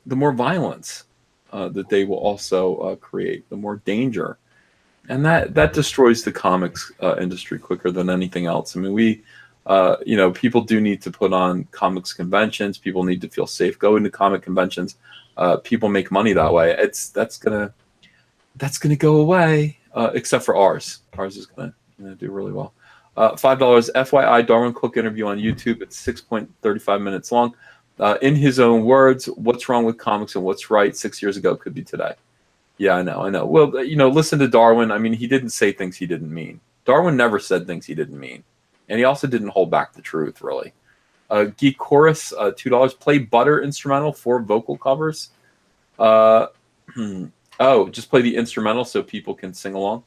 the more violence that they will also create. The more danger, and that destroys the comics industry quicker than anything else. I mean, people do need to put on comics conventions. People need to feel safe going to comic conventions. People make money that way. That's gonna go away, except for ours. Ours is gonna do really well. $5. FYI, Darwin Cook interview on YouTube. It's 6.35 minutes long. In his own words, what's wrong with comics and what's right 6 years ago could be today. Yeah, I know. Well, listen to Darwin. I mean, he didn't say things he didn't mean. Darwin never said things he didn't mean. And he also didn't hold back the truth, really. Geek Chorus, $2. Play Butter instrumental for vocal covers. Just play the instrumental so people can sing along.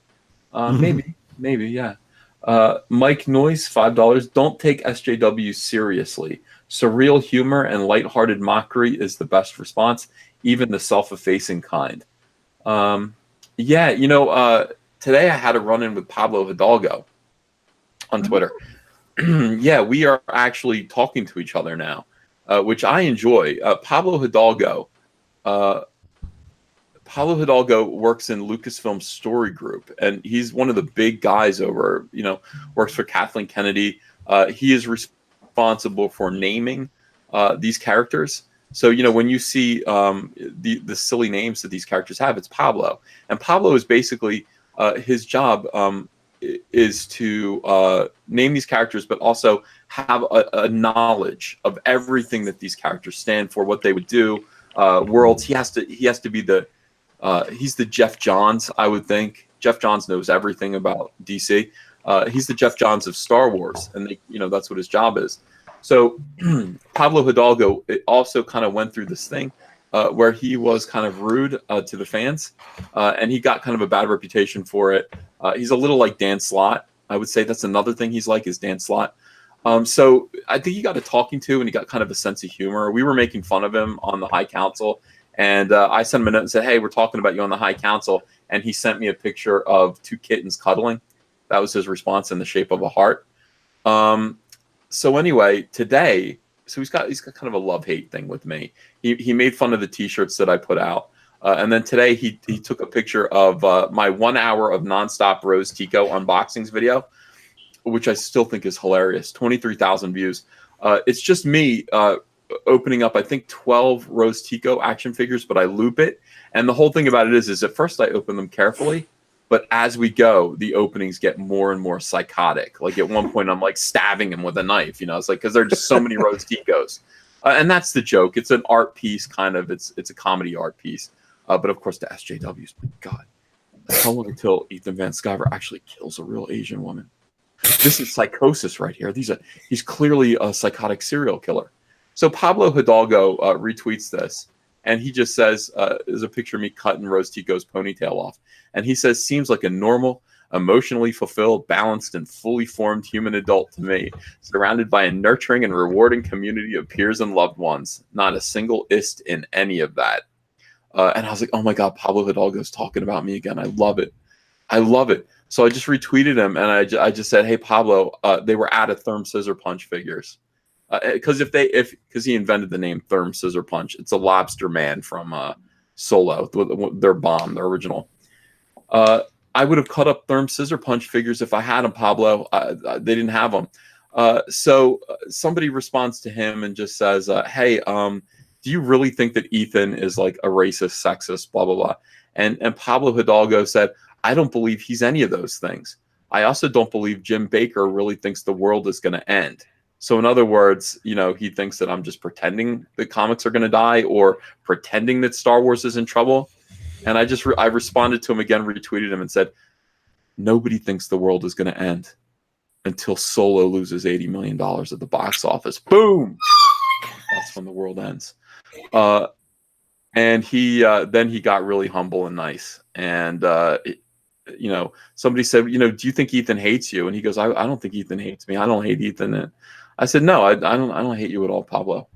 Maybe, yeah. Mike Noyce, $5. Don't take SJW seriously. Surreal humor and lighthearted mockery is the best response, even the self-effacing kind. Today I had a run-in with Pablo Hidalgo on Twitter. Yeah, we are actually talking to each other now, which I enjoy. Pablo Hidalgo works in Lucasfilm's Story Group, and he's one of the big guys over, works for Kathleen Kennedy. He is responsible for naming these characters. So, when you see the silly names that these characters have, it's Pablo. And Pablo is basically, his job is to name these characters, but also have a knowledge of everything that these characters stand for, what they would do, worlds. He has to be he's the Jeff Johns, I would think. Jeff Johns knows everything about DC. He's the Jeff Johns of Star Wars, and that's what his job is. So Pablo Hidalgo also kind of went through this thing where he was kind of rude to the fans, and he got kind of a bad reputation for it. He's a little like Dan Slott. I would say that's another thing he's like, is Dan Slott. So I think he got a talking to, and he got kind of a sense of humor. We were making fun of him on the High Council, and I sent him a note and said, "Hey, we're talking about you on the High Council." And he sent me a picture of two kittens cuddling. That was his response, in the shape of a heart. So anyway, today so he's got kind of a love-hate thing with me. He made fun of the t-shirts that I put out. And then today he took a picture of my 1 hour of nonstop Rose Tico unboxings video, which I still think is hilarious. 23,000 views. It's just me opening up, I think, 12 Rose Tico action figures, but I loop it. And the whole thing about it is at first I open them carefully, but as we go, the openings get more and more psychotic. Like at one point, I'm like stabbing him with a knife. You know, it's like because there are just so many Rose Ticos, and that's the joke. It's an art piece, kind of. It's a comedy art piece. But of course, the SJWs. My God, how long until Ethan Van Sciver actually kills a real Asian woman? This is psychosis right here. He's clearly a psychotic serial killer. So Pablo Hidalgo retweets this, and he just says, "There's a picture of me cutting Rose Tico's ponytail off," and he says, "Seems like a normal, emotionally fulfilled, balanced, and fully formed human adult to me, surrounded by a nurturing and rewarding community of peers and loved ones. Not a single ist in any of that." And I was like, "Oh my God, Pablo Hidalgo's talking about me again. I love it. I love it." So I just retweeted him, and I just said, "Hey Pablo, they were out of Therm Scissor Punch figures." Because because he invented the name Therm Scissor Punch. It's a lobster man from Solo, their bomb, their original. I would have cut up Therm Scissor Punch figures if I had them, Pablo. They didn't have them. So somebody responds to him and just says, "Hey, do you really think that Ethan is like a racist, sexist, blah, blah, blah?" And Pablo Hidalgo said, "I don't believe he's any of those things. I also don't believe Jim Baker really thinks the world is going to end." So in other words, you know, he thinks that I'm just pretending that comics are going to die or pretending that Star Wars is in trouble. And I responded to him again, retweeted him and said, "Nobody thinks the world is going to end until Solo loses $80 million at the box office." Boom! That's when the world ends. And then he got really humble and nice. And, you know, somebody said, "You know, do you think Ethan hates you?" And he goes, I don't think Ethan hates me. I don't hate Ethan. And I said, "No, I don't hate you at all, Pablo.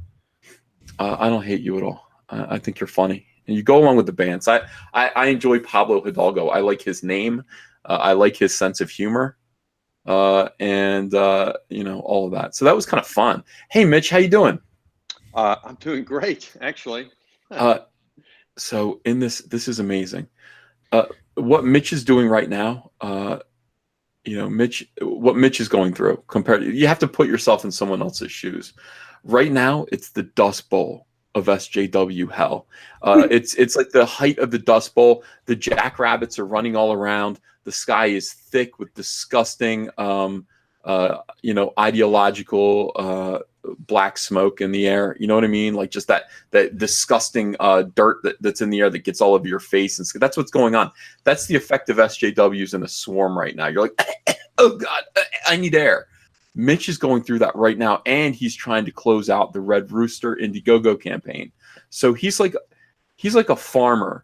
I don't hate you at all. I think you're funny. And you go along with the bands." I enjoy Pablo Hidalgo. I like his name. I like his sense of humor. And you know, all of that. So that was kind of fun. Hey, Mitch, how you doing? I'm doing great, actually. So in this is amazing. What Mitch is doing right now, you know, what Mitch is going through you have to put yourself in someone else's shoes. Right now, it's the Dust Bowl of SJW hell. It's like the height of the Dust Bowl. The jackrabbits are running all around. The sky is thick with disgusting, you know, ideological black smoke in the air. You know what I mean? Like just that disgusting dirt that's in the air that gets all over your face. And that's what's going on. That's the effect of SJWs in a swarm right now. You're like, "Oh God, I need air." Mitch is going through that right now, and he's trying to close out the Red Rooster Indiegogo campaign. So he's like a farmer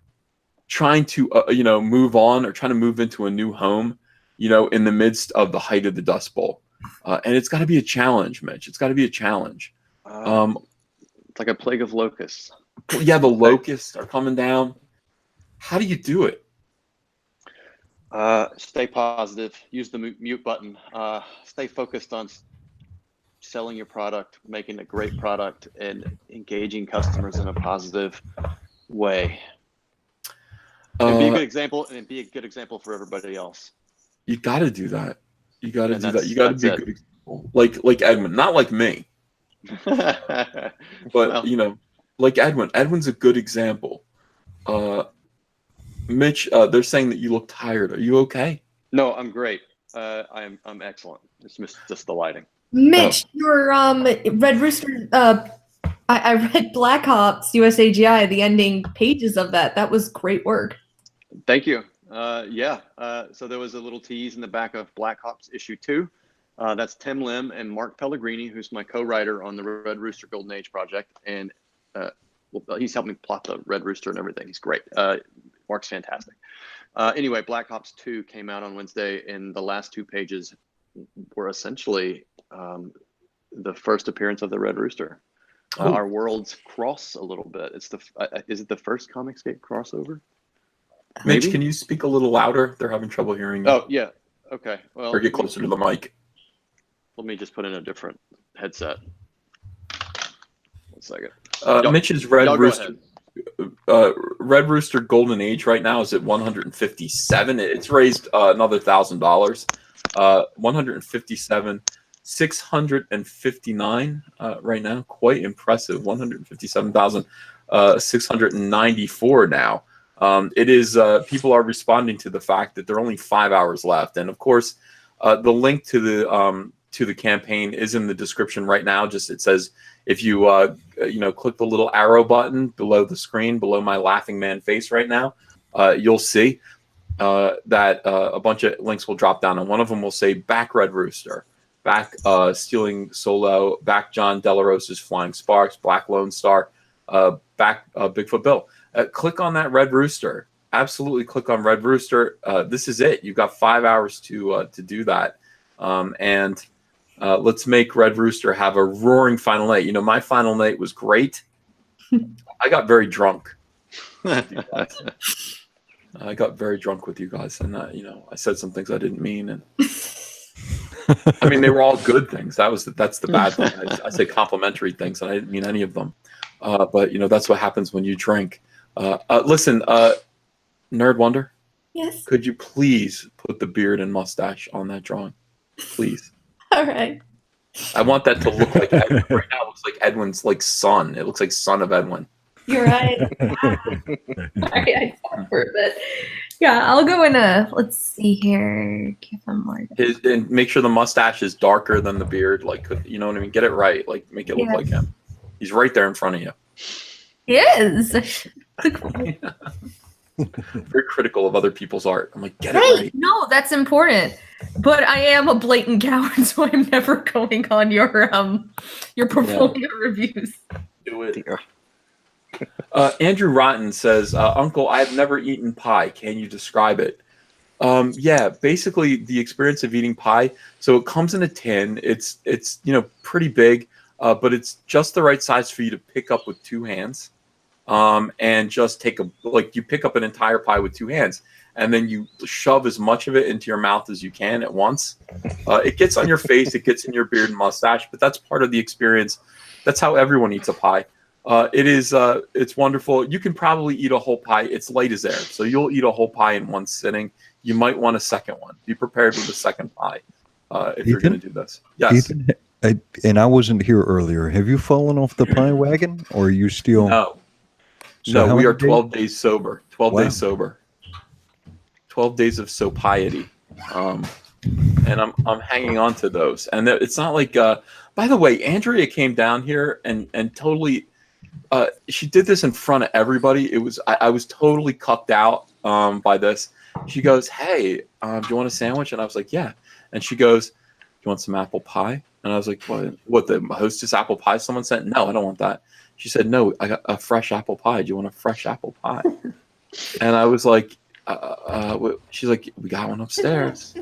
trying to you know, move on or trying to move into a new home, you know, in the midst of the height of the Dust Bowl. And it's got to be a challenge, Mitch. It's got to be a challenge. It's like a plague of locusts. Yeah, the locusts are coming down. How do you do it? Stay positive. Use the mute button. Stay focused on selling your product, making a great product, and engaging customers in a positive way. And be a good example, and be a good example for everybody else. You got to do that. You got to do that. You That's got to be a good example, like Edwin, not like me, but Well, you know, like Edwin. Edwin's a good example. Mitch, they're saying that you look tired. Are you okay? no, I'm great. I'm excellent. It's just the lighting. Mitch, your Red Rooster. I read Black Ops USAGI, the ending pages of that. That was great work. Thank you. Yeah. So there was a little tease in the back of Black Ops issue 2. That's Tim Lim and Mark Pellegrini, who's my co-writer on the Red Rooster Golden Age project, and well, he's helped me plot the Red Rooster and everything. He's great. Mark's fantastic. Anyway, Black Ops 2 came out on Wednesday, and the last 2 pages were essentially the first appearance of the Red Rooster. Our worlds cross a little bit. It's is it the first Comicsgate crossover? Mitch, Maybe? can you speak a little louder? They're having trouble hearing you. Oh yeah. Okay. Well, Or get closer to the mic. let me just put in a different headset. second. Mitch's Y'all go ahead. Red Rooster Golden Age right now is at 157. It's raised another $1,000. 157, 659 right now. Quite impressive. 157,694 now. It is people are responding to the fact that there are only 5 hours left, and of course, the link to the campaign is in the description right now. Just it says if you click the little arrow button below the screen, below my laughing man face right now, you'll see that a bunch of links will drop down, and one of them will say back Red Rooster, back Stealing Solo, back John Delarosa's Flying Sparks, Black Lone Star, back Bigfoot Bill. Click on that Red Rooster. Absolutely click on Red Rooster. This is it. You've got 5 hours to do that. And let's make Red Rooster have a roaring final night. My final night was great. I got very drunk. I got very drunk with you guys, and I said some things I didn't mean, and I mean they were all good things. That's the bad thing. I say complimentary things, and I didn't mean any of them. But that's what happens when you drink. Listen, Nerd Wonder. Yes. Could you please put the beard and mustache on that drawing, please? All right. I want that to look like Edwin. Right now it looks like Edwin's son. It looks like son of Edwin. You're right. Sorry, I thought for a bit. Yeah, I'll go in let's see here. Give him more. And make sure the mustache is darker than the beard. Like, you know what I mean? Get it right. Like, make it look like him. He's right there in front of you. He is. Very critical of other people's art. I'm like, get it right. No, that's important. But I am a blatant coward, so I'm never going on your portfolio reviews. Do it. Andrew Rotten says, Uncle, I've never eaten pie. Can you describe it? Yeah, basically the experience of eating pie. So it comes in a tin. It's pretty big, but it's just the right size for you to pick up with two hands. And just you pick up an entire pie with two hands, and then you shove as much of it into your mouth as you can at once. It gets on your face, it gets in your beard and mustache, but that's part of the experience. That's how everyone eats a pie. It's wonderful. You can probably eat a whole pie. It's light as air, so you'll eat a whole pie in one sitting. You might want a second one. Be prepared with a second pie if you're going to do this. Yes. Ethan, I wasn't here earlier. Have you fallen off the pie wagon, or are you still? No. So no, we are 12 days sober. 12 days sober. 12 days of sobriety. And I'm hanging on to those. And it's not like by the way, Andrea came down here and totally she did this in front of everybody. I was totally cucked out by this. She goes, "Hey, do you want a sandwich?" And I was like, "Yeah." And she goes, "Do you want some apple pie?" And I was like, "What the hostess apple pie someone sent?" "No, I don't want that." She said, "No, I got a fresh apple pie. Do you want a fresh apple pie?" And I was like, she's like, "We got one upstairs."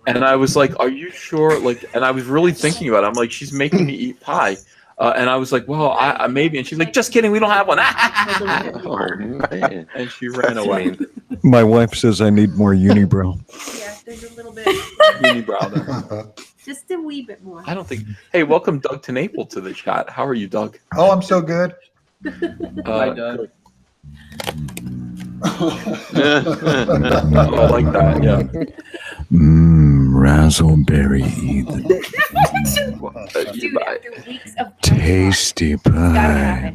And I was like, "Are you sure?" And I was really thinking about it. I'm like, she's making me eat pie. And I was like, "Well, I maybe." And she's like, "Just kidding. We don't have one." Oh, man. And she ran away. My wife says I need more unibrow. Yeah, there's a little bit. Unibrow there. Just a wee bit more. I don't think. Hey, welcome Doug Tenaple to the chat. How are you, Doug? Oh, I'm so good. Hi, Doug. I like that. Yeah. Razzleberry Ethan. Dude, after weeks of Tasty pie.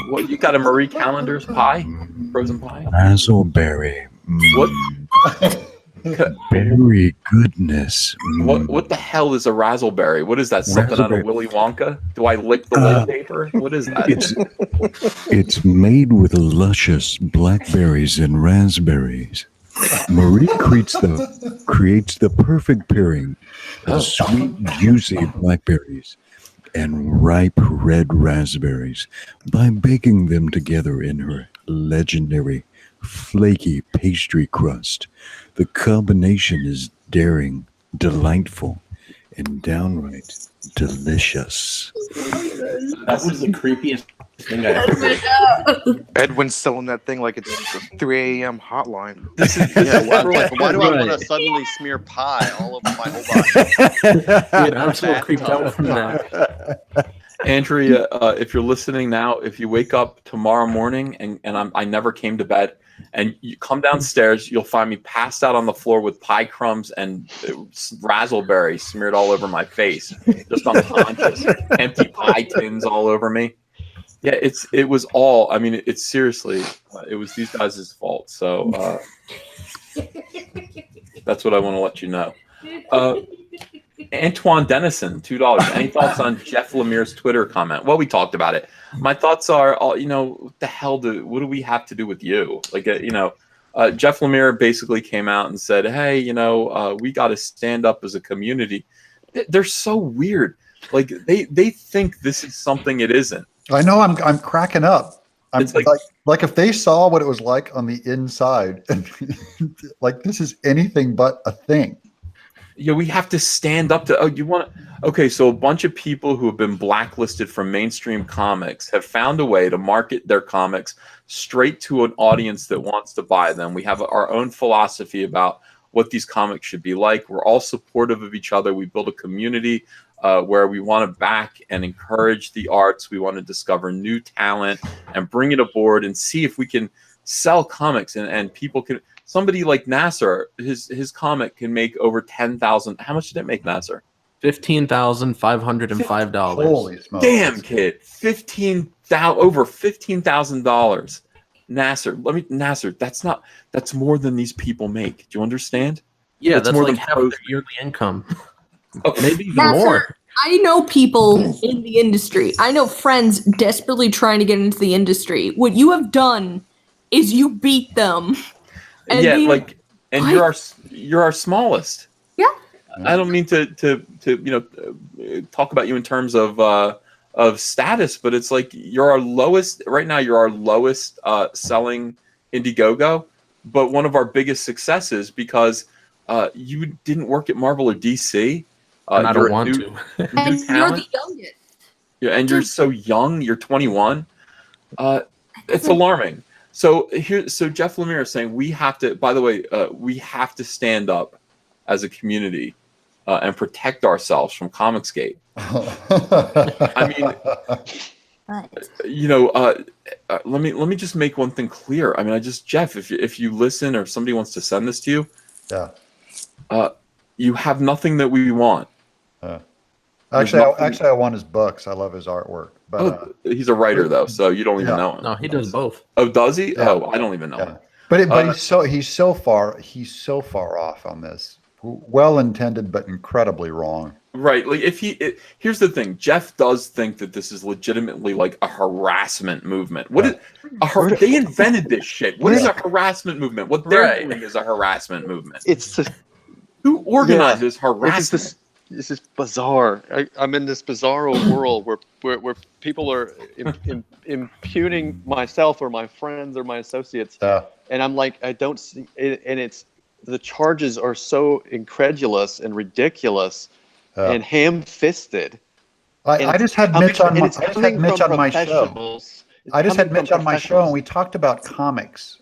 What, you got a Marie Callender's pie? Frozen pie? Razzleberry. What? Berry goodness. What the hell is a razzleberry? What is that? Something out of Willy Wonka? Do I lick the wallpaper? What is that? It's made with luscious blackberries and raspberries. Marie creates the perfect pairing of sweet, juicy blackberries and ripe red raspberries by baking them together in her legendary flaky pastry crust. The combination is daring, delightful, and downright delicious. That was the creepiest thing I ever heard. Edwin's selling that thing like it's the 3 a.m. hotline. Yeah, why do I want to suddenly smear pie all over my whole body? Dude, I'm so creeped out from that. Andrea, if you're listening now, if you wake up tomorrow morning and I never came to bed, and you come downstairs, you'll find me passed out on the floor with pie crumbs and razzleberry smeared all over my face, just unconscious, empty pie tins all over me. Yeah, it was all. I mean, it's seriously, it was these guys' fault. So that's what I want to let you know. Antoine Dennison, $2. Any thoughts on Jeff Lemire's Twitter comment? Well, we talked about it. My thoughts are, what the hell what do we have to do with you? Like, Jeff Lemire basically came out and said, hey, we got to stand up as a community. They're so weird. Like, they think this is something it isn't. I know. I'm cracking up. It's like if they saw what it was like on the inside, like this is anything but a thing. Yeah, we have to stand up to. Okay, so a bunch of people who have been blacklisted from mainstream comics have found a way to market their comics straight to an audience that wants to buy them. We have our own philosophy about what these comics should be like. We're all supportive of each other. We build a community where we want to back and encourage the arts. We want to discover new talent and bring it aboard and see if we can sell comics and people can. Somebody like Nasser, his comic can make over 10,000. How much did it make, Nasser? $15,505. Holy smokes! Damn, kid, over $15,000. Nasser, that's more than these people make. Do you understand? Yeah, that's more like than half their yearly income. Okay. Maybe even Nasser, more. I know people in the industry. I know friends desperately trying to get into the industry. What you have done is you beat them. And you're our smallest. Yeah. I don't mean to talk about you in terms of status, but it's like you're our lowest right now. You're our lowest selling Indiegogo, but one of our biggest successes because you didn't work at Marvel or DC. And I don't want to. And you're the youngest. Yeah, and you're so young. You're 21. It's alarming. So Jeff Lemire is saying we have to. By the way, we have to stand up as a community and protect ourselves from Comicsgate. I mean, let me just make one thing clear. I mean, Jeff, if you listen or if somebody wants to send this to you, Yeah. You have nothing that we want. Actually, I want his books. I love his artwork. But he's a writer though, so you don't even know him. No, he does both. Oh, does he? Yeah. Oh, I don't even know him. But he's so far off on this. Well intended, but incredibly wrong. Right. Like here's the thing. Jeff does think that this is legitimately like a harassment movement. They invented this shit. What is a harassment movement? What they're doing is a harassment movement. Who organizes harassment? This is bizarre. I'm in this bizarre world where people are impugning myself or my friends or my associates, and I'm like, I don't see. And the charges are so incredulous and ridiculous and ham-fisted. I just had Mitch on my show. I just had Mitch on my show, and we talked about comics.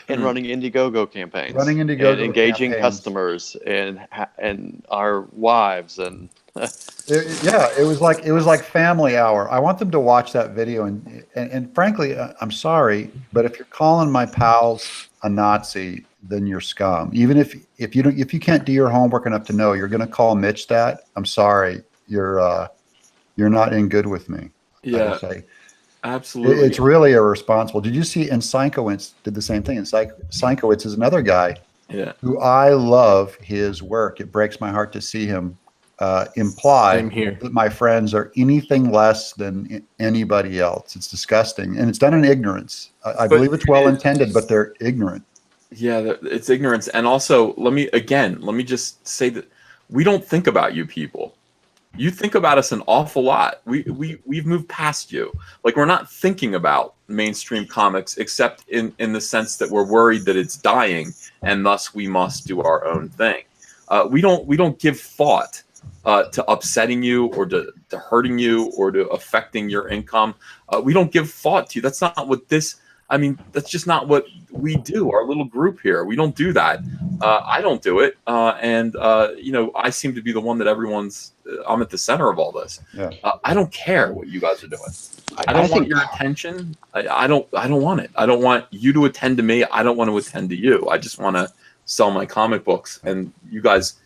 And running Indiegogo campaigns. And engaging customers and our wives and it was like family hour. I want them to watch that video and frankly, I'm sorry, but if you're calling my pals a Nazi, then you're scum. Even if you can't do your homework enough to know you're going to call Mitch that, I'm sorry, you're not in good with me. Yeah. Absolutely. It's really irresponsible. Did you see, and Sienkiewicz did the same thing. And Sienkiewicz is another guy who I love his work. It breaks my heart to see him imply that my friends are anything less than anybody else. It's disgusting. And it's done in ignorance. I believe it's well-intended, but they're ignorant. Yeah, it's ignorance. And also, let me just say that we don't think about you people. You think about us an awful lot. We've moved past you. Like, we're not thinking about mainstream comics except in the sense that we're worried that it's dying and thus we must do our own thing. We don't give thought to upsetting you or to hurting you or to affecting your income. We don't give thought to you. That's not what this. I mean, that's just not what we do. Our little group here, we don't do that. I don't do it, and I seem to be the one that everyone's. I'm at the center of all this. Yeah. I don't care what you guys are doing. I don't want your attention. I don't want it. I don't want you to attend to me. I don't want to attend to you. I just want to sell my comic books, and you guys,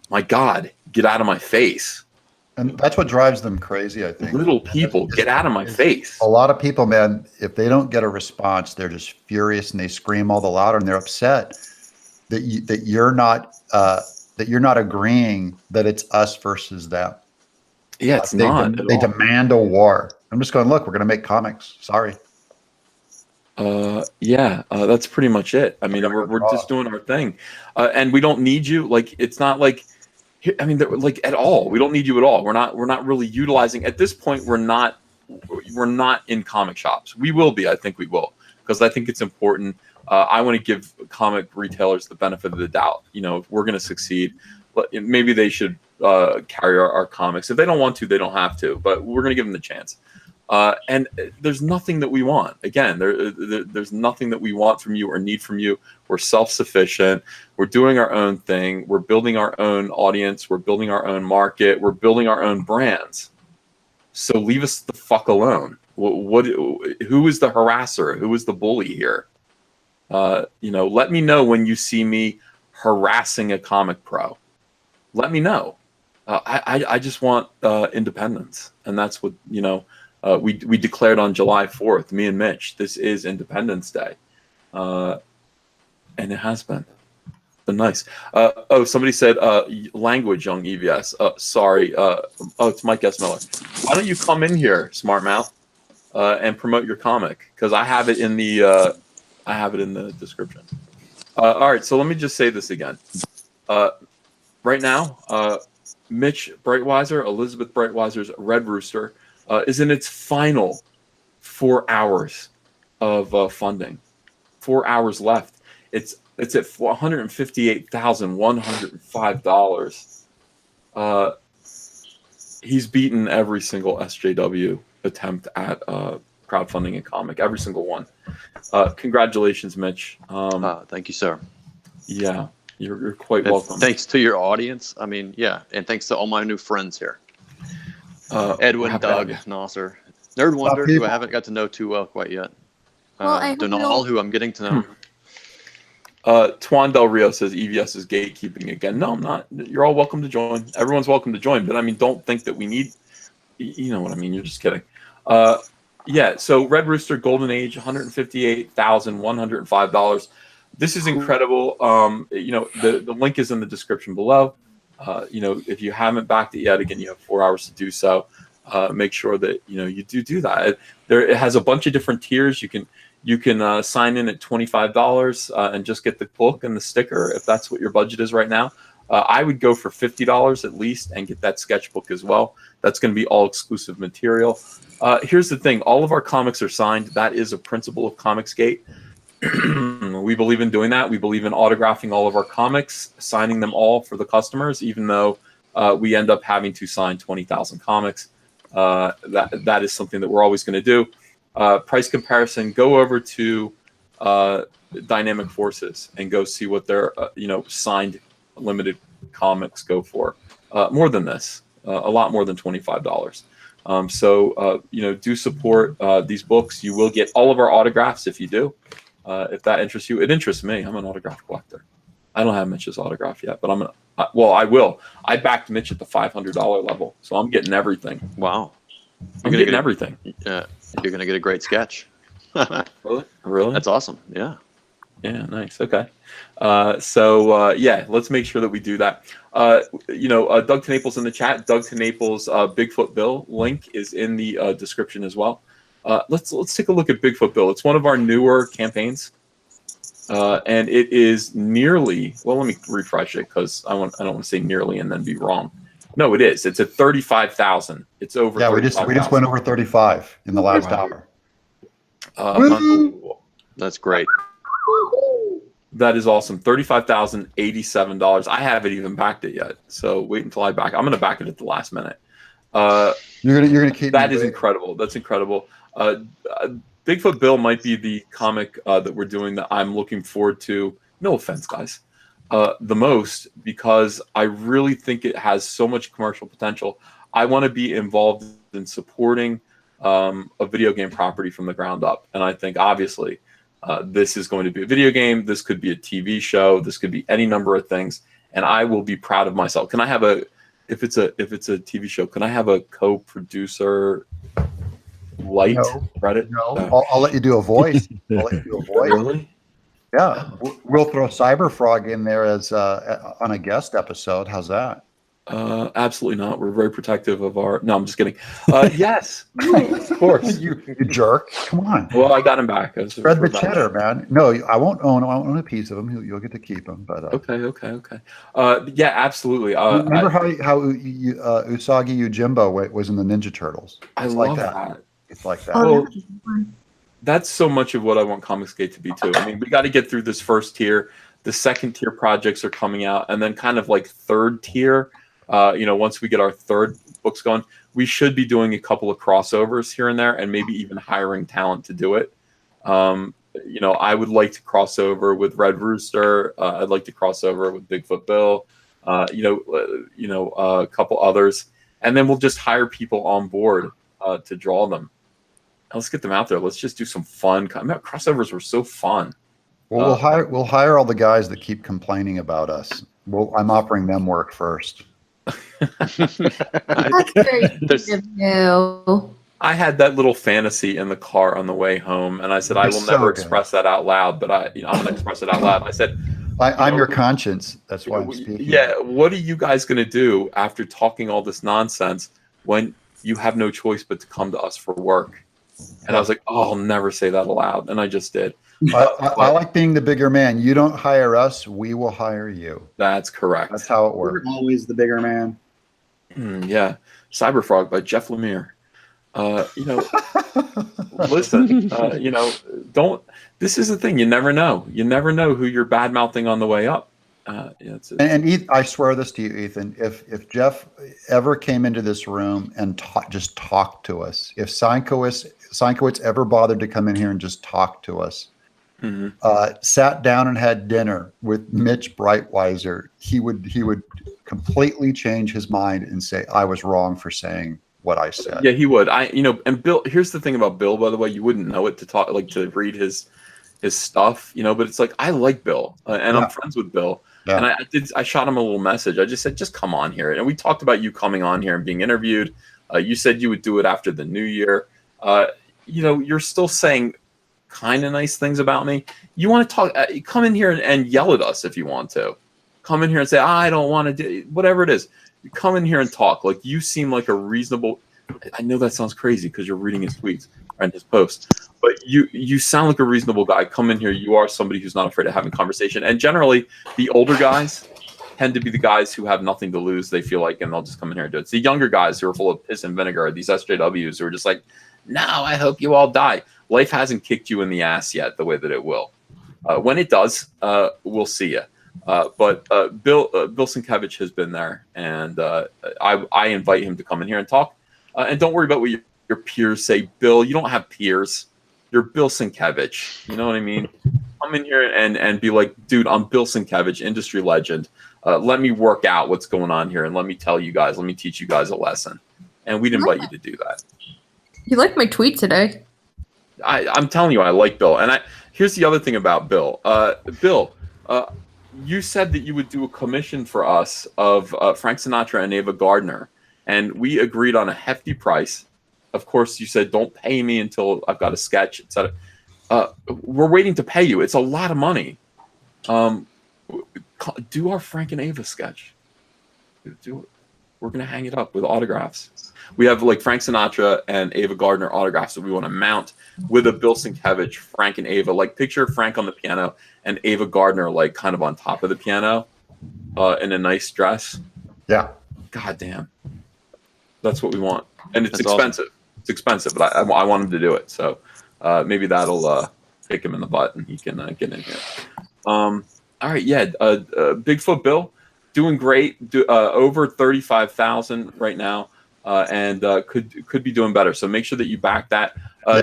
my God, get out of my face. And that's what drives them crazy, I think. Little people, get out of my face. A lot of people, man, if they don't get a response, they're just furious and they scream all the louder, and they're upset that you're not agreeing that it's us versus them. Yeah, it's not. They demand a war. I'm just going, look, we're going to make comics. Sorry. That's pretty much it. I mean, we're just doing our thing, and we don't need you. Like, it's not like. I mean, like at all. We don't need you at all. We're not really utilizing at this point. We're not in comic shops. We will be. I think we will, because I think it's important. I want to give comic retailers the benefit of the doubt. If we're going to succeed, maybe they should carry our comics. If they don't want to, they don't have to. But we're going to give them the chance. And there's nothing that we want. Again, there's nothing that we want from you or need from you. We're self-sufficient. We're doing our own thing. We're building our own audience. We're building our own market. We're building our own brands. So leave us the fuck alone. Who is the harasser? Who is the bully here? Let me know when you see me harassing a comic pro. Let me know. I just want independence, and that's what we declared on July 4th. Me and Mitch. This is Independence Day, and it has been nice. Somebody said language, young EVS. Sorry. It's Mike S. Miller. Why don't you come in here, Smart Mouth, and promote your comic? Because I have it in the description. All right. So let me just say this again. Right now, Mitch Breitweiser, Elizabeth Breitweiser's Red Rooster, is in its final 4 hours of funding. 4 hours left. It's at $158,105. He's beaten every single SJW attempt at crowdfunding a comic, every single one. Congratulations, Mitch. Thank you, sir. Yeah, you're quite welcome. Thanks to your audience. I mean, yeah, and thanks to all my new friends here. Edwin, Doug, Nasser, Nerd Wonder, who I haven't got to know too well quite yet. Donal, who I'm getting to know. Tuan Del Rio says EVS is gatekeeping again. No, I'm not. You're all welcome to join. Everyone's welcome to join, but I mean, don't think that we need. You know what I mean? You're just kidding. So Red Rooster Golden Age, $158,105. This is incredible. The link is in the description below. If you haven't backed it yet, again, you have 4 hours to do so. Make sure that you do that. It has a bunch of different tiers. You can sign in at $25 and just get the book and the sticker if that's what your budget is right now. I would go for $50 at least and get that sketchbook as well. That's going to be all exclusive material. Here's the thing. All of our comics are signed. That is a principle of Comicsgate. We believe in doing that. We believe in autographing all of our comics, signing them all for the customers, even though we end up having to sign 20,000 comics. That is something that we're always going to do. Price comparison, go over to Dynamic Forces and go see what their signed limited comics go for. More than this, a lot more than $25. Do support these books. You will get all of our autographs if you do. If that interests you. It interests me. I'm an autograph collector. I don't have Mitch's autograph yet, but I will. I backed Mitch at the $500 level, so I'm getting everything. Wow. I'm getting everything. You're going to get a great sketch. Really? That's awesome. Yeah. Yeah, nice. Okay. Let's make sure that we do that. Doug to Naples in the chat. Doug to Naples Bigfoot Bill link is in the description as well. Let's take a look at Bigfoot Bill. It's one of our newer campaigns, and it is nearly. Well, let me refresh it because I don't want to say nearly and then be wrong. No, it is. It's at 35,000. It's over. Yeah, we just went over 35 in the last hour. Unbelievable. That's great. That is awesome. $35,087. I haven't even backed it yet. So wait until I back. I'm going to back it at the last minute. You're gonna keep that is incredible. That's incredible. Bigfoot Bill might be the comic that we're doing that I'm looking forward to. No offense, guys. The most, because I really think it has so much commercial potential. I want to be involved in supporting a video game property from the ground up, and I think obviously this is going to be a video game. This could be a TV show. This could be any number of things, and I will be proud of myself. Can I have a if it's a TV show? Can I have a co-producer light credit? No, I'll let you do a voice. I'll let you do a voice. Really? Yeah, we'll throw Cyberfrog in there as on a guest episode. How's that? Absolutely not. We're very protective of our. No, I'm just kidding. Yes, of course. you jerk! Come on. Well, I got him back. Spread the cheddar, man. No, I won't own a piece of him. You'll get to keep him. But okay. Yeah, absolutely. Remember how Usagi Yojimbo was in the Ninja Turtles? I love that. It's like that. Well, that's so much of what I want Comicsgate to be too. I mean, we got to get through this first tier. The second tier projects are coming out, and then kind of like third tier. Once we get our third books going, we should be doing a couple of crossovers here and there, and maybe even hiring talent to do it. I would like to cross over with Red Rooster. I'd like to cross over with Bigfoot Bill. A couple others, and then we'll just hire people on board to draw them. Let's get them out there. Let's just do some fun. Crossovers were so fun. Well, we'll hire all the guys that keep complaining about us. Well, I'm offering them work first. That's very good of you. I had that little fantasy in the car on the way home, and I said, I will never express that out loud, but I'm going to express it out loud. I said, I'm your conscience. That's why I'm speaking. Yeah. What are you guys going to do after talking all this nonsense when you have no choice but to come to us for work? And I was like, I'll never say that aloud. And I just did. I like being the bigger man. You don't hire us, we will hire you. That's correct. That's how it works. We're always the bigger man. Yeah. Cyberfrog by Jeff Lemire. Listen, don't. This is the thing. You never know. You never know who you're bad mouthing on the way up. And I swear this to you, Ethan. If Jeff ever came into this room and just talked to us, if Sienkiewicz ever bothered to come in here and just talk to us, sat down and had dinner with Mitch Breitweiser, he would completely change his mind and say, I was wrong for saying what I said. Yeah, he would. And Bill, here's the thing about Bill, by the way, you wouldn't know it to read his stuff, but it's like, I like Bill and I'm friends with Bill. Yeah. And I shot him a little message. I just said, just come on here. And we talked about you coming on here and being interviewed. You said you would do it after the new year. You're still saying kind of nice things about me. You want to talk, come in here and yell at us if you want to. Come in here and say, I don't want to do whatever it is. You come in here and talk. Like, you seem like a reasonable, I know that sounds crazy because you're reading his tweets and his posts, but you sound like a reasonable guy. Come in here. You are somebody who's not afraid of having conversation. And generally, the older guys tend to be the guys who have nothing to lose, they feel like, and they'll just come in here and do it. It's the younger guys who are full of piss and vinegar, these SJWs who are just like, no, I hope you all die. Life hasn't kicked you in the ass yet the way that it will. When it does, we'll see you. But Bill Sienkiewicz has been there, and I invite him to come in here and talk. And don't worry about what your peers say. Bill, you don't have peers. You're Bill Sienkiewicz. You know what I mean? Come in here and be like, dude, I'm Bill Sienkiewicz, industry legend. Let me work out what's going on here, and let me teach you guys a lesson. And we'd invite you to do that. You liked my tweet today. I'm telling you, I like Bill. And here's the other thing about Bill. Bill, you said that you would do a commission for us of Frank Sinatra and Ava Gardner, and we agreed on a hefty price. Of course, you said, don't pay me until I've got a sketch, etc. We're waiting to pay you. It's a lot of money. Do our Frank and Ava sketch. Do it. We're going to hang it up with autographs. We have like Frank Sinatra and Ava Gardner autographs that we want to mount with a Bill Sienkiewicz, Frank and Ava. Like, picture Frank on the piano and Ava Gardner like kind of on top of the piano in a nice dress. Yeah. God damn. That's what we want. And it's expensive. Awesome. It's expensive, but I want him to do it. So maybe that'll kick him in the butt and he can get in here. All right, yeah. Bigfoot Bill, doing great. Over 35,000 right now, and could be doing better. So make sure that you back that.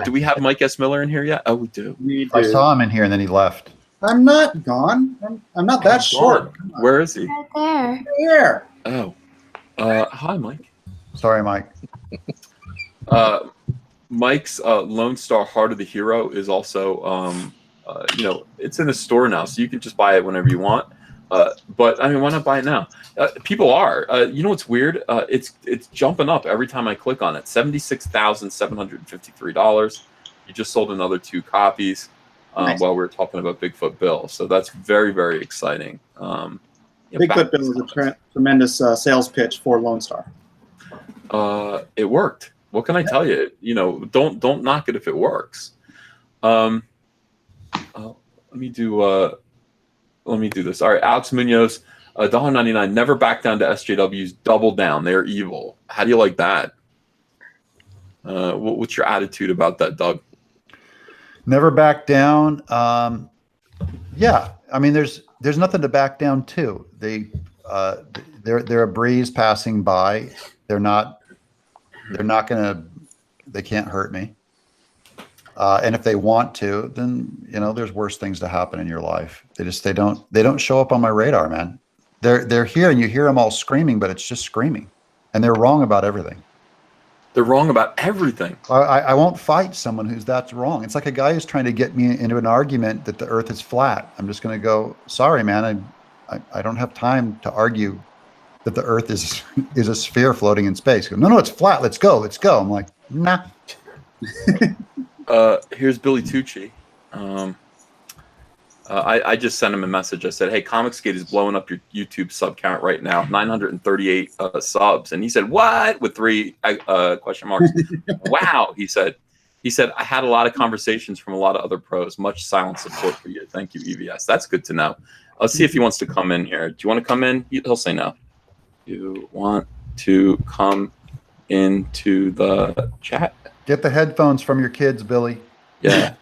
Do we have Mike S. Miller in here yet? Oh, we do. I saw him in here and then he left. I'm not gone. I'm not that short. Where is he? Right there. Here. Oh, hi, Mike. Sorry, Mike. Mike's Lone Star Heart of the Hero is also, it's in the store now, so you can just buy it whenever you want. But I mean, why not buy it now? People are. You know what's weird? It's jumping up every time I click on it. $76,753. You just sold another 2 copies Nice. while we were talking about Bigfoot Bill, so that's very, very exciting. Bigfoot Bill is a tremendous sales pitch for Lone Star. It worked. What can I tell you? Don't knock it if it works. Let me do this. All right, Alex Munoz, $1.99. Never back down to SJWs. Double down. They're evil. How do you like that? What's your attitude about that, Doug? Never back down. Yeah, I mean, there's nothing to back down to. They're a breeze passing by. They can't hurt me. And if they want to, then there's worse things to happen in your life. They don't show up on my radar, man. They're here and you hear them all screaming, but it's just screaming, and they're wrong about everything. They're wrong about everything. I won't fight someone that's wrong. It's like a guy who's trying to get me into an argument that the earth is flat. I'm just going to go, sorry, man. I don't have time to argue that the earth is a sphere floating in space. Go, no, it's flat. Let's go. I'm like, nah. Here's Billy Tucci. I just sent him a message. I said, hey, Comicsgate is blowing up your YouTube sub count right now. 938 subs. And he said, what? With 3 question marks. Wow. He said, I had a lot of conversations from a lot of other pros. Much silent support for you. Thank you, EVS. That's good to know. Let's see if he wants to come in here. Do you want to come in? He'll say no. You want to come into the chat? Get the headphones from your kids, Billy. Yeah.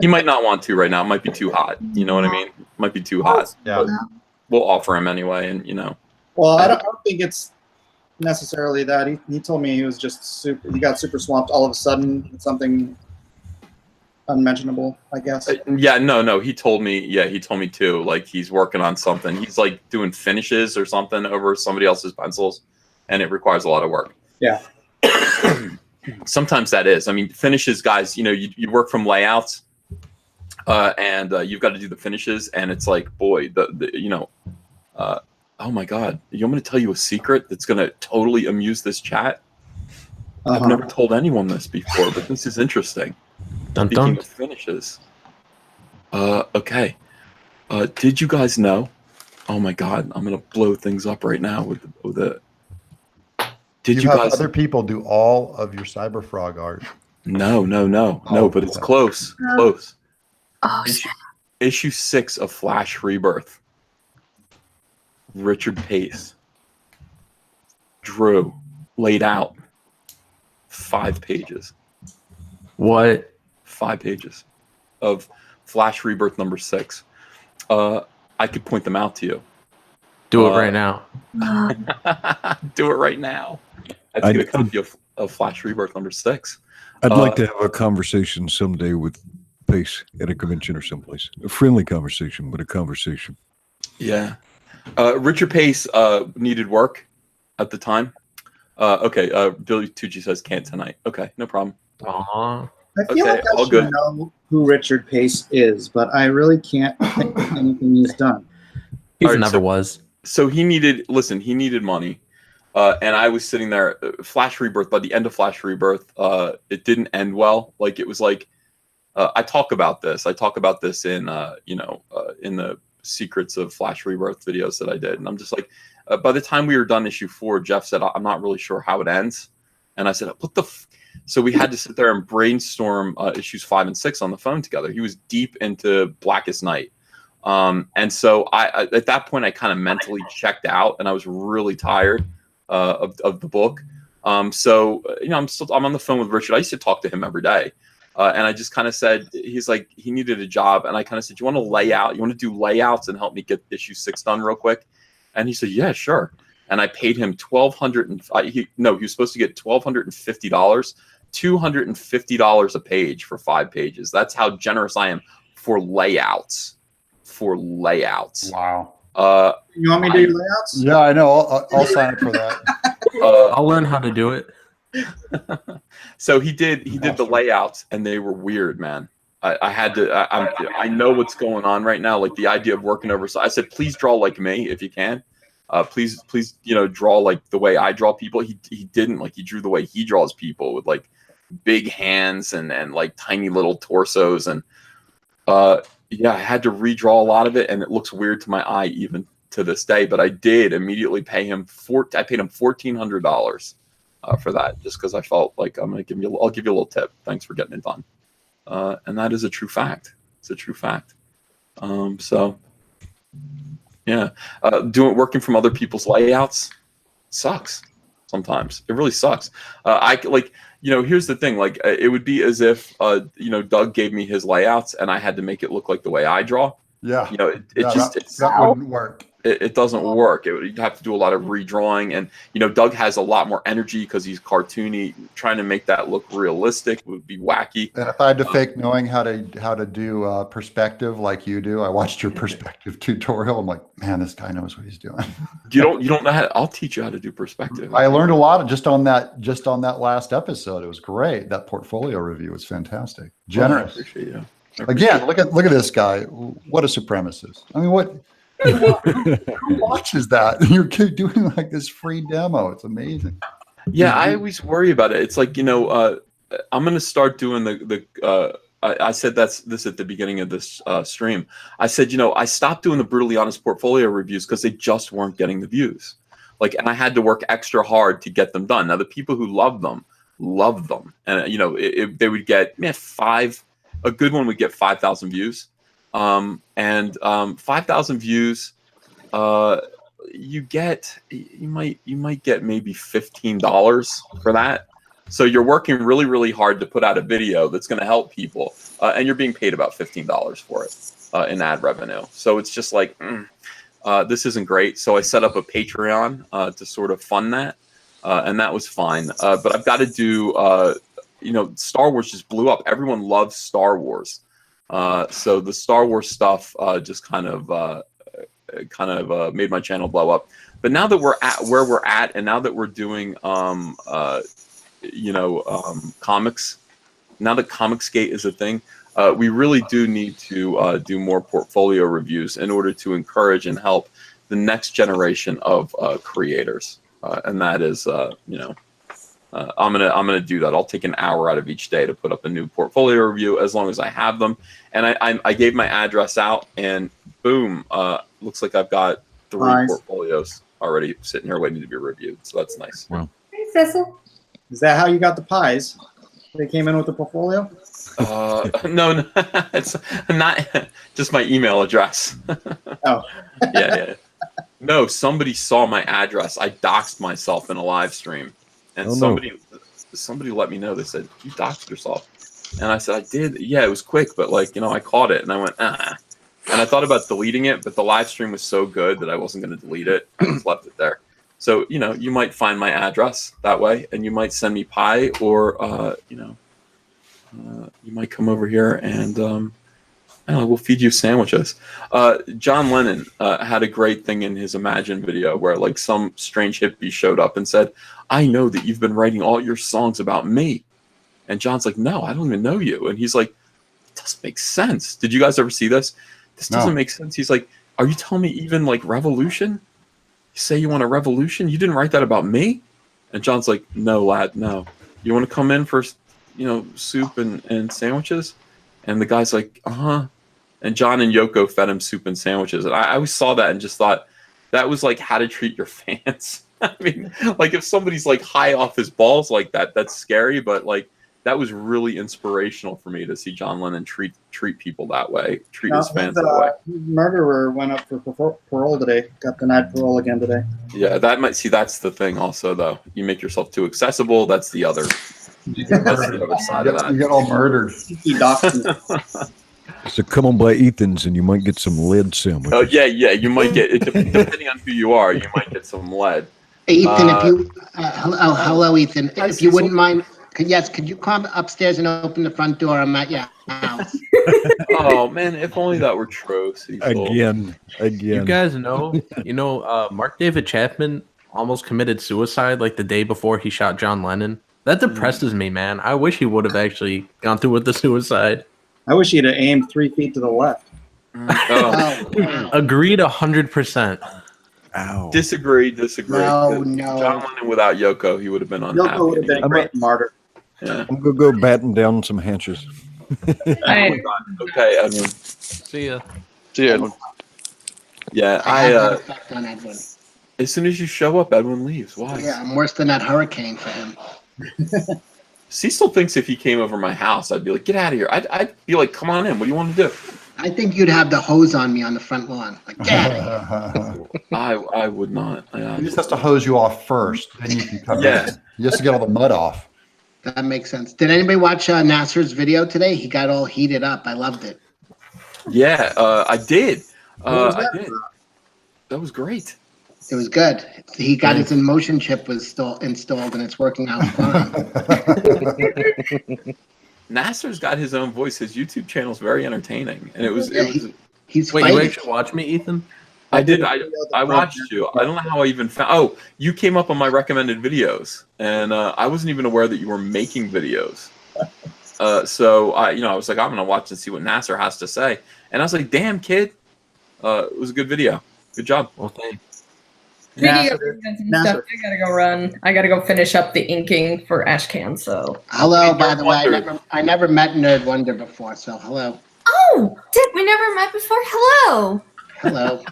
He might not want to right now. It might be too hot. You know what I mean? It might be too hot. Yeah. But we'll offer him anyway, and Well, I don't think it's necessarily that. He told me he was just he got super swamped all of a sudden with something unmentionable, I guess. Yeah, no. He told me too. Like he's working on something. He's like doing finishes or something over somebody else's pencils, and it requires a lot of work. Yeah. Sometimes that is. I mean, finishes, guys. You work from layouts, and you've got to do the finishes, and it's like, boy, oh my God, I'm going to tell you a secret that's going to totally amuse this chat. I've never told anyone this before, but this is interesting. Speaking of finishes, okay. Did you guys know? Oh my God, I'm going to blow things up right now with the. Did you have guys? Other people do all of your cyberfrog art? No, but it's close. Close. Oh, Issue 6 of Flash Rebirth. Richard Pace drew, laid out 5 pages. What? 5 pages of Flash Rebirth number 6. I could point them out to you. Do it right now. Do it right now. I'd get a copy of Flash Rebirth number 6. I'd like to have a conversation someday with Pace at a convention or someplace. A friendly conversation, but a conversation. Yeah. Richard Pace needed work at the time. Okay. Billy Tucci says can't tonight. Okay, no problem. Aww. I feel like I should know who Richard Pace is, but I really can't think of anything he's done. He never was. So he needed money. And I was sitting there, Flash Rebirth, by the end of Flash Rebirth, it didn't end well. Like, it was like, I talk about this in, in the Secrets of Flash Rebirth videos that I did. And I'm just like, by the time we were done issue 4, Jeff said, I'm not really sure how it ends. And I said, what the So we had to sit there and brainstorm issues 5 and 6 on the phone together. He was deep into Blackest Night. And so I at that point, I kind of mentally checked out, and I was really tired of the book. So I'm on the phone with Richard. I used to talk to him every day. And I just kind of said, he's like, he needed a job. And I kind of said, you want to lay out? You want to do layouts and help me get issue 6 done real quick? And he said, yeah, sure. And I paid him $1,200. He was supposed to get $1,250, $250 a page for 5 pages. That's how generous I am for layouts. Wow. You want me to do layouts? Yeah, I know. I'll sign up for that. I'll learn how to do it. So he did the layouts, and they were weird, man. I had to. I know what's going on right now. Like the idea of working over. So I said, please draw like me if you can. Please, draw like the way I draw people. He didn't. Like, he drew the way he draws people, with like big hands and like tiny little torsos. And yeah, I had to redraw a lot of it, and it looks weird to my eye even to this day. But I did immediately pay him I paid him $1,400 for that, just because I felt like I'll give you a little tip. Thanks for getting it done. And that is a true fact. It's a true fact. So yeah, working from other people's layouts sucks sometimes. It really sucks. Here's the thing. Like, it would be as if Doug gave me his layouts and I had to make it look like the way I draw. Yeah. That wouldn't work. It doesn't work. You'd have to do a lot of redrawing, and Doug has a lot more energy because he's cartoony. Trying to make that look realistic would be wacky. And if I had to fake knowing how to do perspective like you do, I watched your perspective tutorial. I'm like, man, this guy knows what he's doing. You don't know how. I'll teach you how to do perspective. I learned a lot just on that last episode. It was great. That portfolio review was fantastic. Generous. I appreciate you. Again, look at this guy. What a supremacist. I mean, who watches that? You're doing like this free demo. It's amazing. Yeah, I always worry about it. It's like, I'm going to start doing I said this at the beginning of this stream. I said, I stopped doing the brutally honest portfolio reviews because they just weren't getting the views. Like, and I had to work extra hard to get them done. Now, the people who loved them. And, they would get 5. A good one would get 5,000 views. 5,000 views, you might get maybe $15 for that. So you're working really, really hard to put out a video that's going to help people, and you're being paid about $15 for it in ad revenue. So it's just like, this isn't great. So I set up a Patreon to sort of fund that, and that was fine. But I've got to do, Star Wars just blew up. Everyone loves Star Wars. So the Star Wars stuff just kind of made my channel blow up. But now that we're at where we're at, and now that we're doing comics, now that Comicsgate is a thing, we really do need to do more portfolio reviews in order to encourage and help the next generation of creators. And that is, I'm gonna do that. I'll take an hour out of each day to put up a new portfolio review, as long as I have them. And I gave my address out, and boom, looks like I've got 3 portfolios already sitting here waiting to be reviewed. So that's nice. Wow. Hey, Cecil. Is that how you got the pies? They came in with the portfolio? No, it's not just my email address. Oh. Yeah. No, somebody saw my address. I doxed myself in a live stream. And somebody let me know. They said, you doxed yourself. And I said, I did. Yeah, it was quick, but I caught it. And I went, And I thought about deleting it, but the live stream was so good that I wasn't going to delete it. I just left it there. So, you might find my address that way, and you might send me pie, or, you might come over here and, I don't know, we'll feed you sandwiches. John Lennon had a great thing in his Imagine video where some strange hippie showed up and said, I know that you've been writing all your songs about me. And John's like, no, I don't even know you. And he's like, it doesn't make sense. Did you guys ever see this? This doesn't make sense. He's like, are you telling me even revolution? You say you want a revolution? You didn't write that about me? And John's like, no, lad, no. You want to come in for, soup and sandwiches? And the guy's like, uh-huh. And John and Yoko fed him soup and sandwiches. And I always saw that and just thought, that was like how to treat your fans. I mean, if somebody's high off his balls like that, that's scary. But that was really inspirational for me to see John Lennon treat people that way, treat his fans that way. Murderer went up for parole today. Got denied parole again today. Yeah, that's the thing also, though. You make yourself too accessible. That's the other That's the other side of You that. got all murdered. He doxed me. So come on by Ethan's and you might get some lead sandwiches. Oh yeah, you might get it depending on who you are. You might get some lead. Ethan, if you hello, Ethan. Hi, If you wouldn't Cecil. mind, could you come upstairs and open the front door? I'm at your house. Oh man, if only that were true. Cecil. Again. You guys know, Mark David Chapman almost committed suicide like the day before he shot John Lennon. That depresses me, man. I wish he would have actually gone through with the suicide. I wish he'd have aimed 3 feet to the left. Oh. Wow. Agreed 100%. Ow. Disagree. No. John Lennon without Yoko, he would have been unhappy. Yoko would have been a great martyr. Yeah. I'm going to go batten down some hatches. Oh my God. Okay, Edwin. See ya. See ya. Yeah, I have that effect on Edwin. as soon as you show up, Edwin leaves. Why? Yeah, I'm worse than that hurricane for him. Cecil thinks if he came over my house, I'd be like, get out of here. I'd be like, come on in. What do you want to do? I think you'd have the hose on me on the front lawn. Like, yeah. I would not. He just has to hose you off first, then you can come Yeah. in. He has to get all the mud off. That makes sense. Did anybody watch Nasser's video today? He got all heated up. I loved it. Yeah, I did. was I that did. That was great. It was good. He got his emotion chip was still installed, and it's working out fine. Nasser's got his own voice. His YouTube channel is very entertaining, and it was. He's Wait, you fighting. actually watch me, Ethan? I did. I watched you. I don't know how I even found. Oh, you came up on my recommended videos, and I wasn't even aware that you were making videos. So I was like, I'm gonna watch and see what Nasser has to say, and I was like, damn kid, it was a good video. Good job. Well, thanks. Speaking Nasser. of and stuff, Nasser. I gotta go run. I gotta go finish up the inking for Ashcan. So Hello, by the way. Wonder. I never met Nerd Wonder before, so hello. Oh, Dick, we never met before. Hello. Hello.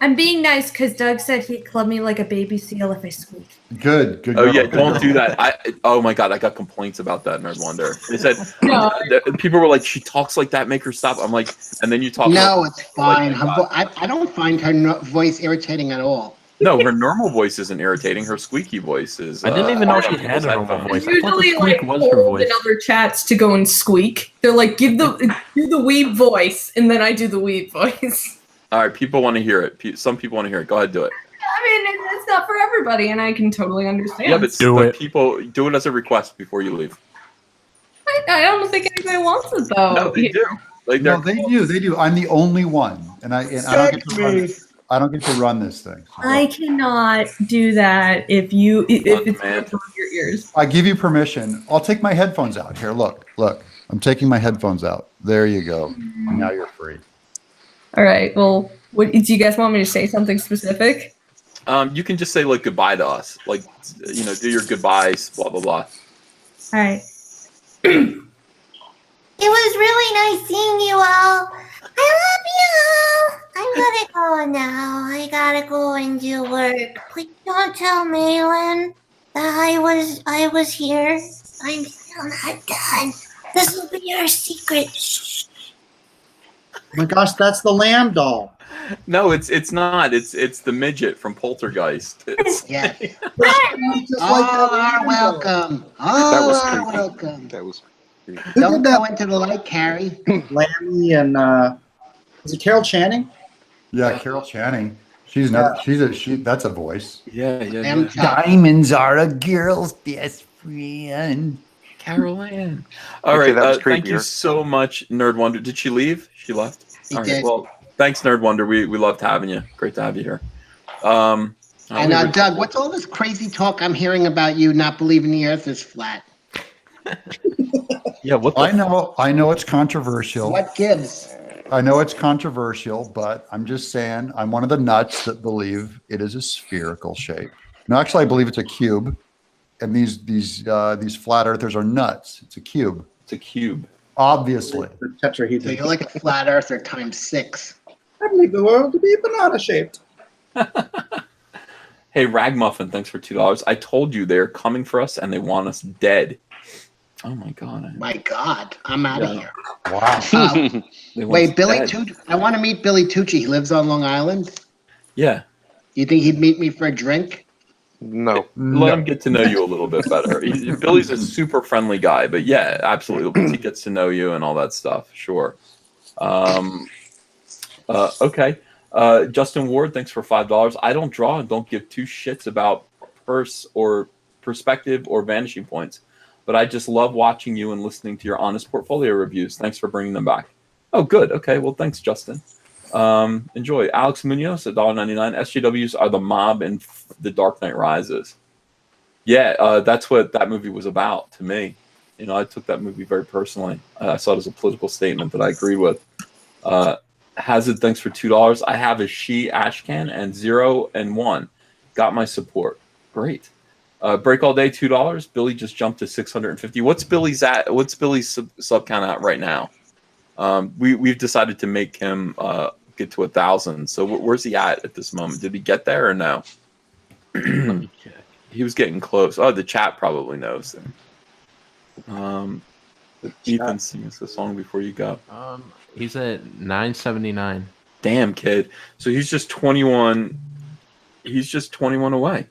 I'm being nice because Doug said he'd club me like a baby seal if I squeak. Good. Oh girl, yeah, good don't girl. do that. Oh my God, I got complaints about that Nerd Wonder. They said No. people were like, she talks like that, make her stop. I'm like, and then you talk. No, it's fine. Like, I don't find her voice irritating at all. no, her normal voice isn't irritating. Her squeaky voice is. I didn't even know she had a normal voice. I thought the usually like squeak was her told voice. in other chats to go and squeak. They're like, do the weeb voice, and then I do the weeb voice. All right, people want to hear it. Some people want to hear it. Go ahead, do it. I mean, it's not for everybody, and I can totally understand. Yeah, but Do it. people do it as a request before you leave. I don't think anybody wants it though. No, they do. Like No, they're they do. I'm the only one, and I don't get to run. I don't get to run this thing. So I cannot do that if it's man. from your ears. I give you permission. I'll take my headphones out. Here, look. I'm taking my headphones out. There you go. Now you're free. All right. Well, do you guys want me to say something specific? you can just say like goodbye to us, like do your goodbyes, blah blah blah. All right. It was really nice seeing you all. I love you. I'm gonna go now. I gotta go and do work. Please don't tell Malin that I was here. I'm still not done. This will be our secret. Shh. Oh my gosh, that's the lamb doll. No, it's not. It's the midget from Poltergeist. Yes. Just like that lamb doll. Welcome. That was Oh, creepy. welcome. That was. Don't go into the light, Carrie. Lammy and is it Carol Channing? Yeah, Carol Channing. She's not. That's a voice. Yeah. Lamb chop. Diamonds are a girl's best friend. Carol Ann. All Okay, right. that was Thank you creepier. so much, Nerd Wonder. Did she leave? She left. She All right. did. Well, thanks, Nerd Wonder. We loved having you. Great to have you here. And Doug, what's all this crazy talk I'm hearing about you not believing the Earth is flat? Yeah. What? I know it's controversial. What gives? I know it's controversial, but I'm just saying I'm one of the nuts that believe it is a spherical shape. No, actually, I believe it's a cube, and these flat earthers are nuts. It's a cube, It's a cube. obviously. The So tetrahedron. you're like a flat earther times 6. I believe the world to be banana shaped. Hey, Ragmuffin, thanks for $2. I told you they're coming for us and they want us dead. Oh my God. My God, I'm out of Yeah. here. Wow. They want Wait, us Billy dead. Tucci. I want to meet Billy Tucci. He lives on Long Island. Yeah. You think he'd meet me for a drink? No. Let him get to know you a little bit better. Billy's a super friendly guy, but yeah, absolutely. Once he gets to know you and all that stuff, sure. Okay. Justin Ward, thanks for $5. I don't draw and don't give two shits about purse or perspective or vanishing points, but I just love watching you and listening to your honest portfolio reviews. Thanks for bringing them back. Oh, good. Okay. Well, thanks, Justin. Enjoy. Alex Munoz at $1.99. SJWs are the mob in The Dark Knight Rises. Yeah, that's what that movie was about to me. You know, I took that movie very personally. I saw it as a political statement that I agreed with. Hazard, thanks for $2. I have a She Ashcan and 0 and 1. Got my support. Great. Break All Day, $2. Billy just jumped to 650. What's Billy's sub count at right now? We've decided to make him get to 1,000. So where's he at this moment? Did he get there or no? Let me check. He was getting close. Oh, the chat probably knows. Ethan, sing us a song before you go. He's at 979. Damn, kid. So he's just 21. He's just 21 away.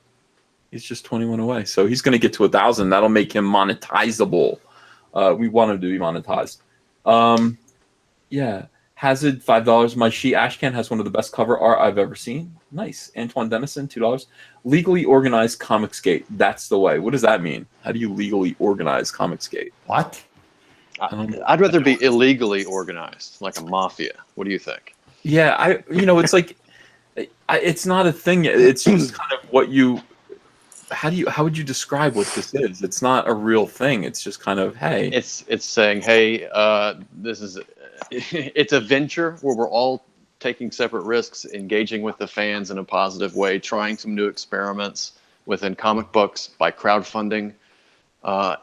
He's just 21 away. So he's going to get to 1,000. That'll make him monetizable. We want him to be monetized. Yeah. Hazard, $5. My She Ashcan has one of the best cover art I've ever seen. Nice. Antoine Dennison, $2. Legally organized Comicsgate. That's the way. What does that mean? How do you legally organize Comicsgate? What? I'd rather be illegally organized, like a mafia. What do you think? Yeah, it's like, it's not a thing. It's just kind of what you. How would you describe what this is? It's not a real thing. It's just kind of, hey. It's saying, hey, it's a venture where we're all taking separate risks, engaging with the fans in a positive way, trying some new experiments within comic books by crowdfunding,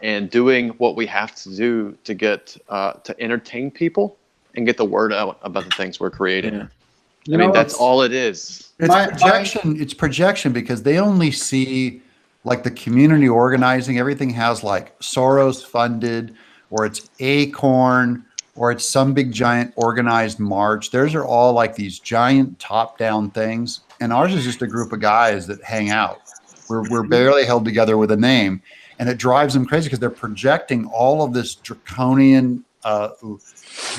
and doing what we have to do to get to entertain people and get the word out about the things we're creating. Yeah. I mean, that's all it is. It's projection because they only see like the community organizing. Everything has like Soros funded, or it's Acorn, or it's some big giant organized march. Theirs are all like these giant top-down things, and ours is just a group of guys that hang out. We're barely held together with a name, and it drives them crazy because they're projecting all of this draconian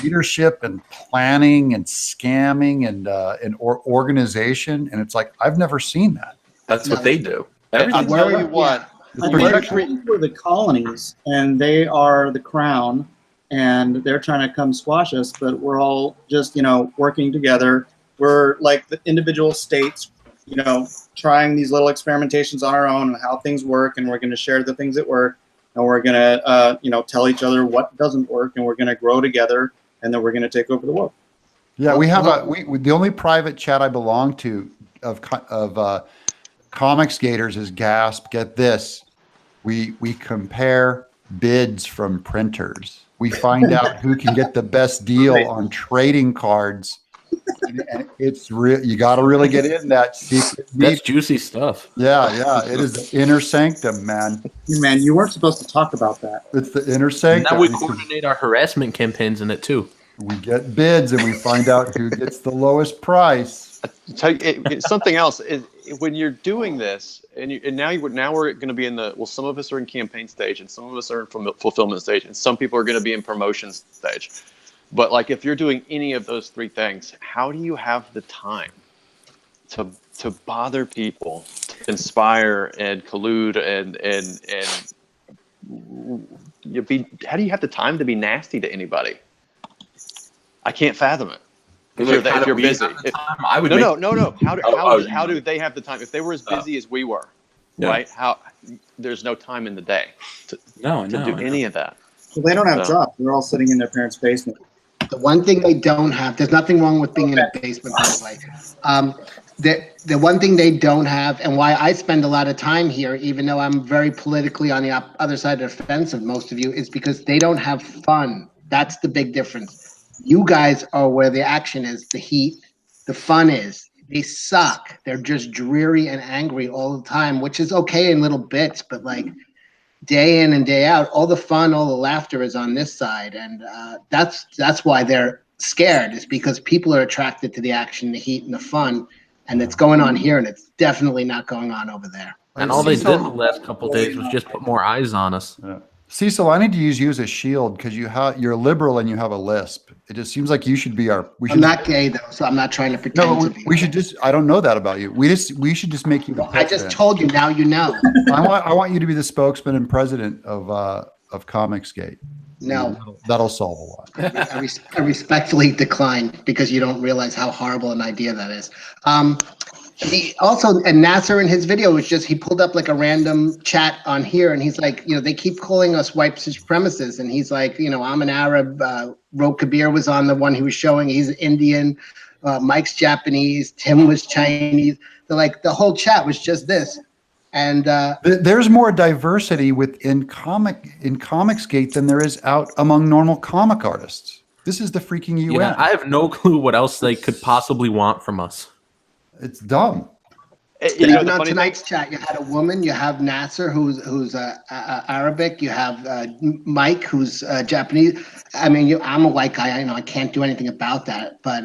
leadership and planning and scamming and organization, and it's like I've never seen that. That's what they do. I tell you what, we're the colonies, and they are the crown, and they're trying to come squash us, but we're all just, working together. We're like the individual states, trying these little experimentations on our own and how things work, and we're going to share the things that work, and we're going to, tell each other what doesn't work, and we're going to grow together, and then we're going to take over the world. Yeah, we have the only private chat I belong to of Comicsgaters is Gasp. Get this, we compare bids from printers. We find out who can get the best deal on trading cards. And it's real. You got to really get in that secret. That's juicy stuff. Yeah. It is the inner sanctum, man. Man, you weren't supposed to talk about that. It's the inner sanctum. Now we coordinate our harassment campaigns in it too. We get bids and we find out who gets the lowest price. Something else is when you're doing this, and now we're going to be in some of us are in campaign stage, and some of us are in fulfillment stage, and some people are going to be in promotion stage. But like, if you're doing any of those three things, how do you have the time to bother people, to inspire and collude and how do you have the time to be nasty to anybody? I can't fathom it. If you're busy. No. How do they have the time? If they were as busy as we were, right? There's no time in the day to do any of that. Well, they don't have jobs. They're all sitting in their parents' basement. The one thing they don't have, there's nothing wrong with being in a basement, by the way. The one thing they don't have, and why I spend a lot of time here, even though I'm very politically on the other side of the fence of most of you, is because they don't have fun. That's the big difference. You guys are where the action is, the heat, the fun is. They suck. They're just dreary and angry all the time, which is okay in little bits, but like day in and day out, all the fun, all the laughter is on this side, and that's why they're scared, is because people are attracted to the action, the heat, and the fun, and it's going on here, and it's definitely not going on over there. And all they did the last couple days was just put more eyes on us. Yeah. Cecil, I need to use you as a shield because you're liberal and you have a lisp. It just seems like you should be our. I'm not gay though, so I'm not trying to pretend to be. We should just. I don't know that about you. We should just make you the president. I just told you. Now you know. I want you to be the spokesman and president of Comicsgate. No, that'll solve a lot. I respectfully decline because you don't realize how horrible an idea that is. He also, and Nasser in his video was just, he pulled up like a random chat on here and he's like, they keep calling us white supremacists. And he's like, I'm an Arab. Ro Kabir was on the one he was showing. He's Indian. Mike's Japanese. Tim was Chinese. They're like, the whole chat was just this. And there's more diversity in Comicsgate than there is out among normal comic artists. This is the freaking UN. Yeah, I have no clue what else they could possibly want from us. It's dumb. Even on tonight's chat, you had a woman. You have Nasser, who's Arabic. You have Mike, who's Japanese. I mean, I'm a white guy. I can't do anything about that. But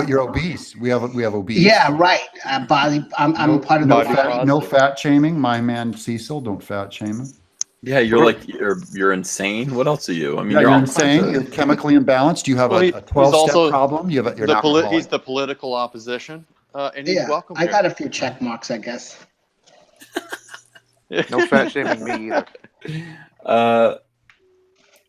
you're obese. We have obese. Yeah, right. I'm part of the no fat shaming. My man Cecil, don't fat shame him. Yeah, you're insane. What else are you? I mean, you're insane. You're chemically imbalanced. You have a 12-step problem. You're he's the political opposition, and he's welcome. I got a few check marks, I guess. No fat shaming me either. All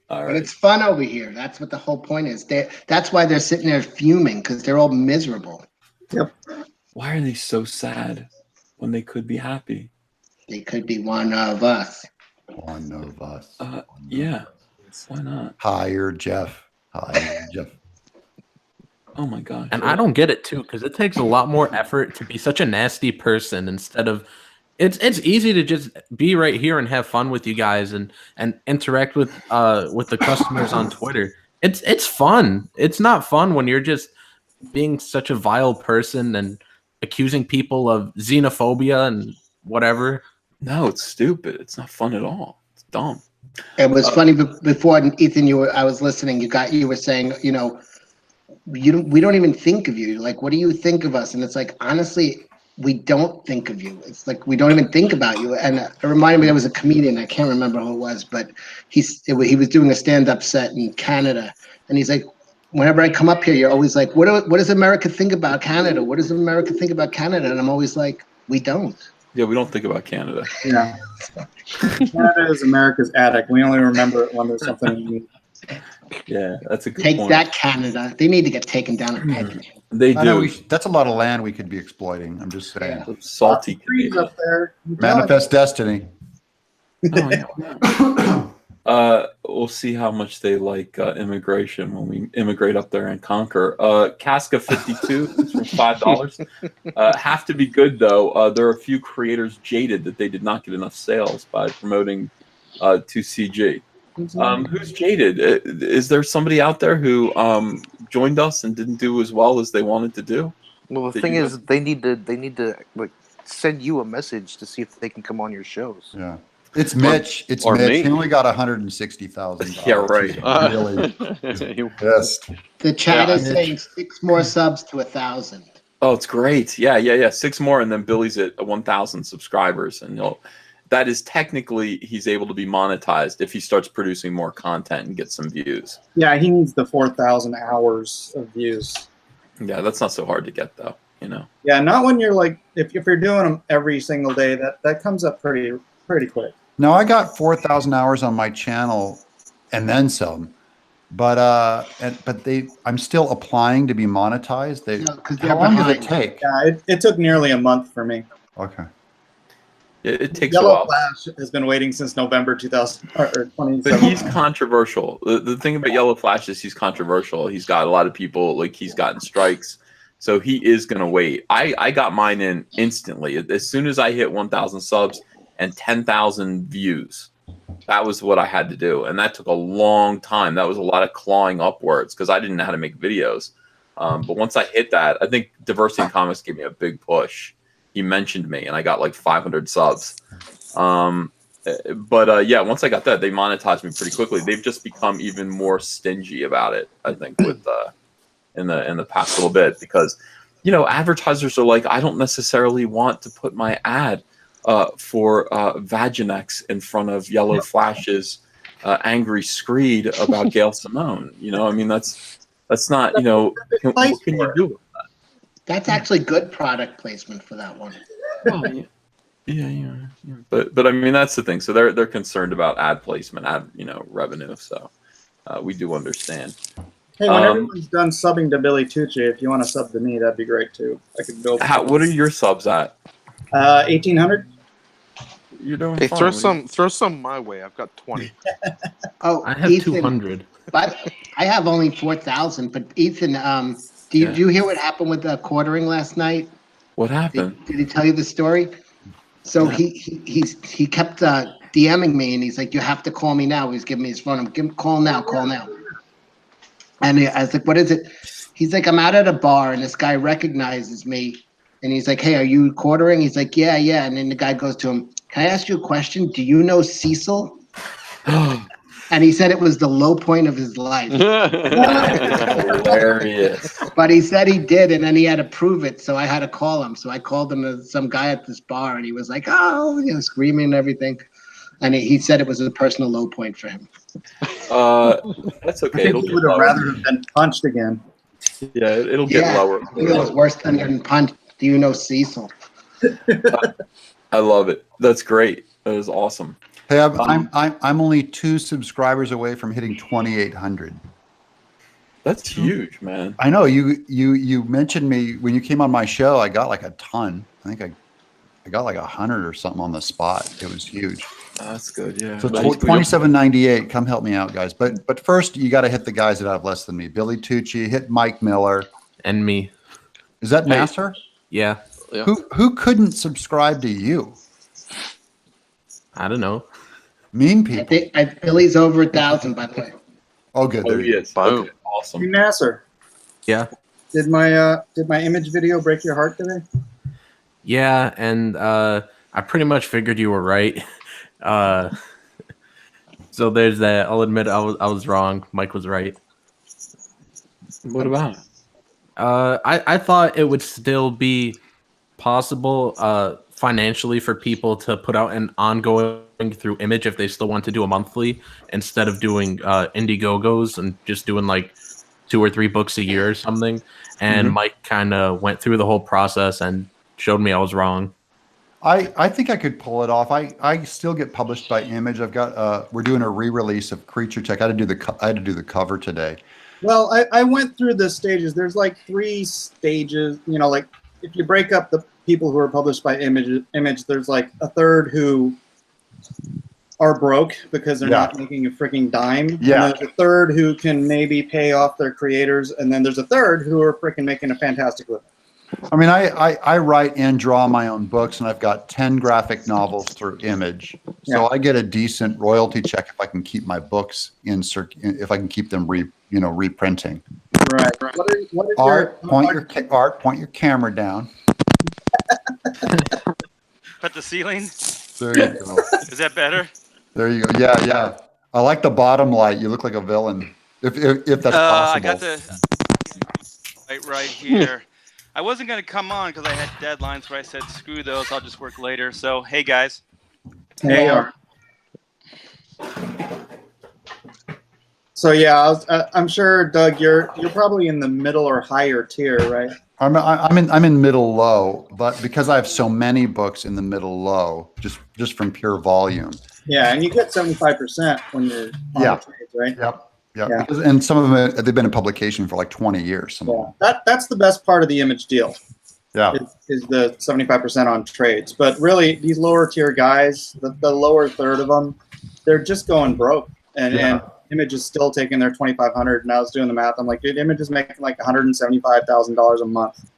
right. But it's fun over here. That's what the whole point is. That's why they're sitting there fuming because they're all miserable. Yep. Why are they so sad when they could be happy? They could be one of us. One of us. Yeah. Why not? Hire Jeff. Oh my God. And I don't get it too, because it takes a lot more effort to be such a nasty person instead of it's easy to just be right here and have fun with you guys and interact with the customers on Twitter. It's fun. It's not fun when you're just being such a vile person and accusing people of xenophobia and whatever. No, it's stupid. It's not fun at all. It's dumb. It was funny before, Ethan. I was listening. You were saying, we don't even think of you. Like, what do you think of us? And it's like, honestly, we don't think of you. It's like we don't even think about you. And it reminded me, there was a comedian. I can't remember who it was, but he was doing a stand-up set in Canada, and he's like, whenever I come up here, you're always like, what does America think about Canada? What does America think about Canada? And I'm always like, we don't. Yeah, we don't think about Canada. Yeah. Canada is America's attic. We only remember it when there's something. Yeah, that's a good point. Take that, Canada. They need to get taken down a peg. They do. That's a lot of land we could be exploiting. I'm just saying. Yeah. Salty up there. Manifest destiny. Oh, yeah. We'll see how much they like immigration when we immigrate up there and conquer. Casca 52 is from $5. Have to be good though. There are a few creators jaded that they did not get enough sales by promoting to CG. Who's jaded? Is there somebody out there who joined us and didn't do as well as they wanted to do? Well, the thing is, they need to like send you a message to see if they can come on your shows. Yeah. It's Mitch. It's Mitch. Me. He only got $160,000. Yeah, right. Really pissed. The chat is saying 6 more subs to 1,000. Oh, it's great. Yeah. 6 more, and then Billy's at 1,000 subscribers, and that is technically he's able to be monetized if he starts producing more content and get some views. Yeah, he needs the 4,000 hours of views. Yeah, that's not so hard to get though. Yeah, not when you're like if you're doing them every single day. That comes up pretty quick. No, I got 4,000 hours on my channel and then some, but I'm still applying to be monetized. How long does it take? Yeah, it took nearly a month for me. Okay. It takes Yellow a while. Flash has been waiting since November 2017. But he's controversial. The thing about Yellow Flash is he's controversial. He's got a lot of people, like he's gotten strikes. So he is going to wait. I got mine in instantly. As soon as I hit 1,000 subs and 10,000 views, that was what I had to do. And that took a long time. That was a lot of clawing upwards because I didn't know how to make videos. But once I hit that, I think Diversity in Comics gave me a big push. He mentioned me, and I got like 500 subs. Yeah, once I got that, they monetized me pretty quickly. They've just become even more stingy about it, I think, with in the past little bit, because advertisers are like, I don't necessarily want to put my ad for Vaginex in front of Yellow Flash's angry screed about Gail Simone. You know, I mean, that's not, you know, what can you do? That's actually good product placement for that one. Well, yeah. But I mean, that's the thing. So they're concerned about ad placement, revenue. So we do understand. Hey, when everyone's done subbing to Billy Tucci, if you want to sub to me, that'd be great too. I could build. What are your subs at? 1,800. You're doing Hey, fine. throw some my way. I've got 20. Oh, I have Ethan, 200. But I have only 4,000. But Ethan, did you hear what happened with the quartering last night? What happened? Did he tell you the story? So he kept DMing me, and he's like, "You have to call me now." He's giving me his phone. Call now. And I was like, "What is it?" He's like, "I'm out at a bar, and this guy recognizes me, and he's like, 'Hey, are you quartering?' He's like, 'Yeah.' And then the guy goes to him, 'Can I ask you a question? Do you know Cecil?' And he said it was the low point of his life. Hilarious. But he said he did, and then he had to prove it, so I had to call him. So I called him to some guy at this bar, and he was like, "Oh," screaming and everything. And he said it was a personal low point for him. That's okay. I think he would have rather have been punched again. Yeah, it'll get lower. He was worse than getting punched. Do you know Cecil? I love it. That's great. That is awesome. Hey, I'm only 2 subscribers away from hitting 2,800. That's huge, man. I know you mentioned me when you came on my show. I got like a ton. I think I got like 100 or something on the spot. It was huge. That's good. Yeah. So 2798. Come help me out, guys. But first, you got to hit the guys that have less than me. Billy Tucci, hit Mike Miller, and me. Is that Nasser? Yeah. Who couldn't subscribe to you? I don't know. Mean people. Billy's over 1,000, by the way. Oh, good. Oh, yes. Okay. Awesome. Hey, Nasser. Yeah. Did my image video break your heart today? Yeah, and I pretty much figured you were right. So there's that. I'll admit I was wrong. Mike was right. What about it? I thought it would still be possible financially for people to put out an ongoing through Image if they still want to do a monthly instead of doing Indiegogos and just doing like 2 or 3 books a year or something. And Mike kind of went through the whole process and showed me I was wrong. I think I could pull it off. I still get published by Image. I've got we're doing a re-release of Creature Tech. I had to do the cover today. Well, I went through the stages. There's like 3 stages. You know, like if you break up the people who are published by Image, there's like a third who are broke because they're not making a freaking dime. Yeah. And there's a third who can maybe pay off their creators, and then there's a third who are freaking making a fantastic living. I mean, I write and draw my own books, and I've got 10 graphic novels through Image. So I get a decent royalty check if I can keep my books if I can keep them reprinting. Right. What is point your camera down. Cut the ceiling. There you go. Is that better? There you go. Yeah. I like the bottom light. You look like a villain. If that's possible. I got the right here. I wasn't going to come on because I had deadlines where I said, screw those, I'll just work later. So, hey, guys. Hey. So, yeah, I'm sure, Doug, you're probably in the middle or higher tier, right? I'm in middle low, but because I have so many books in the middle low, just from pure volume. Yeah, and you get 75% when you're on the trades, right? Yep. Yeah. And some of them they've been in publication for like 20 years. That's the best part of the Image deal. Yeah, is the 75% on trades. But really, these lower tier guys, the lower third of them, they're just going broke. And Image is still taking their $2,500. And I was doing the math. I'm like, dude, Image is making like $175,000 a month.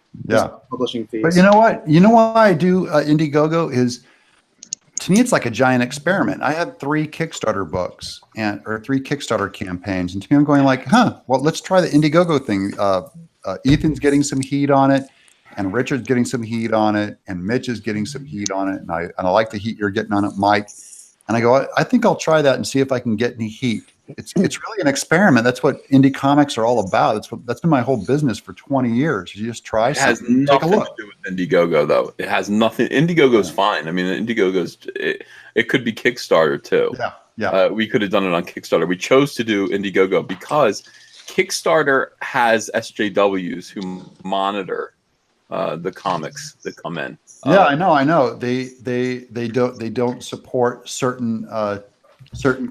Publishing fees. But you know what? You know why I do Indiegogo is, to me, it's like a giant experiment. I had 3 Kickstarter books or 3 Kickstarter campaigns, and to me, I'm going like, well, let's try the Indiegogo thing. Ethan's getting some heat on it, and Richard's getting some heat on it, and Mitch is getting some heat on it, and I like the heat you're getting on it, Mike. And I go, I think I'll try that and see if I can get any heat. It's really an experiment. That's what indie comics are all about. That's been my whole business for 20 years. You just try something. It has nothing to do with Indiegogo, though. It has nothing. Indiegogo's fine. I mean, Indiegogo's it could be Kickstarter too. Yeah. We could have done it on Kickstarter. We chose to do Indiegogo because Kickstarter has SJWs who monitor the comics that come in. Yeah, I know. They don't support certain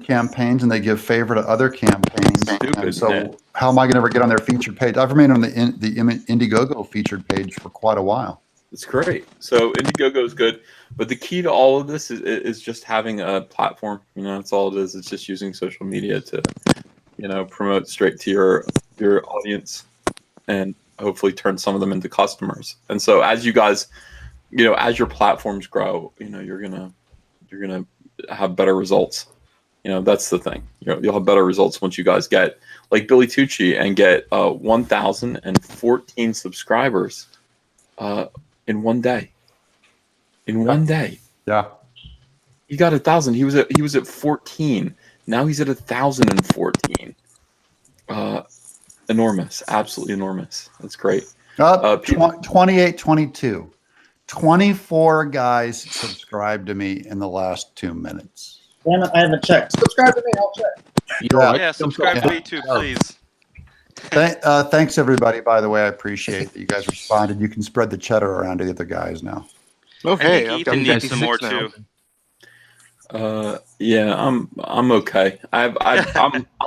campaigns, and they give favor to other campaigns. And so how am I going to ever get on their featured page? I've remained on the Indiegogo featured page for quite a while. It's great. So Indiegogo is good, but the key to all of this is just having a platform. That's all it is. It's just using social media to, promote straight to your audience, and hopefully turn some of them into customers. And so as you guys, as your platforms grow, you're gonna have better results. That's the thing. You'll have better results once you guys get like Billy Tucci and get 1,014 subscribers in one day. In one day. Yeah. He got 1,000. He was at 14. Now he's at 1,014. Enormous. Absolutely enormous. That's great. 28-22. 24 guys subscribed to me in the last 2 minutes. Damn it, I haven't checked. Subscribe to me, I'll check. Yeah, subscribe to me too, please. Thanks, everybody, by the way. I appreciate that you guys responded. You can spread the cheddar around to the other guys now. Okay, I've got need some more too. Yeah, I'm okay. I'm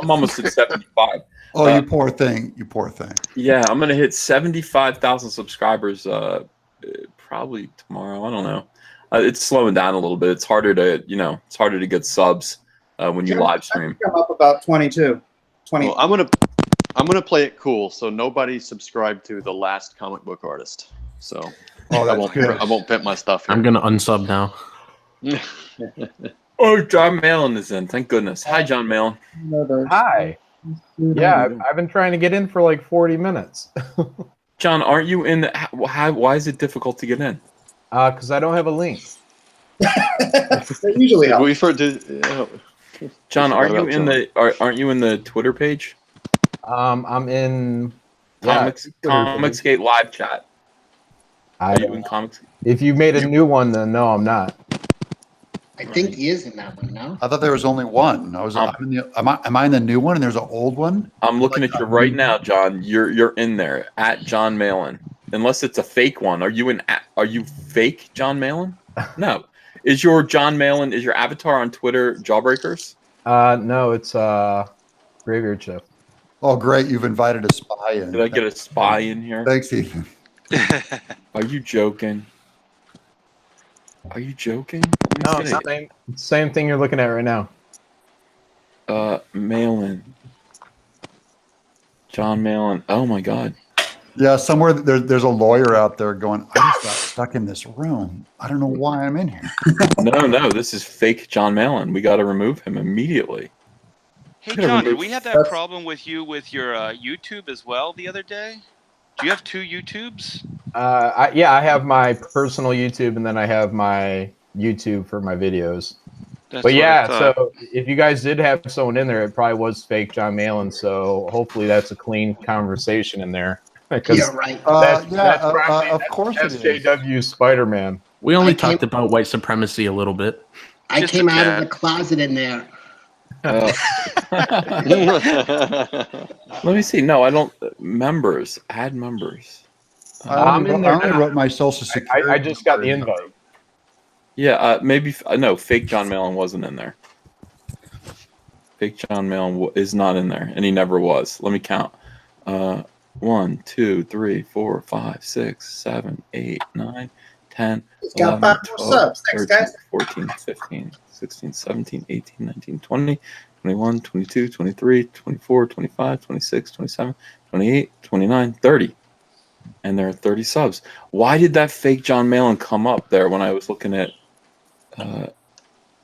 almost at 75. Oh, you poor thing. You poor thing. Yeah, I'm gonna hit 75,000 subscribers probably tomorrow. I don't know. It's slowing down a little bit. It's harder to get subs when you live stream. Come up about 22. 20. Well, I'm gonna play it cool. So nobody subscribed to the last comic book artist. So I won't pimp my stuff here. I'm gonna unsub now. Oh, John Malin is in. Thank goodness. Hi, John Malin. Hi. Yeah, I've been trying to get in for like 40 minutes. John, aren't you in? Why is it difficult to get in? Because I don't have a link. Usually, John, aren't you in the Twitter page? I'm in Comicsgate live chat. Are you in Comics? If you made a new one, then no, I'm not. I think he is in that one now. I thought there was only one. Am I in the new one and there's an old one? I'm looking at you right now, John. You're in there at John Malin. Unless it's a fake one. Are you fake John Malin? No. Is your avatar on Twitter Jawbreakers? No, it's Graveyard Shift. Oh, great! You've invited a spy in. Did I get a spy in here? Thanks, Ethan. Are you joking? Are you joking? No, it's the same thing you're looking at right now. Malin. John Malin. Oh my God. Yeah, somewhere there's a lawyer out there going, I just got stuck in this room. I don't know why I'm in here. No, this is fake John Malin. We got to remove him immediately. Hey, John, did we have that problem with you with your YouTube as well the other day? Do you have 2 YouTubes? Yeah, I have my personal YouTube, and then I have my YouTube for my videos. But yeah, so if you guys did have someone in there, it probably was fake John Malin. So hopefully that's a clean conversation in there. Yeah, right. Of course it is. SJW Spider-Man. We only talked about white supremacy a little bit. I came out of the closet in there. Let me see. No, I don't. Members. Add members. I'm in there. I only wrote my social security. I just got the invite. Yeah, maybe. No, fake John Malin wasn't in there. Fake John Malin is not in there, and he never was. Let me count. 1, 2, 3, 4, 5, 6, 7, 8, 9, 10, 11, 12, 13, 14, 15, 16, 17, 18, 19, 20, 21, 22, 23, 24, 25, 26, 27, 28, 29, 30. And there are 30 subs. Why did that fake John Malin come up there when I was looking at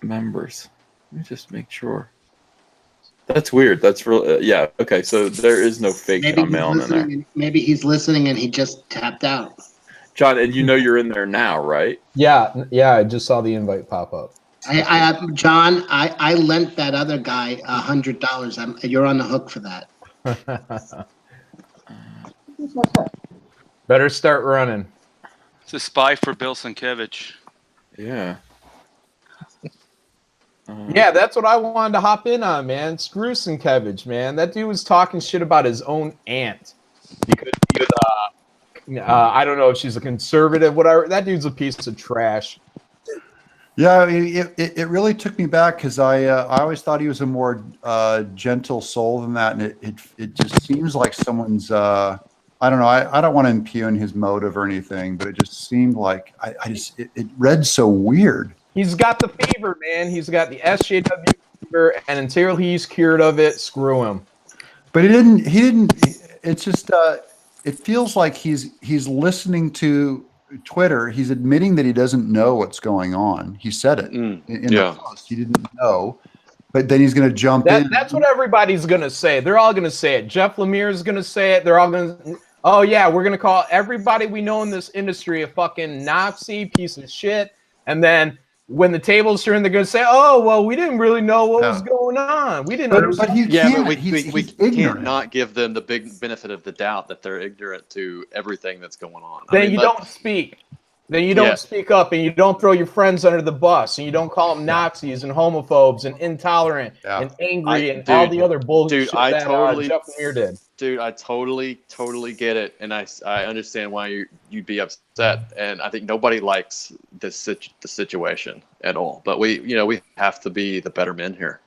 members? Let me just make sure. That's weird. That's real. Yeah. Okay. So there is no fake John Malin in there. Maybe he's listening and he just tapped out. John, and you're in there now, right? Yeah. I just saw the invite pop up. John, I lent that other guy $100. You're on the hook for that. Better start running. It's a spy for Bill Sienkiewicz. Yeah. Yeah, that's what I wanted to hop in on, man. Screw Sienkiewicz, man. That dude was talking shit about his own aunt because he was, I don't know if she's a conservative, whatever. That dude's a piece of trash. Yeah, it really took me back because I always thought he was a more gentle soul than that, and it just seems like someone's I don't know. I don't want to impugn his motive or anything, but it just seemed like it read so weird. He's got the fever, man. He's got the SJW fever, and until he's cured of it, screw him. But he didn't. It's just it feels like he's listening to Twitter. He's admitting that he doesn't know what's going on. He said it in the post. He didn't know, but then he's going to jump in. That's what everybody's going to say. They're all going to say it. Jeff Lemire is going to say it. They're all going to, oh yeah, we're going to call everybody we know in this industry a fucking Nazi piece of shit. And then when the tables turn, they're going to say, oh, well, we didn't really know what was going on. We didn't understand. But we can't not give them the big benefit of the doubt that they're ignorant to everything that's going on. Then you don't speak. Then you don't speak up, and you don't throw your friends under the bus, and you don't call them Nazis and homophobes and intolerant and angry and all the other bullshit that Jeff Lemire did. Dude, I totally get it, and I understand why you'd be upset, and I think nobody likes the situation at all. But we have to be the better men here.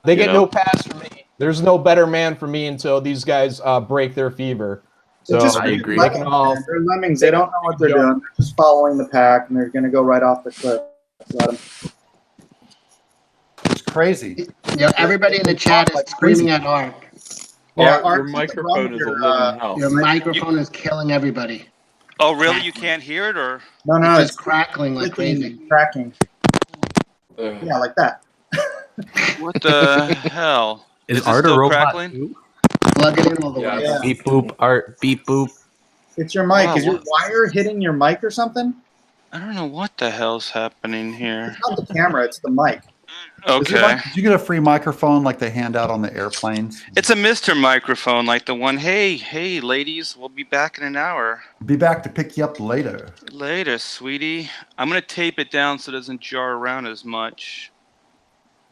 They get no pass from me. There's no better man for me until these guys break their fever. So I agree. They're lemmings. They don't know what they're doing. They're just following the pack, and they're going to go right off the cliff. Let them. It's crazy. Everybody in the chat is screaming at Art. Yeah, your microphone is a living hell. Your microphone is killing everybody. Oh, really? You can't hear it, or no? It's crackling like crazy. Cracking. Yeah, like that. What the hell? Is this Art a still robot? crackling? Plug it in all the way. Yeah. Beep boop, Art, beep boop. It's your mic. Wow, Is your wire hitting your mic or something? I don't know what the hell's happening here. It's not the camera. It's the mic. Okay. Did you get a free microphone like they hand out on the airplanes? It's a Mr. Microphone, like the one, hey, ladies, we'll be back in an hour. Be back to pick you up later. Later, sweetie. I'm going to tape it down so it doesn't jar around as much.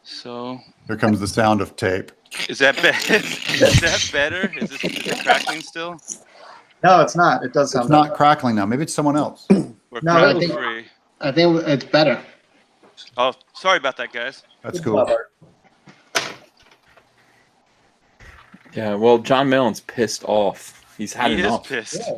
So. Here comes the sound of tape. Is that better? Is that better? Is it crackling still? No, it's not. It does sound It's not crackling now. Maybe it's someone else. No, I think it's better. Oh, sorry about that, guys. That's cool. Yeah, well, John Malin's pissed off. He's had enough. He is pissed.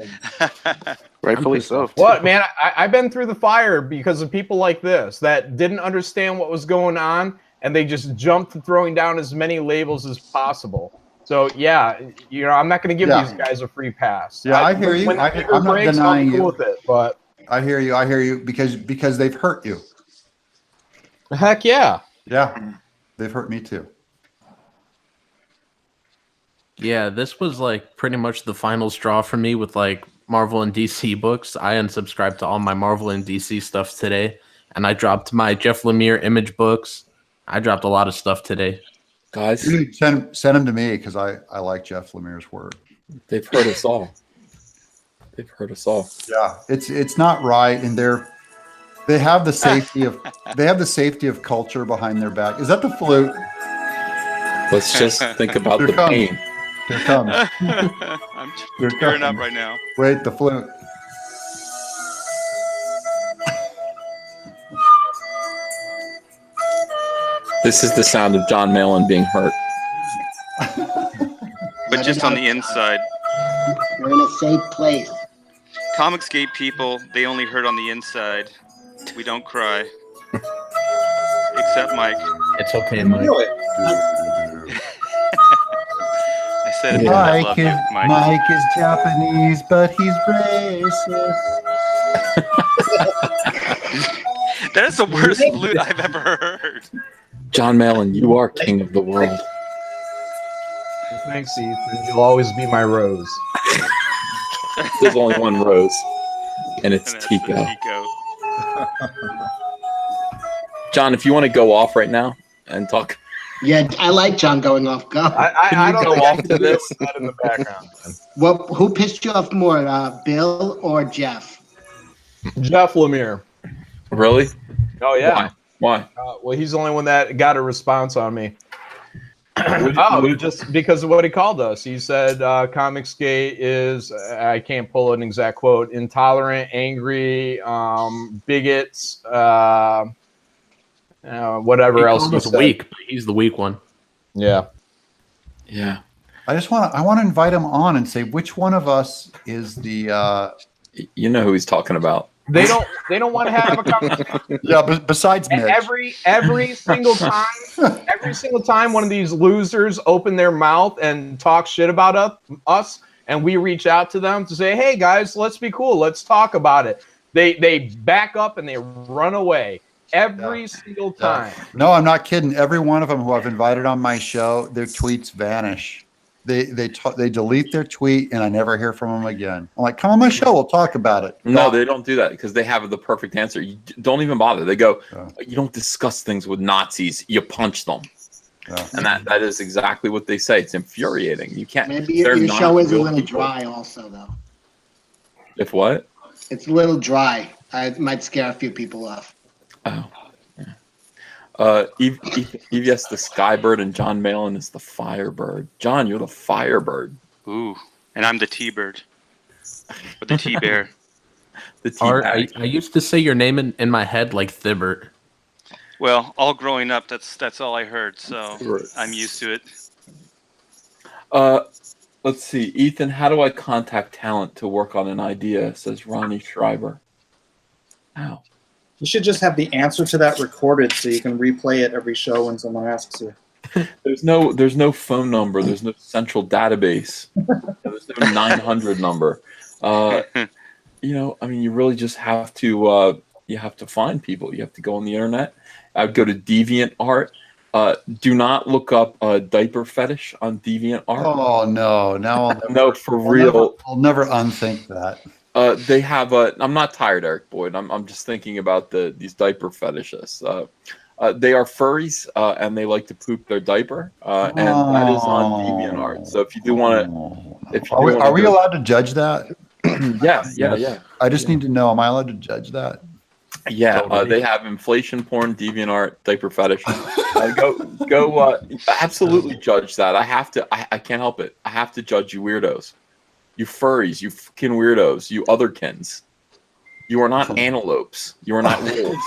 Rightfully so. What, man? I've been through the fire because of people like this that didn't understand what was going on, and they just jumped to throwing down as many labels as possible. So yeah, I'm not going to give these guys a free pass. Yeah, I hear you. I'm not denying you. With it, but I hear you because they've hurt you. Heck yeah. Yeah, they've hurt me too. Yeah, this was like pretty much the final straw for me with like Marvel and DC books. I unsubscribed to all my Marvel and DC stuff today, and I dropped my Jeff Lemire Image books. I dropped a lot of stuff today. Guys, send them to me because I like Jeff Lemire's work. They've hurt us all. They've hurt us all. Yeah, it's not right, and they have the safety of culture behind their back. Is that the flute? Let's just think about Here the comes. pain. Here comes. I'm tearing up right now. Wait, the flute. This is the sound of John Malin being hurt. But just on the inside. We're in a safe place. Comicsgate people, they only hurt on the inside. We don't cry. Except Mike. It's okay, Mike. I said it. I love you, Mike. Mike is Japanese, but he's racist. That is the worst flute I've ever heard. John Malin, you are king of the world. Thanks, Ethan. You'll always be my rose. There's only one rose, and it's Tico. John, if you want to go off right now and talk. Yeah, I like John going off. Go. I don't go think off I to can do this? that in the background. Man. Well, who pissed you off more, Bill or Jeff? Jeff Lemire. Really? Oh yeah. Why? Well, he's the only one that got a response on me. What- Just because of what he called us. He said Comicsgate is, I can't pull an exact quote, intolerant, angry, bigots, whatever He else. called He us said. weak, but he's the weak one. Yeah. Yeah. I want to invite him on and say which one of us is the. You know who he's talking about. They don't want to have a conversation. Yeah, but besides Mitch. Every single time one of these losers open their mouth and talk shit about us, and we reach out to them to say, "Hey guys, let's be cool. Let's talk about it." They back up and they run away every single time. No, I'm not kidding. Every one of them who I've invited on my show, their tweets vanish. They delete their tweet, and I never hear from them again. I'm like, come on my show, we'll talk about it. No, they don't do that because they have the perfect answer. You don't even bother. They go, you don't discuss things with Nazis. You punch them. And that is exactly what they say. It's infuriating. You can't. Maybe your show is a little dry, also, though. If what? It's a little dry. It might scare a few people off. Oh. Eve yes, the Skybird, and John Malin is the Firebird. John, you're the Firebird. Ooh, and I'm the T-Bird. Or the T-Bear. The T-Bag. I used to say your name in my head like Thibbert. Well, all growing up, that's all I heard, so I'm used to it. Let's see. Ethan, how do I contact talent to work on an idea? Says Ronnie Schreiber. How? You should just have the answer to that recorded so you can replay it every show when someone asks you. There's no phone number. There's no central database. There's no 900 number. You really just have to find people. You have to go on the internet. I'd go to DeviantArt. Do not look up diaper fetish on DeviantArt. Oh no! Now I'll never unthink that. They have I'm not tired, Eric Boyd. I'm just thinking about these diaper fetishists. They are furries and they like to poop their diaper, and that is on DeviantArt. So if you do want to, are we allowed to judge that? Yeah. I just need to know: am I allowed to judge that? Yeah, they have inflation porn, DeviantArt, diaper fetish. Go, absolutely judge that. I have to. I can't help it. I have to judge you weirdos. You furries, you fucking weirdos, you otherkins. You are not antelopes. You are not wolves.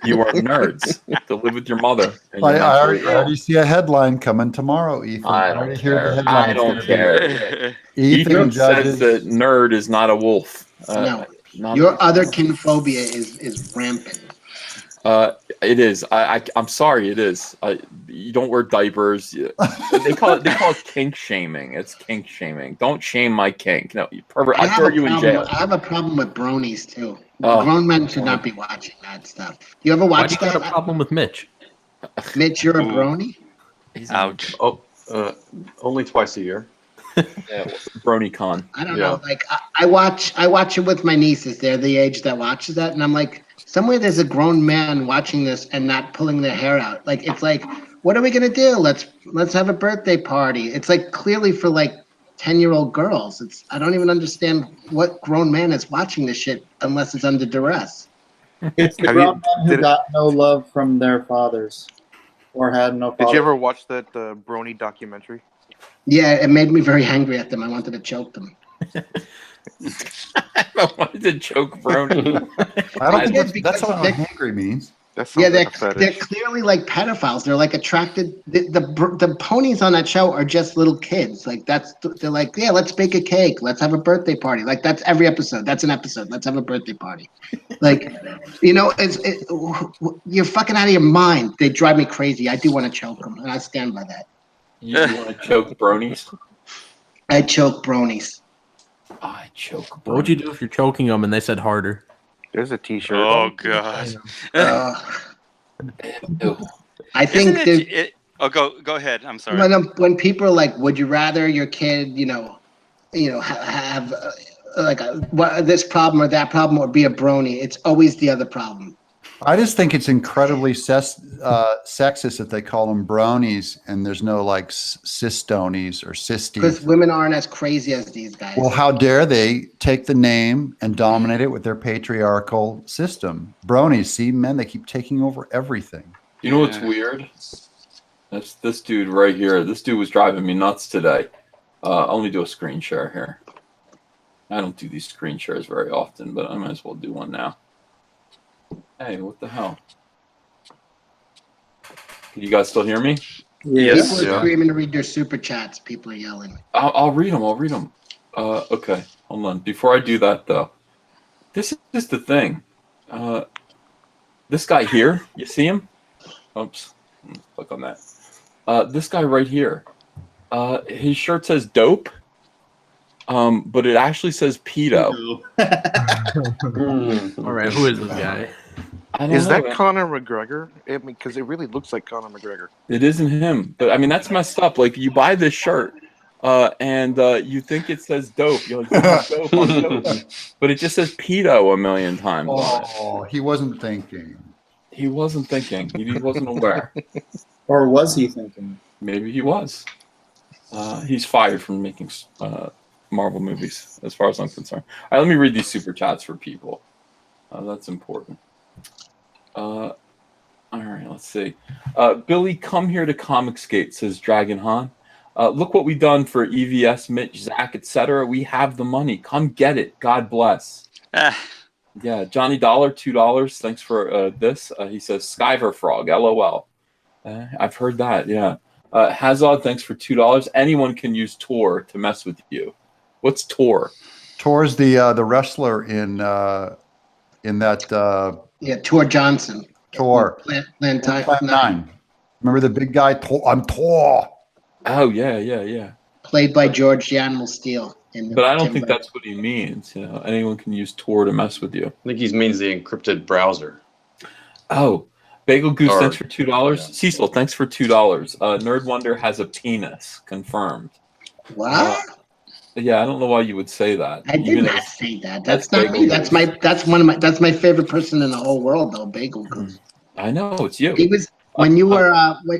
You are nerds that live with your mother. I already see a headline coming tomorrow, Ethan. I don't care. I don't care. Ethan says that nerd is not a wolf. No, your otherkin phobia is rampant. It is. I'm sorry. It is. You don't wear diapers. They call it kink shaming. It's kink shaming. Don't shame my kink. No, you pervert. I throw you in jail. I have a problem with bronies too. Grown men should not be watching that stuff. You ever watch that? Why do you got a problem with Mitch? Mitch, you're a brony? Ouch. Only twice a year. Yeah, BronyCon. I don't know. Like I watch it with my nieces. They're the age that watches that, and I'm like, somewhere there's a grown man watching this and not pulling their hair out. Like it's like, what are we gonna do? Let's have a birthday party. It's like clearly for like 10-year-old girls. I don't even understand what grown man is watching this shit unless it's under duress. It's the grown men who got no love from their fathers or had no father. Did you ever watch that Brony documentary? Yeah, it made me very angry at them. I wanted to choke them. I wanted to choke Brony. I don't think that's what angry means. Yeah, they're clearly like pedophiles. They're like attracted. The ponies on that show are just little kids. Like they're like, yeah, let's bake a cake. Let's have a birthday party. Like that's every episode. That's an episode. Let's have a birthday party. Like, you're fucking out of your mind. They drive me crazy. I do want to choke them, and I stand by that. You want to choke bronies? I choke bronies. I choke bronies. What would you do if you're choking them and they said harder? There's a T-shirt. Oh god. I think go ahead. I'm sorry. When people are like, "Would you rather your kid, have this problem or that problem, or be a brony?" It's always the other problem. I just think it's incredibly sexist that they call them bronies and there's no like cistonies or cisties. Because women aren't as crazy as these guys. Well, how dare they take the name and dominate it with their patriarchal system? Bronies, see, men, they keep taking over everything. You know what's weird? That's this dude right here. This dude was driving me nuts today. I'll only do a screen share here. I don't do these screen shares very often, but I might as well do one now. Hey, what the hell? Can you guys still hear me? Yes. People are screaming to read their super chats. People are yelling. I'll read them. I'll read them. Okay, hold on. Before I do that, though, this is the thing. This guy here, you see him? Oops. Click on that. This guy right here. His shirt says dope. But it actually says pedo. All right, who is this guy? Is that Conor McGregor? I mean, because it really looks like Conor McGregor. It isn't him, but I mean that's messed up. Like you buy this shirt, and you think it says dope. You're like, dope, I'm dope. But it just says pedo a million times. Oh, he wasn't thinking. He wasn't thinking. He wasn't aware. Or was he thinking? Maybe he was. He's fired from making Marvel movies, as far as I'm concerned. All right, let me read these super chats for people. That's important. All right, let's see. Billy, come here to Comicsgate, says Dragon Han. Look what we've done for EVS, Mitch, Zach, etc. We have the money. Come get it. God bless. Yeah, Johnny Dollar, $2. Thanks for this. He says Skyver Frog, LOL. I've heard that, yeah. Hazard, thanks for $2. Anyone can use Tor to mess with you. What's Tor? Tor's the wrestler in that. Tor Johnson. Tor. Plant 9. Remember the big guy? I'm Tor. Oh yeah. Played by George the Animal Steel. But I don't think that's what he means. You know, anyone can use Tor to mess with you. I think he means the encrypted browser. Oh, Bagel Goose, thanks for $2. Yeah. Cecil, thanks for $2. Nerd Wonder has a penis, confirmed. What? Yeah, I don't know why you would say that. I did not say that. That's not me. That's my favorite person in the whole world, though. Bagel Goose. I know it's you. He was when you were.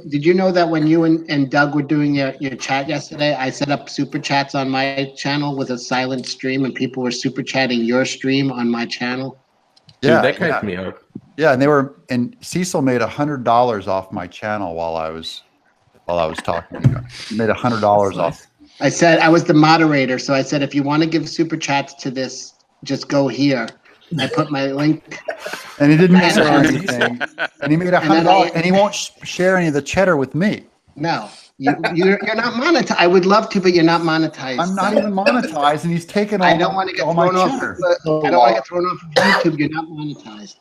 Did you know that when you and Doug were doing your chat yesterday, I set up super chats on my channel with a silent stream, and people were super chatting your stream on my channel. Yeah, dude, that cracked me up. Yeah, and Cecil made $100 off my channel while I was talking to you. He made $100 off. I said I was the moderator, so I said if you want to give super chats to this, just go here. I put my link. And he didn't share anything. And he made $100, and he won't share any of the cheddar with me. No, you're not monetized. I would love to, but you're not monetized. I'm not even monetized, and he's taken all. I don't want to get thrown off. I don't want to get thrown off of YouTube. You're not monetized.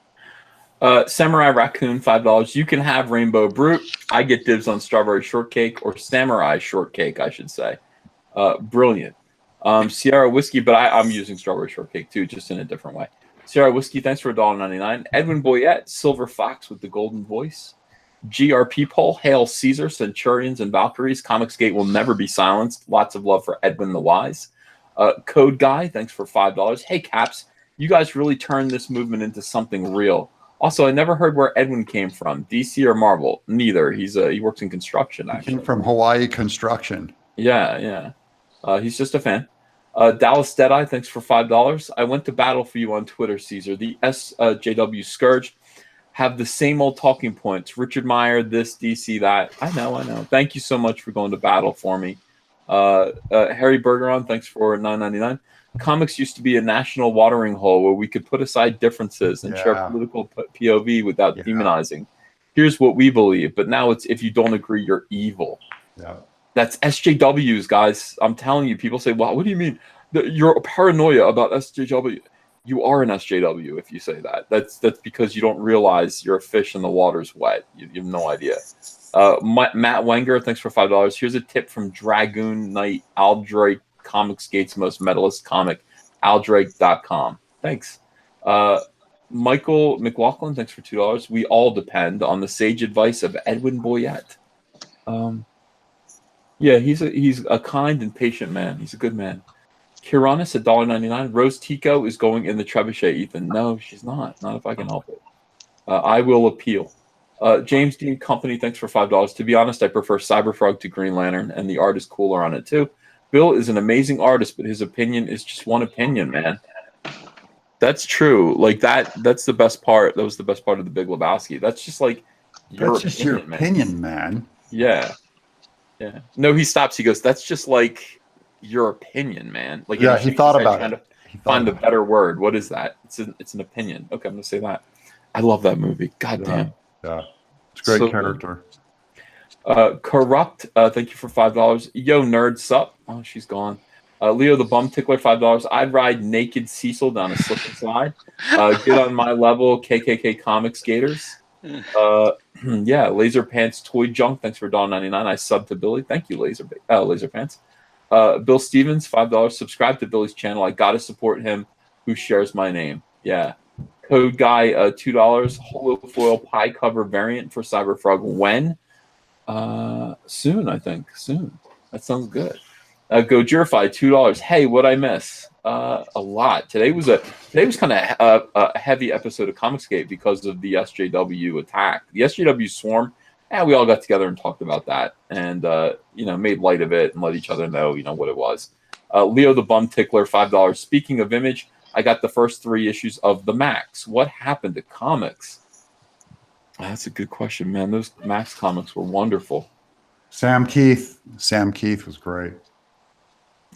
Samurai Raccoon, $5. You can have Rainbow Brute. I get dibs on Strawberry Shortcake or Samurai Shortcake, I should say. Brilliant. Sierra Whiskey, but I'm using Strawberry Shortcake too, just in a different way. Sierra Whiskey, thanks for $1.99. Edwin Boyette, Silver Fox with the golden voice. GRP Poll, Hail Caesar, Centurions and Valkyries. Comicsgate will never be silenced. Lots of love for Edwin the Wise. Code Guy, thanks for $5. Hey, Caps, you guys really turned this movement into something real. Also, I never heard where Edwin came from, DC or Marvel. Neither. He works in construction, actually. He came from Hawaii Construction. Yeah. He's just a fan. Dallas Deadeye, thanks for $5. I went to battle for you on Twitter, Caesar. The SJW Scourge have the same old talking points. Richard Meyer, this, DC, that. I know. Thank you so much for going to battle for me. Harry Bergeron, thanks for $9.99. Comics used to be a national watering hole where we could put aside differences and share political POV without demonizing. Here's what we believe, but now it's if you don't agree, you're evil. Yeah. That's SJWs, guys. I'm telling you, people say, well, what do you mean? You're paranoia about SJW. You are an SJW if you say that. That's because you don't realize you're a fish and the water's wet. You have no idea. Matt Wenger, thanks for $5. Here's a tip from Dragoon Knight Aldrake, Comicsgate's most metalist comic, aldrake.com. Thanks. Michael McLaughlin, thanks for $2. We all depend on the sage advice of Edwin Boyette. Yeah, he's a kind and patient man. He's a good man. Kiranis at $1.99. Rose Tico is going in the trebuchet, Ethan. No, she's not. Not if I can help it. I will appeal. James Dean Company, thanks for $5. To be honest, I prefer Cyberfrog to Green Lantern, and the art is cooler on it too. Bill is an amazing artist, but his opinion is just one opinion, man. That's true. Like that's the best part. That was the best part of the Big Lebowski. That's just like That's just your opinion, man. Yeah. Yeah. No, he stops. He goes, that's just like your opinion, man. Like, yeah, he thought about it. Find a better word. What is that? It's an opinion. Okay, I'm gonna say that. I love that movie. God damn. Yeah. It's a great character. Corrupt, thank you for $5. Yo, nerd sup. Oh, she's gone. Leo the Bum Tickler, $5. I'd ride naked Cecil down a slip and slide. Get on my level, KKK Comics Gators. Yeah, Laser Pants Toy Junk, thanks for $1.99. I subbed to Billy. Thank you, Laser Pants. Bill Stevens, $5. Subscribe to Billy's channel. I gotta support him who shares my name. Yeah. Code Guy, $2. Holofoil pie cover variant for Cyberfrog. When? Soon, I think. Soon. That sounds good. Gojirify, $2. Hey, what'd I miss? A lot. Today was kind of a heavy episode of Comicsgate because of the SJW attack. The SJW swarm. We all got together and talked about that, and made light of it and let each other know, what it was. Leo the Bum Tickler, $5. Speaking of Image, I got the first 3 issues of the Max. What happened to comics? That's a good question, man. Those Max comics were wonderful. Sam Keith was great.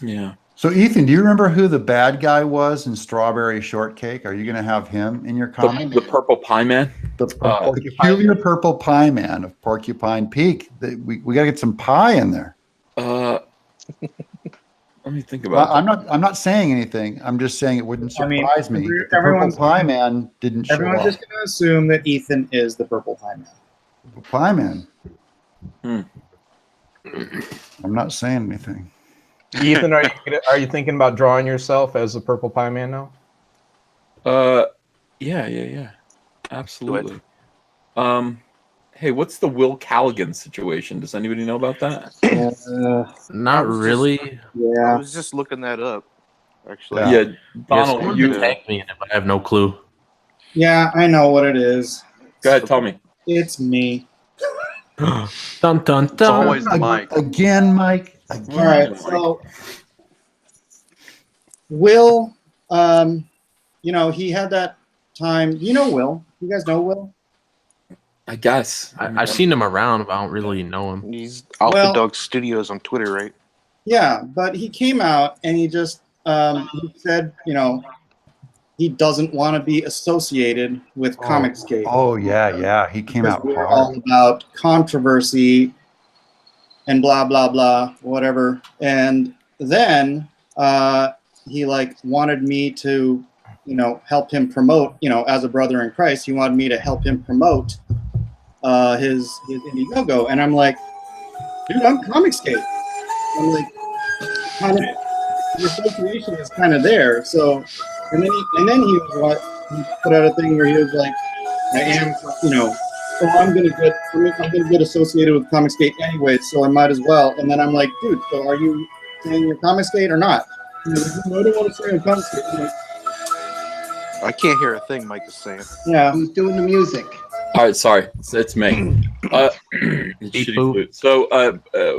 Yeah. So, Ethan, do you remember who the bad guy was in Strawberry Shortcake? Are you going to have him in your comic? The Purple Pie Man? The peculiar Purple Pie Man of Porcupine Peak. We got to get some pie in there. Let me think about that. I'm not saying anything. I'm just saying it wouldn't surprise me. The Purple Pie Man didn't show up. Everyone's just going to assume that Ethan is the Purple Pie Man. Purple Pie Man. I'm not saying anything. Ethan, are you thinking about drawing yourself as the Purple Pie Man now? Yeah. Absolutely. Hey, what's the Will Callaghan situation? Does anybody know about that? Not really. I was just looking that up, actually. Yeah, Donald, you tagged me in it, but I have no clue. Yeah, I know what it is. Go ahead, tell me. It's me. Dun dun dun. It's always Mike. Again, Mike. Again. All right, so Will, he had that time. You know Will? You guys know Will? I guess. I've seen him around, but I don't really know him. He's Alpha Dog Studios on Twitter, right? Yeah, but he came out and he just he said, he doesn't want to be associated with Comicsgate. Oh yeah, he came out we're hard. all about controversy and blah blah blah, whatever. And then he wanted me to, help him promote, as a brother in Christ. He wanted me to help him promote his Indiegogo, and I'm like, dude, I'm Comicsgate. I'm like, the association is kind of there. So, and then he put out a thing where he was like, I am, I'm gonna get associated with Comicsgate anyway, so I might as well. And then I'm like, dude, so are you saying you're Comicsgate or not? I don't want to say I'm Comicsgate. I can't hear a thing Mike is saying. Yeah, who's doing the music? All right, sorry, it's me. Shitty flute. So,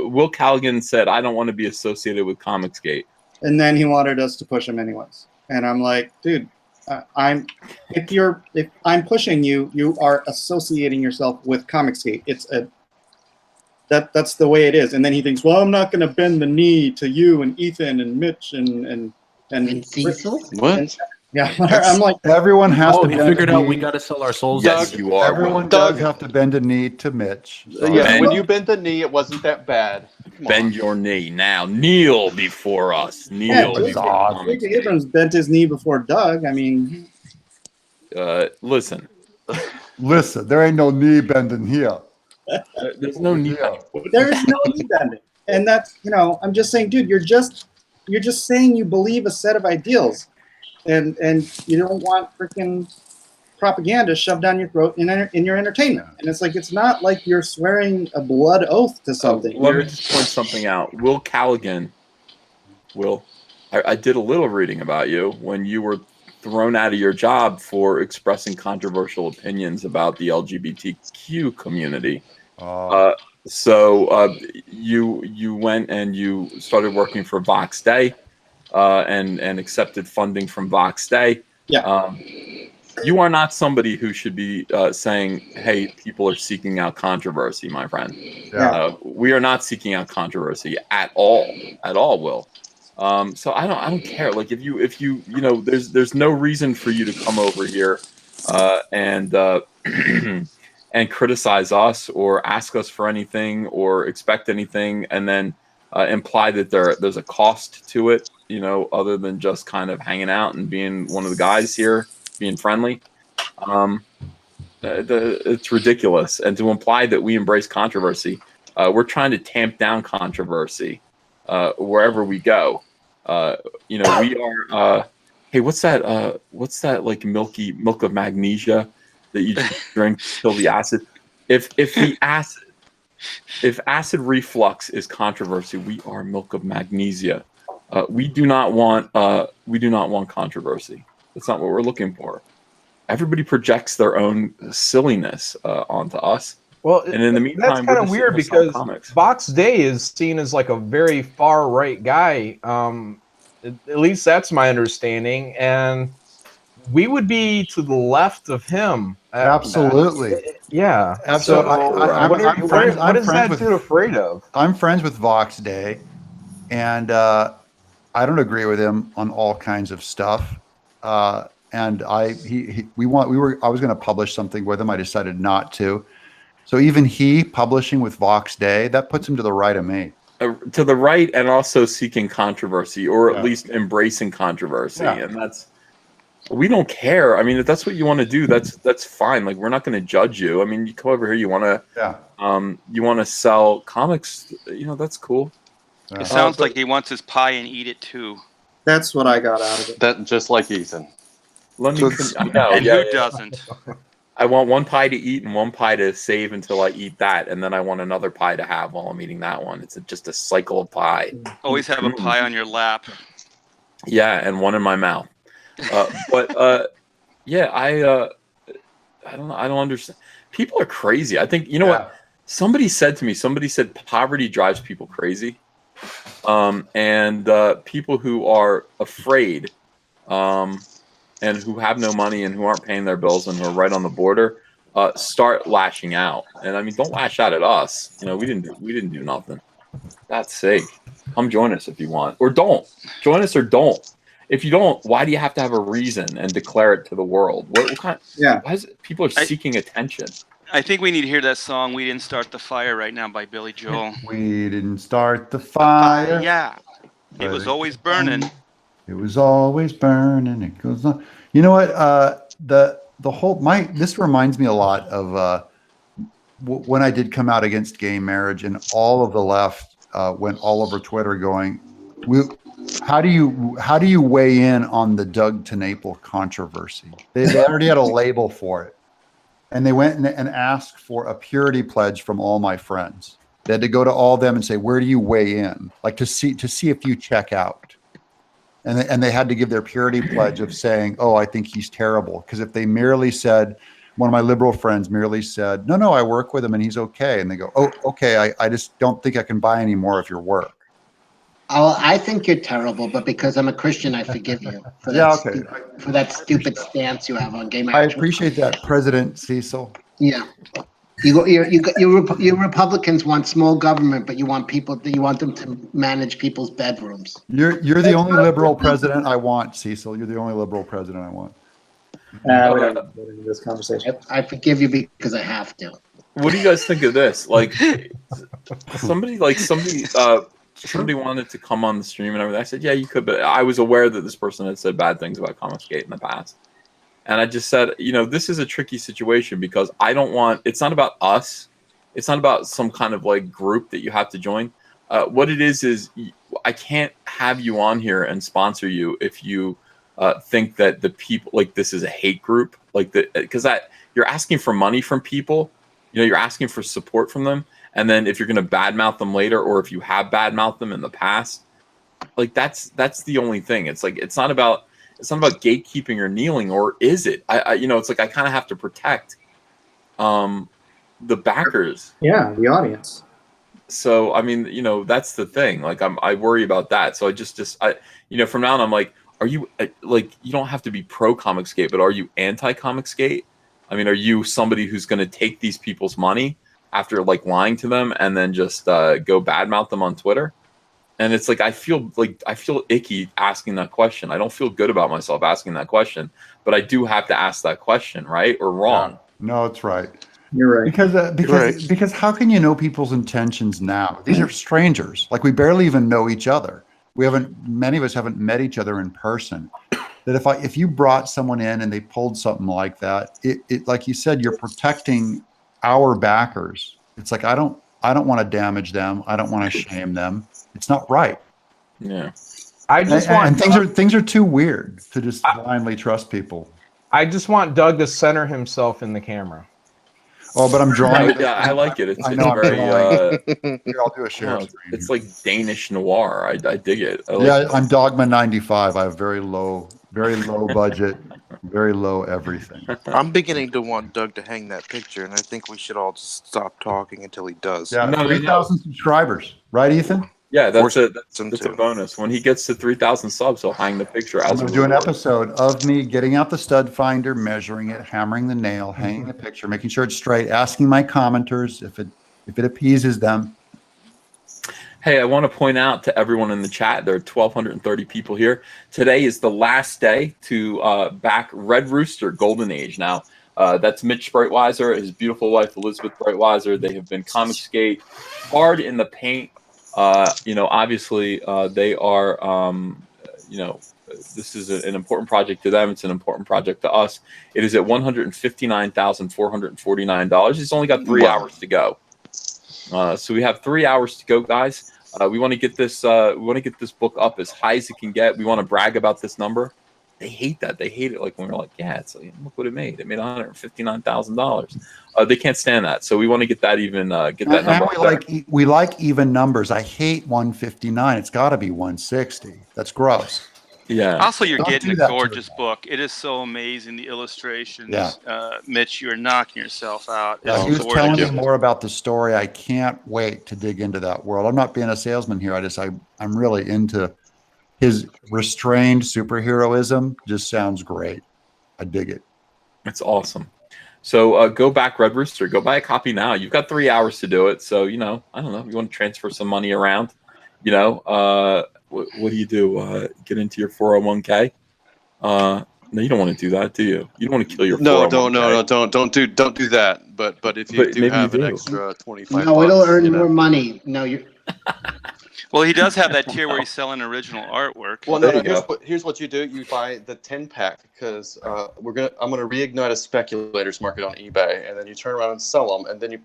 Will Callaghan said, "I don't want to be associated with Comicsgate," and then he wanted us to push him anyways. And I'm like, dude, if I'm pushing you, you are associating yourself with Comicsgate. That's the way it is. And then he thinks, well, I'm not going to bend the knee to you and Ethan and Mitch and Cecil. What? Yeah, I'm like, everyone has to. He figured out we got to sell our souls. Yes, you are. Everyone does have to bend a knee to Mitch. So. Yeah, when you bent the knee, it wasn't that bad. Bend your knee now. Kneel before us. Kneel. J.J. Abrams bent his knee before Doug. I mean, listen. Listen, there ain't no knee bending here. There's no knee. There's no knee bending, and that's I'm just saying, dude, you're just saying you believe a set of ideals. And you don't want freaking propaganda shoved down your throat in your entertainment. And it's like, it's not like you're swearing a blood oath to something. Let me just point something out. Will Callaghan, I did a little reading about you when you were thrown out of your job for expressing controversial opinions about the LGBTQ community. So you went and you started working for Vox Day, and accepted funding from Vox Day. Yeah. You are not somebody who should be saying, "Hey, people are seeking out controversy," my friend. Yeah. We are not seeking out controversy at all, Will. So I don't care. Like if you there's no reason for you to come over here and and criticize us or ask us for anything or expect anything, and then imply that there's a cost to it, other than just kind of hanging out and being one of the guys here, being friendly. It's ridiculous. And to imply that we embrace controversy, we're trying to tamp down controversy wherever we go. We are. Hey, what's that like milk of magnesia that you just drink till the acid? If acid reflux is controversy, we are milk of magnesia. We do not want controversy. That's not what we're looking for. Everybody projects their own silliness onto us. Well, and in the meantime, that's kind of weird because Vox Day is seen as like a very far right guy. At least that's my understanding, and we would be to the left of him. Absolutely. Yeah. Absolutely. So, what is that dude afraid of? I'm friends with Vox Day, and I don't agree with him on all kinds of stuff. And I was going to publish something with him. I decided not to. So even he publishing with Vox Day, that puts him to the right of me. To the right, and also seeking controversy, or at least embracing controversy. Yeah. And we don't care. I mean, if that's what you want to do, that's fine. Like, we're not going to judge you. I mean, you come over here, you want to sell comics, that's cool. It sounds like he wants his pie and eat it too. That's what I got out of it. That just like Ethan. And who doesn't? I want one pie to eat and one pie to save until I eat that, and then I want another pie to have while I'm eating that one. It's just a cycle of pie. Always have a pie on your lap. Yeah, and one in my mouth. But I don't know. I don't understand. People are crazy. I think what somebody said to me. Somebody said poverty drives people crazy, and people who are afraid, and who have no money and who aren't paying their bills and who are right on the border, start lashing out. And I mean, don't lash out at us. We didn't do nothing. That's sake. Come join us if you want, or don't join us, or don't. If you don't, why do you have to have a reason and declare it to the world? What kind? Yeah. Why is it, people are seeking attention? I think we need to hear that song "We Didn't Start the Fire" right now by Billy Joel. We didn't start the fire. Yeah, it was always burning. It was always burning. It goes on. You know what? The whole this reminds me a lot of when I did come out against gay marriage, and all of the left went all over Twitter going, "How do you weigh in on the Doug TeNapel controversy?" They already had a label for it, and they went and asked for a purity pledge from all my friends. They had to go to all of them and say, "Where do you weigh in?" Like to see if you check out. And they had to give their purity pledge of saying, "Oh, I think he's terrible." Because if they merely said, one of my liberal friends merely said, no, I work with him and he's okay. And they go, "Oh, okay, I just don't think I can buy any more of your work." Oh, I think you're terrible, but because I'm a Christian, I forgive you for that stupid stance you have on gay marriage. I appreciate that, President Cecil. Yeah. You Republicans want small government, but you want them to manage people's bedrooms. You're the only liberal president I want, Cecil. You're the only liberal president I want. We don't get into this conversation. I forgive you because I have to. What do you guys think of this? Like, somebody wanted to come on the stream and everything. I said, yeah, you could, but I was aware that this person had said bad things about Comicsgate in the past. And I just said, this is a tricky situation because it's not about us. It's not about some kind of like group that you have to join. What it is I can't have you on here and sponsor you if you think that the people, like, this is a hate group, like because you're asking for money from people, you're asking for support from them. And then if you're going to badmouth them later, or if you have badmouthed them in the past, like that's the only thing. It's like, it's not about gatekeeping or kneeling, or is it? I you know, it's like I kind of have to protect the backers. Yeah, the audience. So I mean, you know, that's the thing. Like I worry about that. So I you know, from now on I'm like, are you like, you don't have to be pro Comicsgate, but are you anti Comicsgate? I mean, are you somebody who's going to take these people's money after like lying to them and then just go badmouth them on Twitter? And it's like I feel icky asking that question. I don't feel good about myself asking that question, but I do have to ask that question, right or wrong? No, it's right. You're right. Because how can you know people's intentions now? These are strangers. Like, we barely even know each other. Many of us haven't met each other in person. That if you brought someone in and they pulled something like that, it like you said, you're protecting our backers. It's like I don't want to damage them. I don't want to shame them. It's not right. Yeah. Things are too weird to just blindly trust people. I just want Doug to center himself in the camera. Oh, but I'm drawing. Yeah, I like it. It's I know, very. Here, I'll do a share screen. It's like Danish noir. I dig it. I'm Dogma 95. I have very low budget, very low everything. I'm beginning to want Doug to hang that picture, and I think we should all just stop talking until he does. Yeah, 3,000 subscribers, right, Ethan? Yeah, that's a bonus. When he gets to 3,000 subs, he'll hang the picture. I'm going to do an episode of me getting out the stud finder, measuring it, hammering the nail, hanging the picture, making sure it's straight, asking my commenters if it appeases them. Hey, I want to point out to everyone in the chat, there are 1,230 people here. Today is the last day to back Red Rooster Golden Age. Now, that's Mitch Breitweiser, his beautiful wife, Elizabeth Breitweiser. They have been Comicsgate hard in the paint. You know, obviously, they are, you know, this is an important project to them. It's an important project to us. It is at $159,449. It's only got 3 hours to go. So we have 3 hours to go, guys. We want to get this. We want to get this book up as high as it can get. We want to brag about this number. They hate that. They hate it. Like when we're like, yeah, it's like, look what it made. It made $159,000. They can't stand that. So we want to get that even. Get that number. We like even numbers. I hate 159. It's got to be 160. That's gross. Yeah. Also, you're Don't getting do a that to gorgeous book. It is so amazing. The illustrations. Yeah. Mitch, you're knocking yourself out. Yeah, It's he was telling me gorgeous. more about the story. I can't wait to dig into that world. I'm not being a salesman here. I'm really into his restrained superheroism. Just sounds great. I dig it. It's awesome. So go back, Red Rooster. Go buy a copy now. You've got 3 hours to do it. So, you know, I don't know. You want to transfer some money around, you know, what do you do? Get into your 401k? No, you don't want to do that, do you? You don't want to kill your 401k. don't do that. But if you do have an extra 25, no, it'll earn more money. No, you. Well, he does have that tier where he's selling original artwork. Well, no, here's what you do. You buy the 10-pack because I'm gonna reignite a speculators market on eBay, and then you turn around and sell them, and then you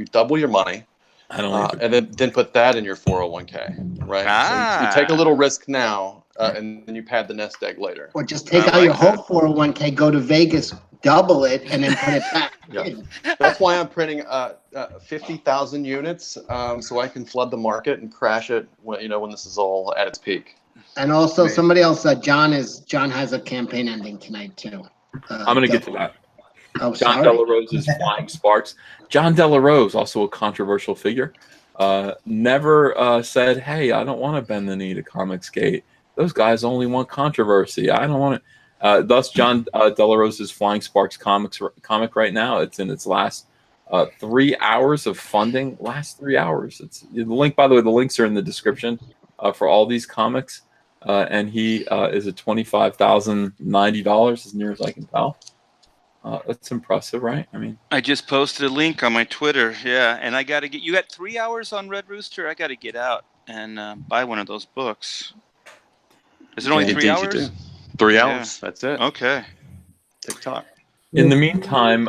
double your money. I don't and then put that in your 401k, right? So you take a little risk now, and then you pad the nest egg later. Or just take out your whole 401k, go to Vegas, double it, and then put it back. Yeah. That's why I'm printing 50,000 units, so I can flood the market and crash it when this is all at its peak. And also, somebody else said John has a campaign ending tonight too. I'm going to get to that. Oh, John sorry. Delarose's Flying Sparks. John Delarose, also a controversial figure, never said, "Hey, I don't want to bend the knee to Comicsgate. Those guys only want controversy. I don't want to." Thus, John Delarose's Flying Sparks comic right now. It's in its last 3 hours of funding. Last 3 hours. It's the link. By the way, the links are in the description for all these comics. And he is at $25,090 as near as I can tell. That's impressive, right? I mean, I just posted a link on my Twitter. Yeah, and I got to get. You got 3 hours on Red Rooster. I got to get out and buy one of those books. Is it only 3 hours? 3 hours. That's it. Okay. TikTok. in the meantime,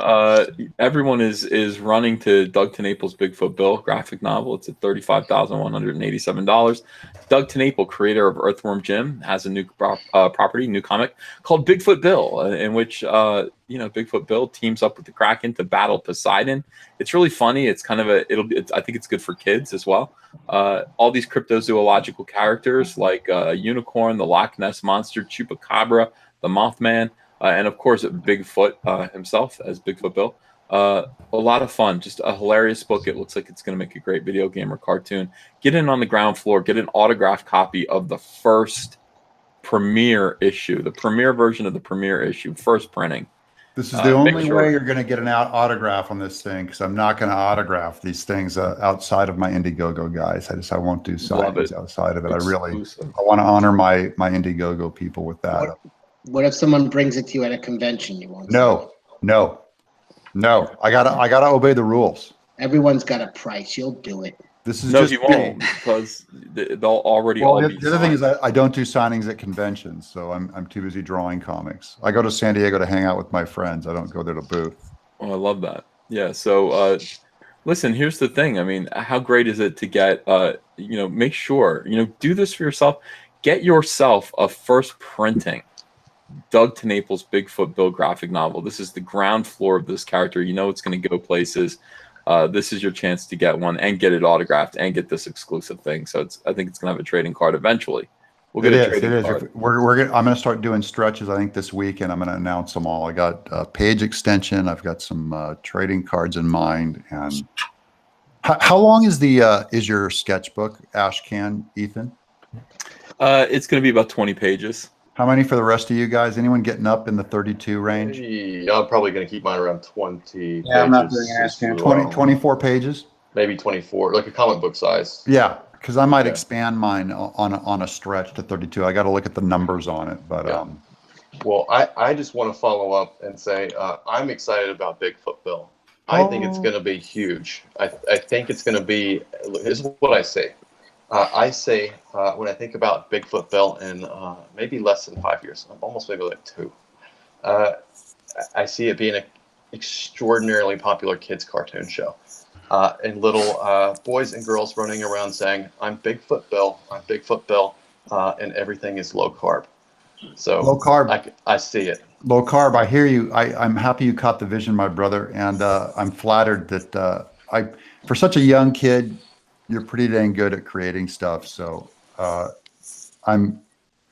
everyone is running to Doug TenNapel's Bigfoot Bill graphic novel. It's at $35,187. Doug TenNapel, creator of Earthworm Jim, has a new new comic called Bigfoot Bill, in which Bigfoot Bill teams up with the Kraken to battle Poseidon. It's really funny. It's kind of I think it's good for kids as well. All these cryptozoological characters like Unicorn, the Loch Ness Monster, Chupacabra, the Mothman, and of course Bigfoot himself as Bigfoot Bill. A lot of fun, just a hilarious book. It looks like it's going to make a great video game or cartoon. Get in on the ground floor, get an autographed copy of the first premiere issue, the premiere version of the premiere issue, first printing. This is the only way you're going to get an autograph on this thing, because I'm not going to autograph these things outside of my Indiegogo guys. I won't do signings outside of it. I want to honor my Indiegogo people with that. What if someone brings it to you at a convention? You won't. No. I gotta obey the rules. Everyone's got a price. You'll do it. This is no, just you won't, because they'll already well, all the be other thing signed. is I don't do signings at conventions, so I'm too busy drawing comics. I go to San Diego to hang out with my friends. I don't go there to booth. Oh, I love that. Yeah. So, listen, here's the thing. I mean, how great is it to get, make sure, do this for yourself. Get yourself a first printing Doug TeNaples Bigfoot Bill graphic novel. This is the ground floor of this character. You know it's going to go places. This is your chance to get one and get it autographed and get this exclusive thing. So I think it's going to have a trading card eventually. We'll get a trading card. I'm going to start doing stretches, I think, this week, and I'm going to announce them all. I got a page extension. I've got some trading cards in mind. And how long is your sketchbook, Ashcan, Ethan? It's going to be about 20 pages. How many for the rest of you guys? Anyone getting up in the 32 range? I'm probably going to keep mine around 20 Yeah, I'm not doing Ashcan. 24 pages? Maybe 24, like a comic book size. Yeah, because I might expand mine on a stretch to 32. I got to look at the numbers on it, but Well, I just want to follow up and say I'm excited about Bigfoot Bill. I think it's going to be huge. I think it's going to be. This is what I say. I say when I think about Bigfoot Bill in maybe less than 5 years, almost maybe like 2. I see it being an extraordinarily popular kids cartoon show. And little boys and girls running around saying, I'm Bigfoot Bill, and everything is low carb. So low carb. I see it. Low carb. I hear you. I'm happy you caught the vision, my brother, and I'm flattered that for such a young kid, you're pretty dang good at creating stuff. So I'm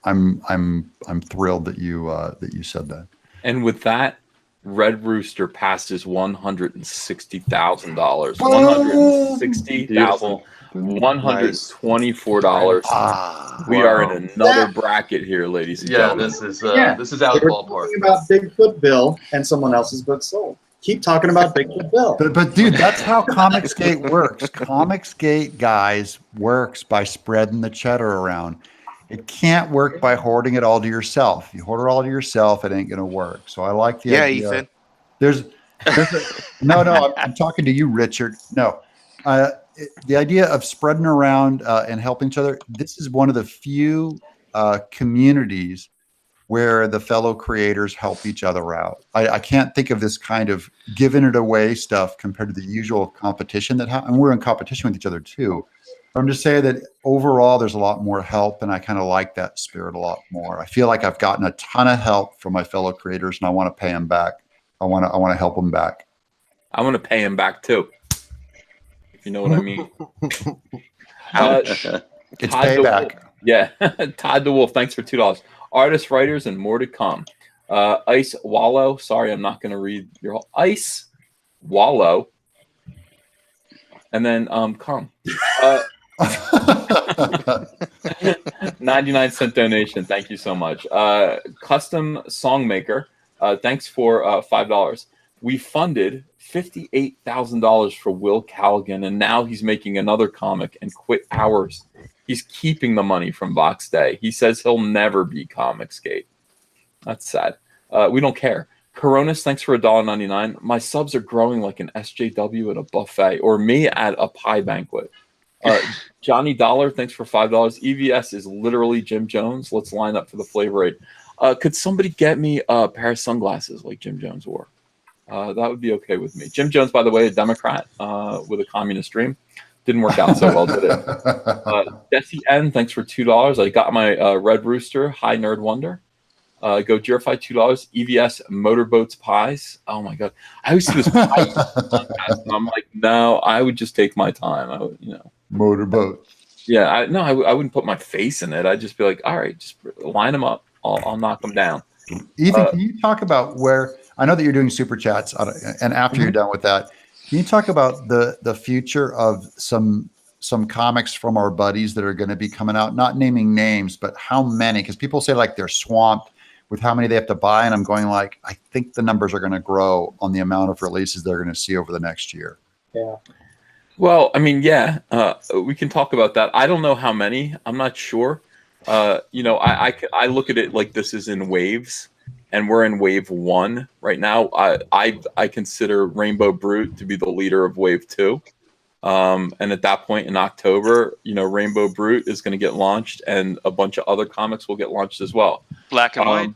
thrilled that you said that. And with that, Red Rooster passed his $160,000. $124. We are in another bracket here, ladies and gentlemen. This is out of the ballpark. Talking about Bigfoot Bill and someone else's book sold. Keep talking about Bigfoot Bill. But dude, that's how Comicsgate works. Comicsgate, guys, works by spreading the cheddar around. It can't work by hoarding it all to yourself. If you hoard it all to yourself, it ain't going to work. So I like the idea. Ethan. No, I'm talking to you, Richard. No, the idea of spreading around and helping each other. This is one of the few communities where the fellow creators help each other out. I can't think of this kind of giving it away stuff compared to the usual competition that happens. And we're in competition with each other too. But I'm just saying that overall, there's a lot more help, and I kind of like that spirit a lot more. I feel like I've gotten a ton of help from my fellow creators, and I want to pay them back. I want to help them back. I want to pay him back too, if you know what I mean. It's payback. Yeah, Todd DeWolf, thanks for $2. Artists, writers, and more to come. Ice Wallow. Sorry, I'm not going to read your whole. Ice Wallow. And then come. 99-cent donation. Thank you so much. Custom Songmaker. Thanks for $5. We funded $58,000 for Will Callaghan, and now he's making another comic and quit ours. He's keeping the money from Vox Day. He says he'll never be Comicsgate. That's sad. We don't care. Coronas, thanks for $1.99. My subs are growing like an SJW at a buffet, or me at a pie banquet. Johnny Dollar, thanks for $5. EVS is literally Jim Jones. Let's line up for the flavor aid. Could somebody get me a pair of sunglasses like Jim Jones wore? That would be okay with me. Jim Jones, by the way, a Democrat with a communist dream. Didn't work out so well, did it? Jesse N, thanks for $2. I got my Red Rooster High Nerd Wonder. Go Jurify, $2. EVS Motorboats Pies. Oh my god, I always see this pie contest, and I'm like, no, I would just take my time. I would, Motorboat. Yeah, I wouldn't put my face in it. I'd just be like, all right, just line them up. I'll knock them down. Ethan, can you talk about where I know that you're doing super chats, and after you're done with that, can you talk about the future of some comics from our buddies that are going to be coming out? Not naming names, but how many? Because people say like they're swamped with how many they have to buy, and I'm going like, I think the numbers are going to grow on the amount of releases they're going to see over the next year. Yeah. Well, I mean, yeah, we can talk about that. I don't know how many. I'm not sure. You know, I look at it like this is in waves, and we're in wave 1 right now. I consider Rainbow Brute to be the leader of wave 2. And at that point in October, you know, Rainbow Brute is going to get launched, and a bunch of other comics will get launched as well. Black and White.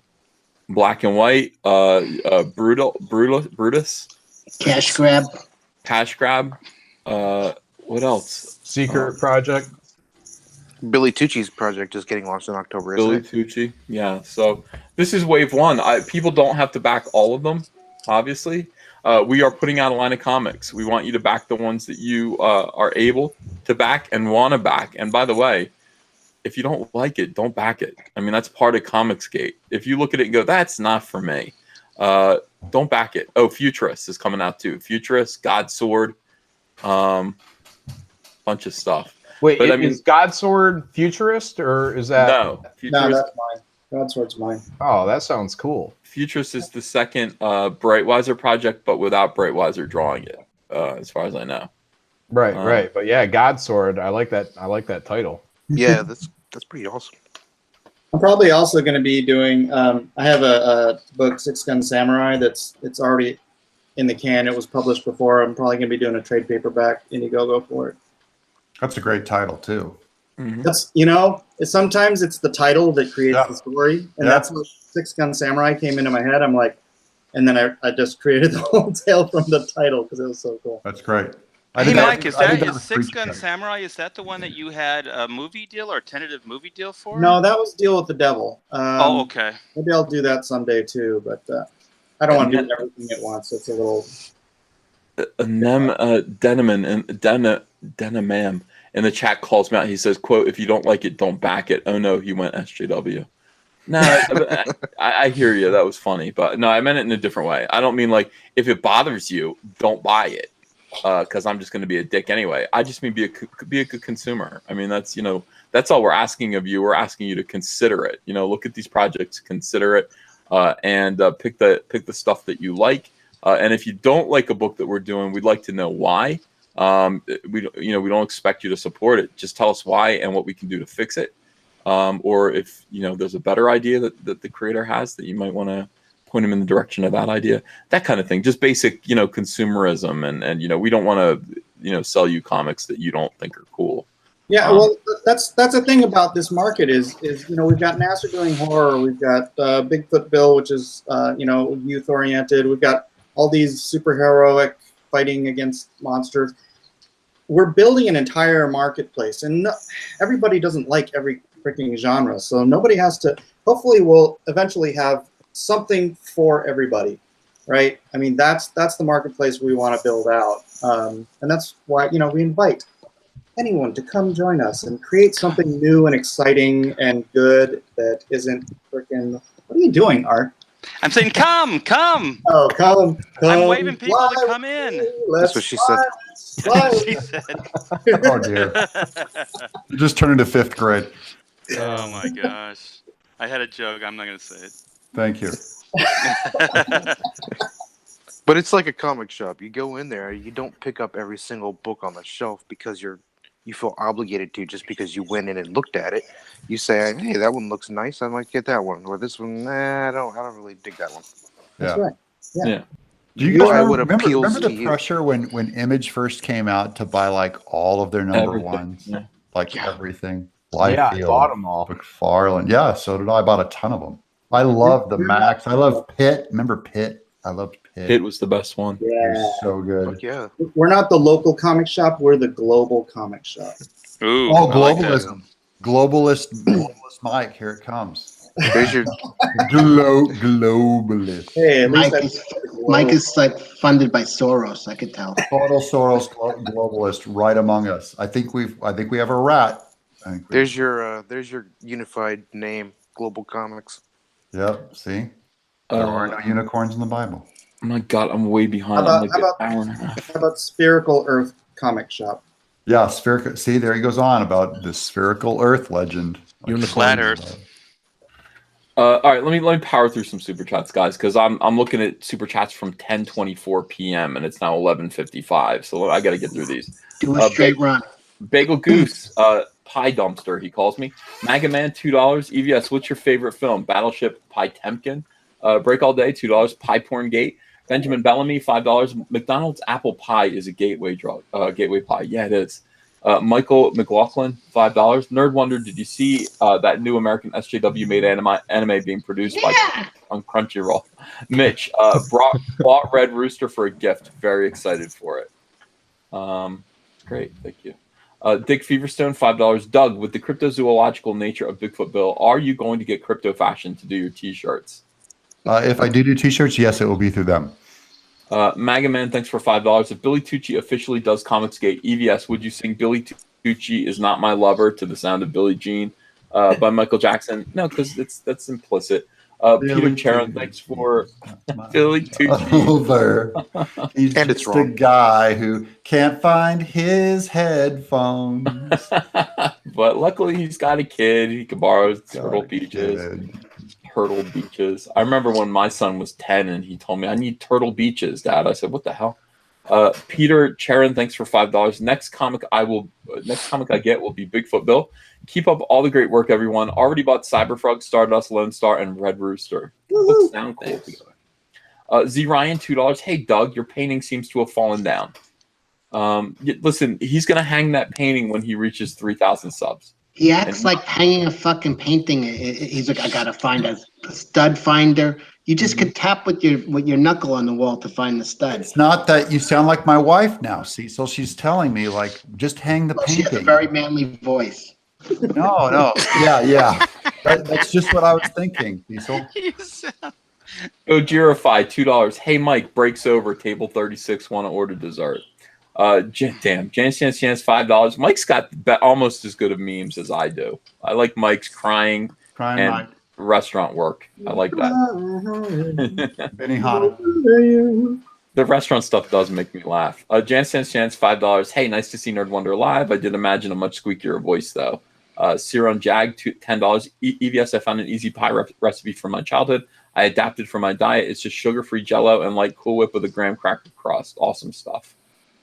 Black and White. Brutus. Cash Grab. Cash Grab. What else? Secret Project. Billy Tucci's project is getting launched in October. Billy Tucci. Yeah. So this is wave 1. People don't have to back all of them, obviously. We are putting out a line of comics. We want you to back the ones that you are able to back and want to back. And by the way, if you don't like it, don't back it. I mean, that's part of Comicsgate. If you look at it and go, that's not for me, don't back it. Oh, Futurist is coming out too. Futurist, Godsword, bunch of stuff. Wait, but, I mean, is Godsword Futurist, or is that? No, Futurist. No, that's mine. Godsword's mine. Oh, that sounds cool. Futurist is the second Brightweiser project, but without Brightweiser drawing it, as far as I know. Right, right. But yeah, Godsword, I like that. I like that title. Yeah, that's pretty awesome. I'm probably also going to be doing. I have a book, Six Gun Samurai, it's already in the can. It was published before. I'm probably going to be doing a trade paperback Indiegogo for it. That's a great title too. Mm-hmm. That's sometimes it's the title that creates the story, and that's what Six Gun Samurai came into my head. I'm like, and then I just created the whole tale from the title because it was so cool. That's great. Hey Mike, is Six Gun Samurai? Is that the one that you had a movie deal or a tentative movie deal for? No, that was Deal with the Devil. Oh, okay. Maybe I'll do that someday too, but I don't want to do everything at once. It's a little. Denimam in the chat calls me out. He says, "quote If you don't like it, don't back it." Oh no, he went SJW. No, I hear you. That was funny, but no, I meant it in a different way. I don't mean like if it bothers you, don't buy it, because I'm just going to be a dick anyway. I just mean be a good consumer. I mean that's all we're asking of you. We're asking you to consider it. Look at these projects, consider it, and pick the stuff that you like. And if you don't like a book that we're doing, we'd like to know why. We don't expect you to support it. Just tell us why and what we can do to fix it. Or if there's a better idea that the creator has that you might want to point them in the direction of that idea, that kind of thing. Just basic consumerism, and we don't want to sell you comics that you don't think are cool. Yeah, well, that's the thing about this market is we've got NASA doing horror, we've got Bigfoot Bill, which is youth oriented, we've got all these superheroic fighting against monsters. We're building an entire marketplace, and everybody doesn't like every freaking genre, so nobody has to. Hopefully, we'll eventually have something for everybody, right? I mean, that's the marketplace we want to build out, and that's why we invite anyone to come join us and create something new and exciting and good that isn't freaking. What are you doing, Art? I'm saying, come. Oh, come. I'm waving people to come in. That's what she said. She said. Oh dear. You just turned into 5th grade. Oh my gosh. I had a joke. I'm not going to say it. Thank you. But it's like a comic shop. You go in there, you don't pick up every single book on the shelf because you feel obligated to, just because you went in and looked at it. You say, hey, that one looks nice. I might get that one. Or this one, I don't really dig that one. That's right. Yeah. Do you guys remember the pressure when Image first came out to buy like all of their number ones? Yeah. Everything. I bought them all. McFarlane. Yeah, so did I. I bought a ton of them. I love the Max. I love Pitt. Remember Pitt? I loved Pitt. Pitt was the best one. Yeah. So good. Fuck yeah. We're not the local comic shop. We're the global comic shop. Ooh, globalism. Globalist Mike. Here it comes. There's your globalist. Hey, at least Mike is like funded by Soros. I could tell. Total Soros globalist, right among us. I think we have a rat. There's your unified name, Global Comics. Yep. See. There are no unicorns in the Bible. Oh my God, I'm way behind. I'm like an hour and a half. How about Spherical Earth Comic Shop? Yeah, spherical. See, there he goes on about the spherical Earth legend. Flat Earth. All right, let me power through some super chats, guys, because I'm looking at super chats from 10:24 p.m. and it's now 11:55. So I got to get through these. Do a straight run. Bagel Goose, Pie Dumpster, he calls me. Maga Man, $2. EVS, what's your favorite film? Battleship, Pie Temkin. Break All Day, $2. Pie Porn Gate. Benjamin Bellamy, $5. McDonald's apple pie is a gateway drug. Gateway pie. Yeah, it is. Michael McLaughlin, $5. Nerd Wonder, did you see that new American SJW made anime being produced on Crunchyroll? Mitch, bought Red Rooster for a gift. Very excited for it. Great, thank you. Dick Feverstone, $5. Doug, with the cryptozoological nature of Bigfoot Bill, are you going to get Crypto Fashion to do your t-shirts? If I do t-shirts, yes, it will be through them. Maga Man, thanks for $5. If Billy Tucci officially does Comicsgate EVS, would you sing Billy Tucci is Not My Lover to the sound of Billie Jean by Michael Jackson? No, because that's implicit. Peter Charon, thanks for Billy Tucci. Over. He's And just it's wrong. the guy who can't find his headphones. But luckily he's got a kid. He can borrow Turtle Beaches. Turtle Beaches. I remember when my son was 10 and he told me, I need Turtle Beaches, Dad. I said, what the hell? Peter Charon, thanks for $5. Next comic I get will be Bigfoot Bill. Keep up all the great work, everyone. Already bought Cyberfrog, Stardust, Lone Star, and Red Rooster. Books sound cool together. Z Ryan, $2. Hey, Doug, your painting seems to have fallen down. Listen, he's going to hang that painting when he reaches 3,000 subs. He acts like hanging a fucking painting. He's like, I gotta find a stud finder. You just could tap with your knuckle on the wall to find the stud. It's not that you sound like my wife now, Cecil. She's telling me, like, just hang the She has a painting. very manly voice. No. Yeah. That's just what I was thinking, Cecil. Ojirify, $2. Hey, Mike, breaks over. Table 36, want to order dessert. Damn, Chance, $5. Mike's got almost as good of memes as I do. I like Mike's crying and Mike. restaurant work. I like that. Benny Hanna. The restaurant stuff does make me laugh. Chance, $5. Hey, nice to see Nerd Wonder live. I did imagine a much squeakier voice, though. Siron Jag, $10. EVS, I found an easy pie recipe from my childhood. I adapted for my diet. It's just sugar-free Jell-O and light Cool Whip with a graham cracker crust. Awesome stuff.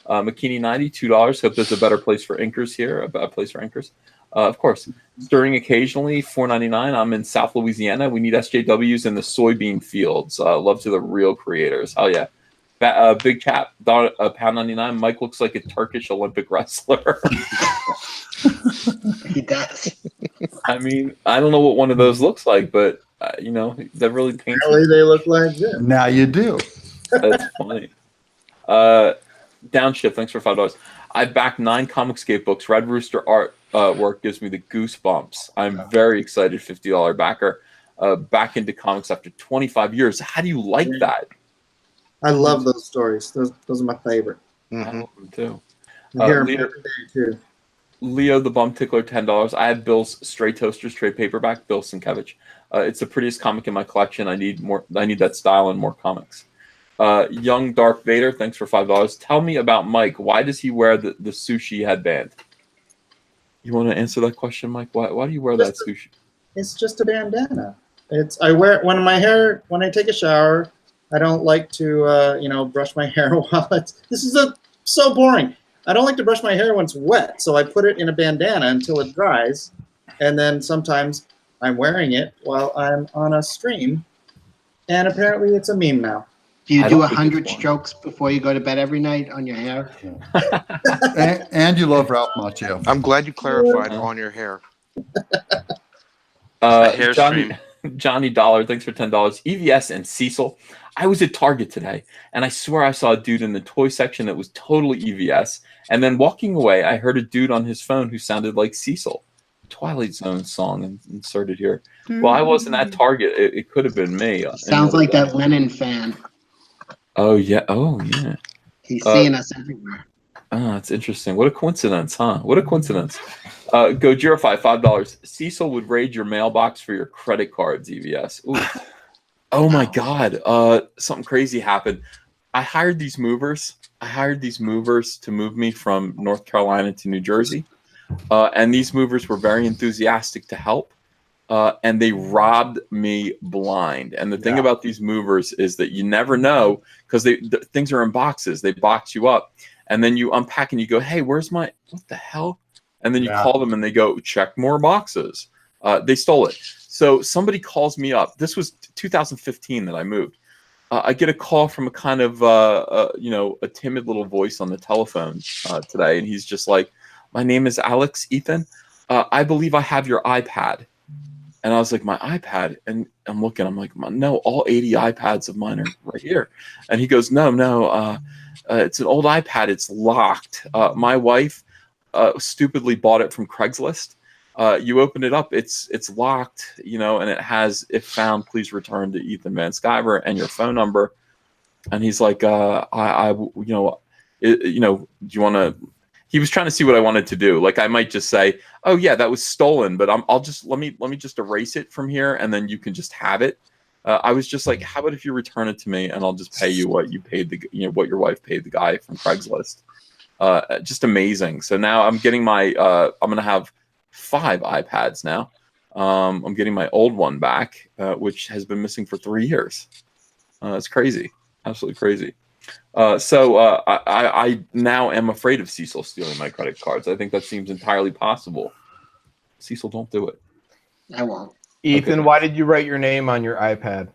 McKinney 90, $2. Hope there's a better place for inkers here. A place for inkers. Of course. Stirring occasionally, $4.99. I'm in South Louisiana. We need SJWs in the soybean fields. Love to the real creators. Hell yeah. Big Chap, $1.99. Mike looks like a Turkish Olympic wrestler. He does. I mean, I don't know what one of those looks like, but that really paints. Apparently they look like this. Now you do. That's funny. Downshift, thanks for $5. I've backed 9 Comicsgate books. Red Rooster art work gives me the goosebumps. I'm very excited. $50 backer. Back into comics after 25 years. How do you like that? I love those stories. Those are my favorite. I love them too. I hear them every day too. Leo the Bum Tickler, $10. I have Bill's Stray Toasters trade paperback. Bill Sienkiewicz. It's the prettiest comic in my collection. I need more. I need that style and more comics. Young Dark Vader, thanks for $5. Tell me about Mike. Why does he wear the sushi headband? You want to answer that question, Mike? Why do you wear that sushi? It's just a bandana. I wear it when I take a shower. I don't like to brush my hair while this is so boring. I don't like to brush my hair when it's wet, so I put it in a bandana until it dries, and then sometimes I'm wearing it while I'm on a stream, and apparently it's a meme now. Do you do 100 strokes before you go to bed every night on your hair? and you love Ralph Macchio. I'm glad you clarified on your hair. Hair Johnny Dollar, thanks for $10. EVS and Cecil. I was at Target today, and I swear I saw a dude in the toy section that was totally EVS. And then walking away, I heard a dude on his phone who sounded like Cecil. Twilight Zone song inserted here. Well, I wasn't at Target. It could have been me. Sounds like that Lennon fan. Oh, yeah. Oh, yeah. He's seeing us everywhere. Oh, that's interesting. What a coincidence, huh? What a coincidence. Gojirify, $5. Cecil would raid your mailbox for your credit cards, EVS. Ooh. Oh my God. Something crazy happened. I hired these movers. To move me from North Carolina to New Jersey. And these movers were very enthusiastic to help. And they robbed me blind. And the thing about these movers is that you never know, because things are in boxes. They box you up. And then you unpack and you go, hey, what the hell? And then you call them and they go, check more boxes. They stole it. So somebody calls me up. This was 2015 that I moved. I get a call from a kind of, a timid little voice on the telephone today. And he's just like, my name is Alex Ethan. I believe I have your iPad. And I was like, my iPad? And I'm looking, I'm like, no, all 80 iPads of mine are right here. And he goes, no, it's an old iPad. It's locked. My wife stupidly bought it from Craigslist. You open it up, it's locked, and it has, if found, please return to Ethan Van Sciver and your phone number. And he's like, do you want to? He was trying to see what I wanted to do. Like I might just say, oh yeah, that was stolen, but I'll just let me just erase it from here, and then you can just have it. I was just like, how about if you return it to me, and I'll just pay you what you paid what your wife paid the guy from Craigslist. Just amazing. So now I'm getting my I'm gonna have 5 iPads now. I'm getting my old one back, which has been missing for 3 years. It's crazy, absolutely crazy. So I now am afraid of Cecil stealing my credit cards. I think that seems entirely possible. Cecil, don't do it. I won't. Ethan, Okay. why did you write your name on your iPad?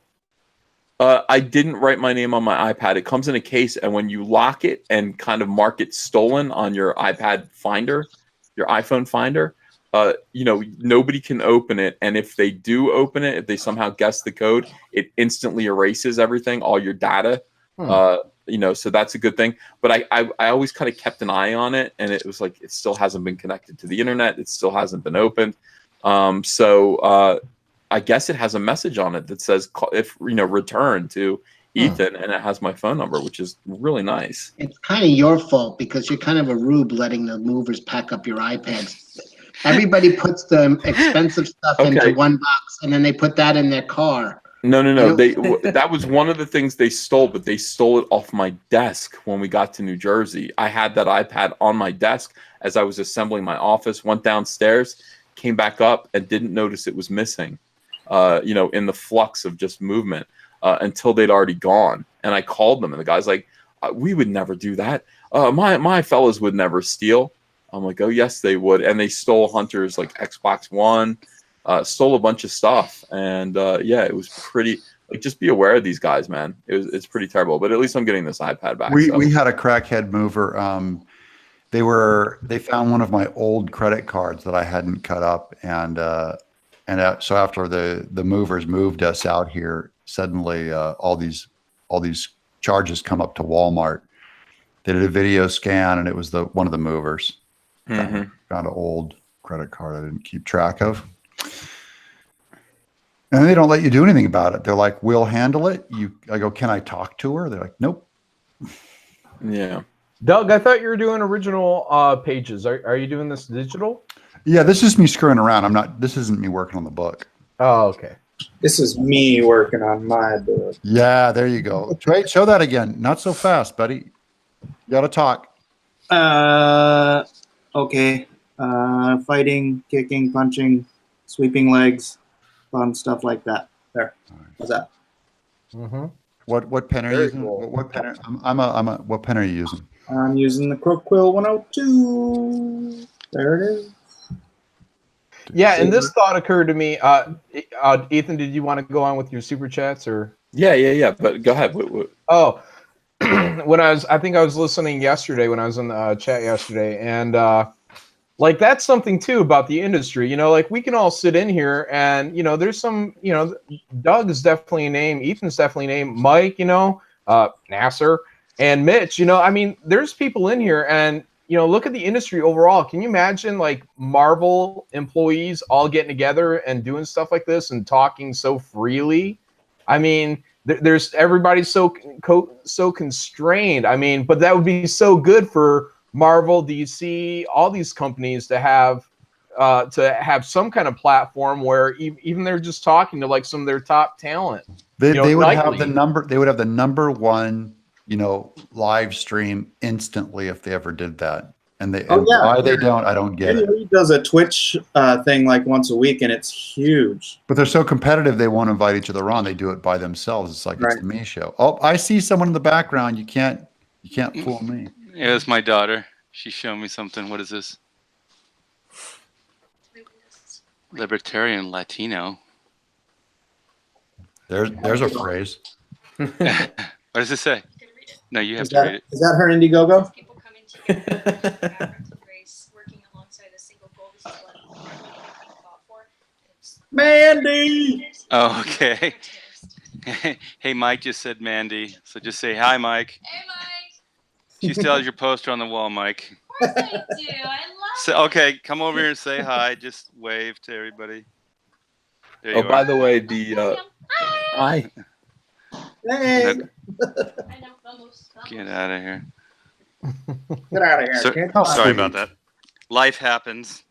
I didn't write my name on my iPad. It comes in a case, and when you lock it and kind of mark it stolen on your iPad Finder, your iPhone Finder, nobody can open it. And if they do open it, if they somehow guess the code, it instantly erases everything, all your data. So that's a good thing. But I always kind of kept an eye on it, and it was like it still hasn't been connected to the internet. It still hasn't been opened. I guess it has a message on it that says return to Ethan, and it has my phone number, which is really nice. It's kind of your fault because you're kind of a rube letting the movers pack up your iPads. Everybody puts the expensive stuff into one box, and then they put that in their car. No. That was one of the things they stole, but they stole it off my desk when we got to New Jersey. I had that iPad on my desk as I was assembling my office, went downstairs, came back up, and didn't notice it was missing, in the flux of just movement until they'd already gone. And I called them, and the guy's like, we would never do that. My fellas would never steal. I'm like, oh, yes, they would. And they stole Hunter's Xbox One, stole a bunch of stuff. And it was pretty, just be aware of these guys, man. It's pretty terrible. But at least I'm getting this iPad back. We had a crackhead mover. They found one of my old credit cards that I hadn't cut up. And so after the movers moved us out here, suddenly all these charges come up to Walmart. They did a video scan, and it was one of the movers. Found an old credit card I didn't keep track of. And they don't let you do anything about it. They're like, we'll handle it. I go, can I talk to her? They're like, nope. Yeah. Doug, I thought you were doing original pages. Are you doing this digital? Yeah, this is me screwing around. This isn't me working on the book. Oh, okay. This is me working on my book. Yeah, there you go. Trey, show that again. Not so fast, buddy. You got to talk. Okay. Fighting, kicking, punching, sweeping legs, fun stuff like that. There. How's that? Mm-hmm. What pen are you using? Cool. What pen? What pen are you using? I'm using the Croquill 102. There it is. Yeah, and this thought occurred to me. Ethan, did you want to go on with your super chats or? Yeah. But go ahead. Oh, I think I was listening yesterday when I was in the chat yesterday, and that's something too about the industry. We can all sit in here, and there's some, Doug is definitely a name, Ethan's definitely a name, Mike, Nasser, and Mitch. There's people in here, and look at the industry overall. Can you imagine Marvel employees all getting together and doing stuff like this and talking so freely? There's everybody's so constrained. But that would be so good for Marvel, DC, all these companies to have some kind of platform where even they're just talking to some of their top talent. They would have nightly. the number. They would have the number one, live stream instantly if they ever did that. And why they don't, I don't get it. He does a Twitch thing like once a week, and it's huge. But they're so competitive, they won't invite each other on. They do it by themselves. It's like it's the me show. Oh, I see someone in the background. You can't fool me. Yeah, it's my daughter. She's showing me something. What is this? Libertarian Latino. There's a phrase. What does it say? No, you have to read it. Is that her Indiegogo? Mandy. Oh, okay. Hey, Mike just said Mandy, so just say hi, Mike. Hey, Mike. She still has your poster on the wall, Mike. Of course I do. I love So, okay, come over here and say hi. Just wave to everybody. There you Oh, by are. the way, the hi. Hey. Get out of here. Get out of here. Sorry about that. Life happens.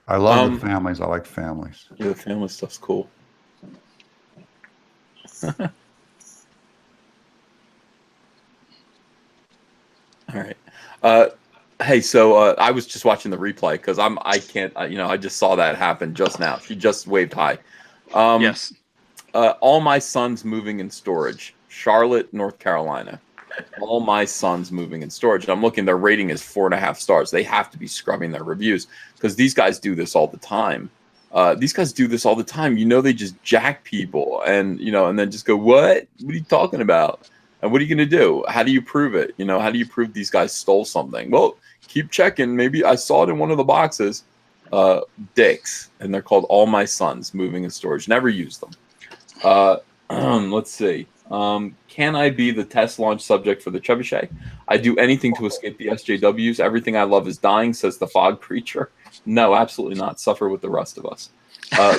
I love the families. I like families. Yeah, the family stuff's cool. All right. Hey, so I was just watching the replay because I can't, I just saw that happen just now. She just waved hi. Yes. All My Sons Moving in Storage, Charlotte, North Carolina. All My Sons Moving in Storage. I'm looking, their rating is 4.5 stars. They have to be scrubbing their reviews because these guys do this all the time. They just jack people and then just go, what are you talking about? And what are you going to do? How do you prove it? How do you prove these guys stole something? Well, keep checking. Maybe I saw it in one of the boxes. Dicks. And they're called All My Sons Moving in Storage. Never use them. Let's see. Can I be the test launch subject for the trebuchet? I do anything to escape the SJWs. Everything I love is dying, says the fog creature. No, absolutely not. Suffer with the rest of us. Ben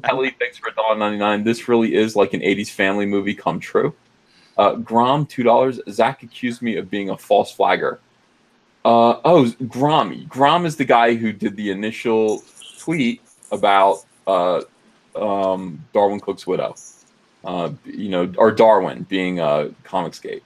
Kelly, thanks for $1.99. This really is like an 80s family movie come true. Grom, $2. Zach accused me of being a false flagger. Grom. Grom is the guy who did the initial tweet about Darwin Cook's widow. Or Darwin being Comicsgate.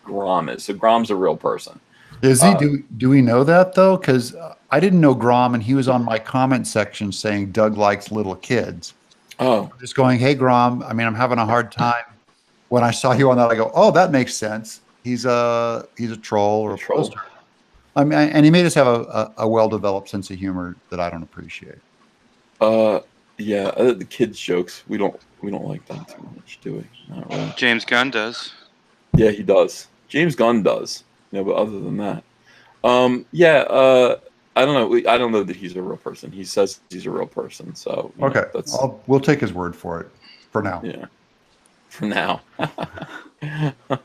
Grom is. So Grom's a real person. Is he? Do we know that though? Because I didn't know Grom, and he was on my comment section saying Doug likes little kids. Oh, just going, hey Grom. I mean, I'm having a hard time. When I saw you on that, I go, oh, that makes sense. He's a troll or a poster. I mean, and he made us have a well-developed sense of humor that I don't appreciate. The kids' jokes we don't like that too much, do we? Not really. James Gunn does. Yeah, he does. James Gunn does. But other than that, I don't know. I don't know that he's a real person. He says he's a real person. So okay, we'll take his word for it for now. Yeah, for now.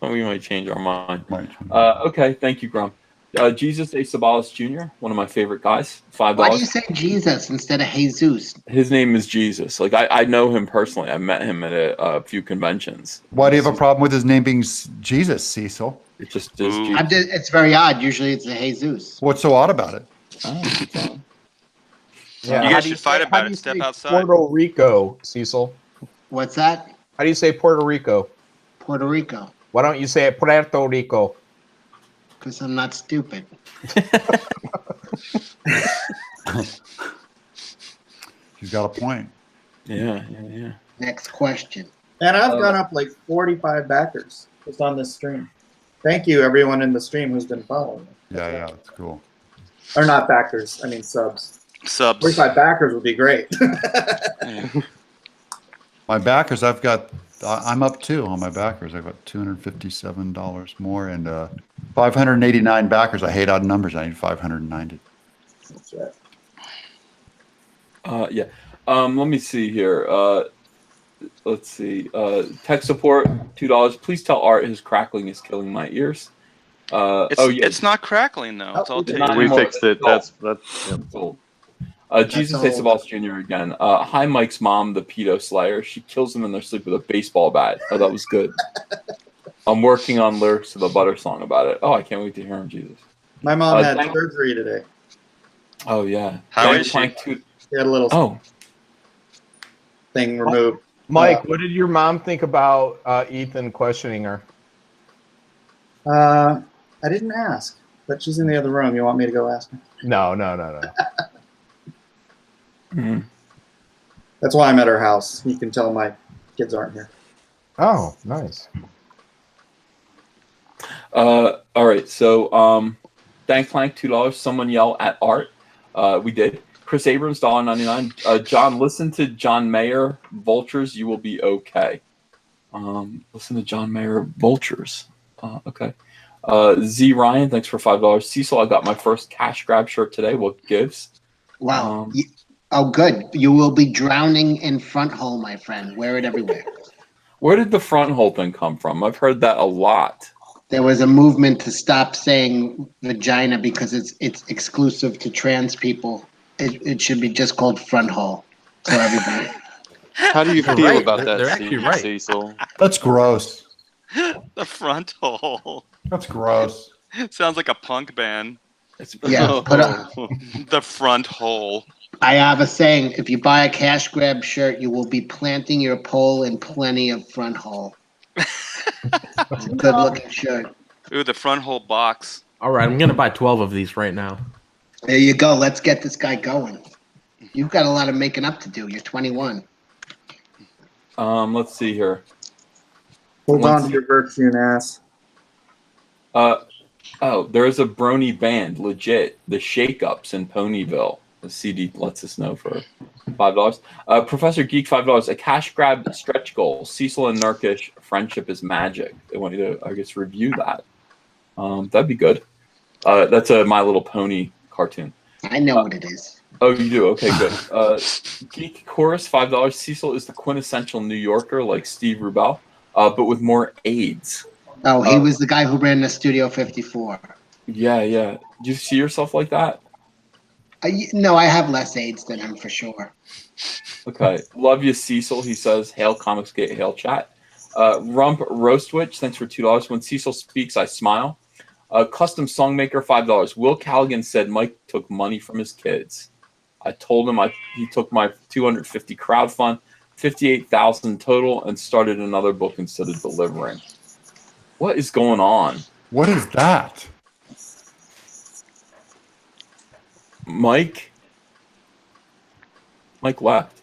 We might change our mind. Okay, thank you, Grum. Jesus A. Sabalas Jr., one of my favorite guys. $5. Why do you say Jesus instead of Jesus? His name is Jesus. Like I know him personally. I met him at a few conventions. Why do you have a problem with his name being Jesus, Cecil? It just is. It's very odd. Usually it's a Jesus. What's so odd about it? Yeah, you guys should fight about it. Step outside. Puerto Rico, Cecil. What's that? How do you say Puerto Rico? Puerto Rico. Why don't you say it Puerto Rico? Because I'm not stupid. He's got a point. Yeah. Next question. And I've gone up like 45 backers just on this stream. Thank you, everyone in the stream who's been following me. Yeah, that's cool. Or not backers, I mean subs. 45 backers would be great. My backers, I'm up too on my backers. I've got $257 more and 589 backers. I hate odd numbers. I need 590. That's right. Let me see here. Let's see. Tech support, $2. Please tell Art his crackling is killing my ears. It's not crackling though. It's all we fixed it. That's old. Jesus A. Sabalas Jr. again. Hi, Mike's mom, the pedo slayer. She kills them in their sleep with a baseball bat. Oh, that was good. I'm working on lyrics to the Butter song about it. Oh, I can't wait to hear him, Jesus. My mom had surgery today. Oh, yeah. How is she? She had a little. Oh. thing removed. Mike, what did your mom think about Ethan questioning her? I didn't ask, but she's in the other room. You want me to go ask her? No. Mhm. That's why I'm at her house. You can tell my kids aren't here. Oh, nice. All right. So, Dank Plank, $2. Someone yell at Art. We did. Chris Abrams, $1.99. John, listen to John Mayer, Vultures. You will be okay. Listen to John Mayer, Vultures. Okay. Z Ryan, thanks for $5. Cecil, I got my first cash grab shirt today. What gives? Wow. Oh, good. You will be drowning in front hole, my friend. Wear it everywhere. Where did the front hole thing come from? I've heard that a lot. There was a movement to stop saying vagina because it's exclusive to trans people. It should be just called front hole. So everybody. How do you They're feel right. about They're that, actually right. Cecil? That's gross. The front hole. That's gross. Sounds like a punk band. Yeah, The front hole. I have a saying: if you buy a cash grab shirt, you will be planting your pole in plenty of front hole. It's a good-looking shirt. Ooh, the front hole box. All right, I'm gonna buy 12 of these right now. There you go. Let's get this guy going. You've got a lot of making up to do. You're 21. Let's see here. Hold on to your virtue and ass. There's a brony band, legit. The Shake-Ups in Ponyville. The CD lets us know for $5. Professor Geek, $5. A cash grab stretch goal. Cecil and Nurkish, friendship is magic. They want you to, I guess, review that. That'd be good. That's a My Little Pony cartoon. I know what it is. Oh, you do? Okay, good. Geek Chorus, $5. Cecil is the quintessential New Yorker like Steve Rubel, but with more AIDS. Oh, he was the guy who ran the Studio 54. Yeah. Do you see yourself like that? No, I have less AIDS than him for sure. Okay. Love you, Cecil. He says, hail Comicsgate, hail chat. Rump Roastwitch, thanks for $2. When Cecil speaks, I smile. Custom Songmaker, $5. Will Callaghan said Mike took money from his kids. I told him he took my $250 crowdfund, $58,000 total, and started another book instead of delivering. What is going on? What is that? Mike left.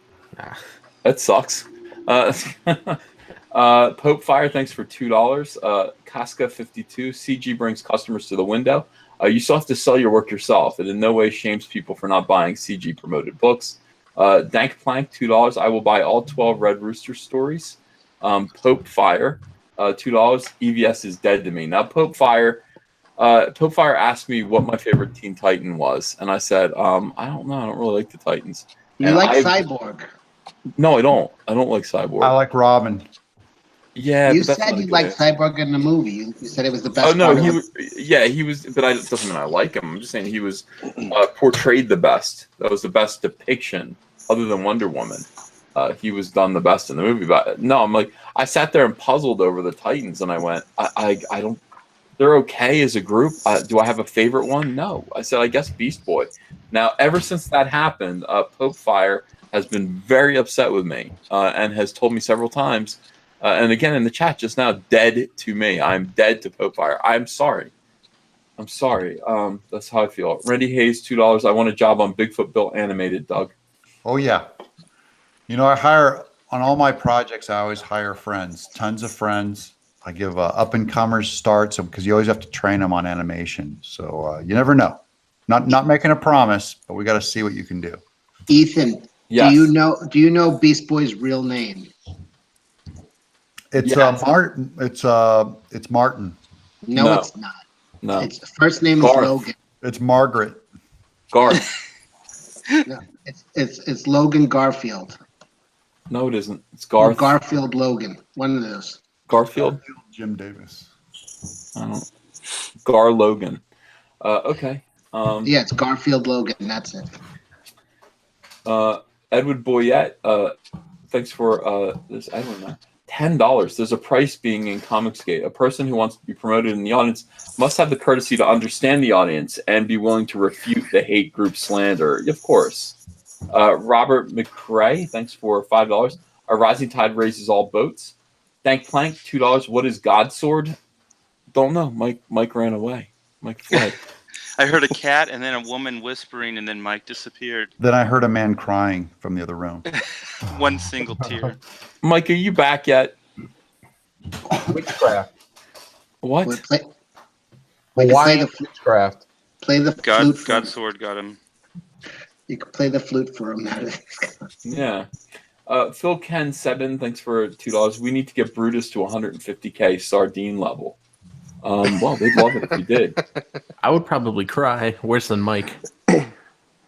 That sucks. Pope Fire, thanks for $2. Casca 52. CG brings customers to the window. You still have to sell your work yourself. It in no way shames people for not buying CG promoted books. Dank Plank, $2. I will buy all 12 Red Rooster stories. Pope Fire, $2. EVS is dead to me. Now, Pope Fire asked me what my favorite Teen Titan was, and I said, I don't know. I don't really like the Titans. You And like Cyborg? No, I don't. I don't like Cyborg. I like Robin. Yeah, You but that's said not a you good liked answer. Cyborg in the movie. You said it was the best. Oh no, part of he it. was, but it doesn't mean I like him. I'm just saying he was portrayed the best. That was the best depiction, other than Wonder Woman. He was done the best in the movie. But no, I'm like, I sat there and puzzled over the Titans, and I went, I don't. They're okay as a group. Do I have a favorite one? No. I said, I guess Beast Boy. Now, ever since that happened, Pope Fire has been very upset with me and has told me several times, and again in the chat just now, dead to me. I'm dead to Pope Fire. I'm sorry. That's how I feel. Randy Hayes, $2. I want a job on Bigfoot Bill animated, Doug. Oh, yeah. You know, I hire on all my projects. I always hire friends, tons of friends. I give up and comers starts because you always have to train them on animation. So you never know. Not making a promise, but we got to see what you can do. Ethan, yes. Do you know Beast Boy's real name? It's Yes. Martin. It's Martin. No, it's not. No. Its first name Garth. is Logan. It's Margaret. Garth. No, it's Logan Garfield. No, it isn't. It's Garth. Garfield Logan. One of those. Garfield. Jim Davis. I don't. Gar Logan. Okay. Yeah, it's Garfield Logan. That's it. Edward Boyette. Thanks for this. Edward there. $10. There's a price being in Comicsgate. A person who wants to be promoted in the audience must have the courtesy to understand the audience and be willing to refute the hate group slander. Of course. Robert McCrae, thanks for $5. A rising tide raises all boats. Thank Plank, $2. What is Godsword? Don't know. Mike ran away. Mike fled. I heard a cat and then a woman whispering, and then Mike disappeared. Then I heard a man crying from the other room. One single tear. Mike, are you back yet? Witchcraft. What? We can play the witchcraft. Play the flute. Godsword got him. You can play the flute for him. Yeah. Phil Ken 7, thanks for $2. We need to get Brutus to 150K sardine level. Well, they'd love it if we did. I would probably cry worse than Mike.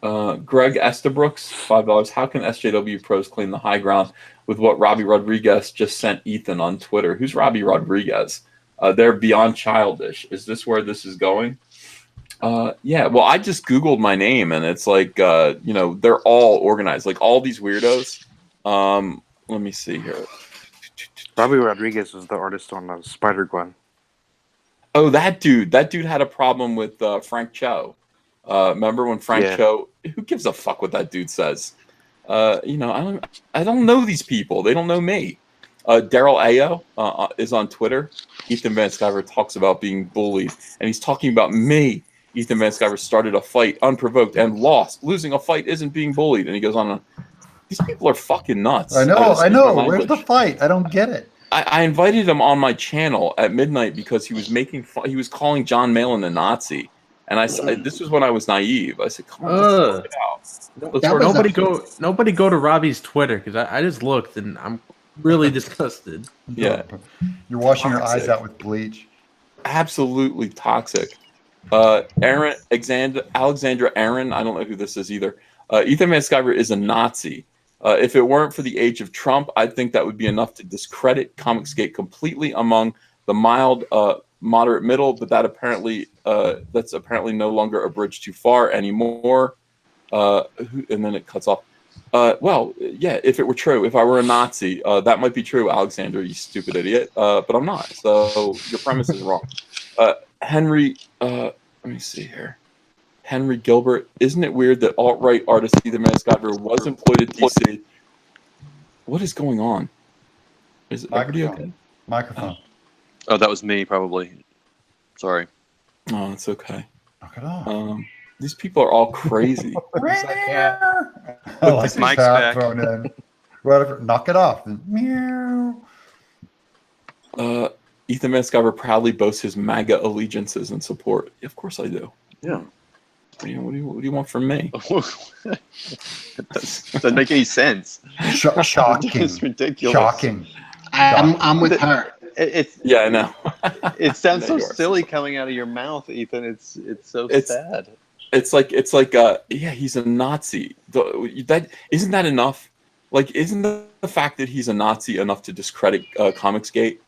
Greg Estabrooks, $5. How can SJW pros claim the high ground with what Robbie Rodriguez just sent Ethan on Twitter? Who's Robbie Rodriguez? They're beyond childish. Is this where this is going? Yeah, well, I just Googled my name, and it's like, they're all organized. Like, all these weirdos. Let me see here. Robbie Rodriguez was the artist on Spider-Gwen. Oh, that dude. That dude had a problem with Frank Cho. Remember when Frank Cho? Who gives a fuck what that dude says? I don't know these people. They don't know me. Daryl Ayo is on Twitter. Ethan Van Sciver talks about being bullied, and he's talking about me. Ethan Van Sciver started a fight unprovoked and lost. Losing a fight isn't being bullied. And he goes on. These people are fucking nuts. I know. Where's the fight? I don't get it. I invited him on my channel at midnight because he was making fun. He was calling John Malin a Nazi, and I said, "This was when I was naive." I said, "Come on, let's talk it out." Nobody go to Robbie's Twitter because I just looked and I'm really disgusted. Yeah, you're washing your eyes out with bleach. Absolutely toxic. Alexandra Aaron. I don't know who this is either. Ethan Van Sciver is a Nazi. If it weren't for the age of Trump, I think that would be enough to discredit Comicsgate completely among the mild, moderate middle, but that's apparently no longer a bridge too far anymore. And then it cuts off. Well, yeah, if it were true, if I were a Nazi, that might be true, Alexander, you stupid idiot. But I'm not, so your premise is wrong. Henry, let me see here. Henry Gilbert, isn't it weird that alt-right artist Ethan Van Sciver was employed at DC? What is going on? Is everybody okay? Microphone. Oh, that was me, probably. Sorry. Oh, it's okay. Knock it off. These people are all crazy. Mike's back. Thrown in. Whatever. Knock it off. Meow. Ethan Van Sciver proudly boasts his MAGA allegiances and support. Of course I do. Yeah. What do you want from me? Doesn't make any sense. Shocking. It's ridiculous. Shocking. I'm with her. Yeah, I know. It sounds so silly coming out of your mouth, Ethan. It's so sad. It's like yeah, he's a Nazi. That isn't that enough? Like, isn't the fact that he's a Nazi enough to discredit Comicsgate?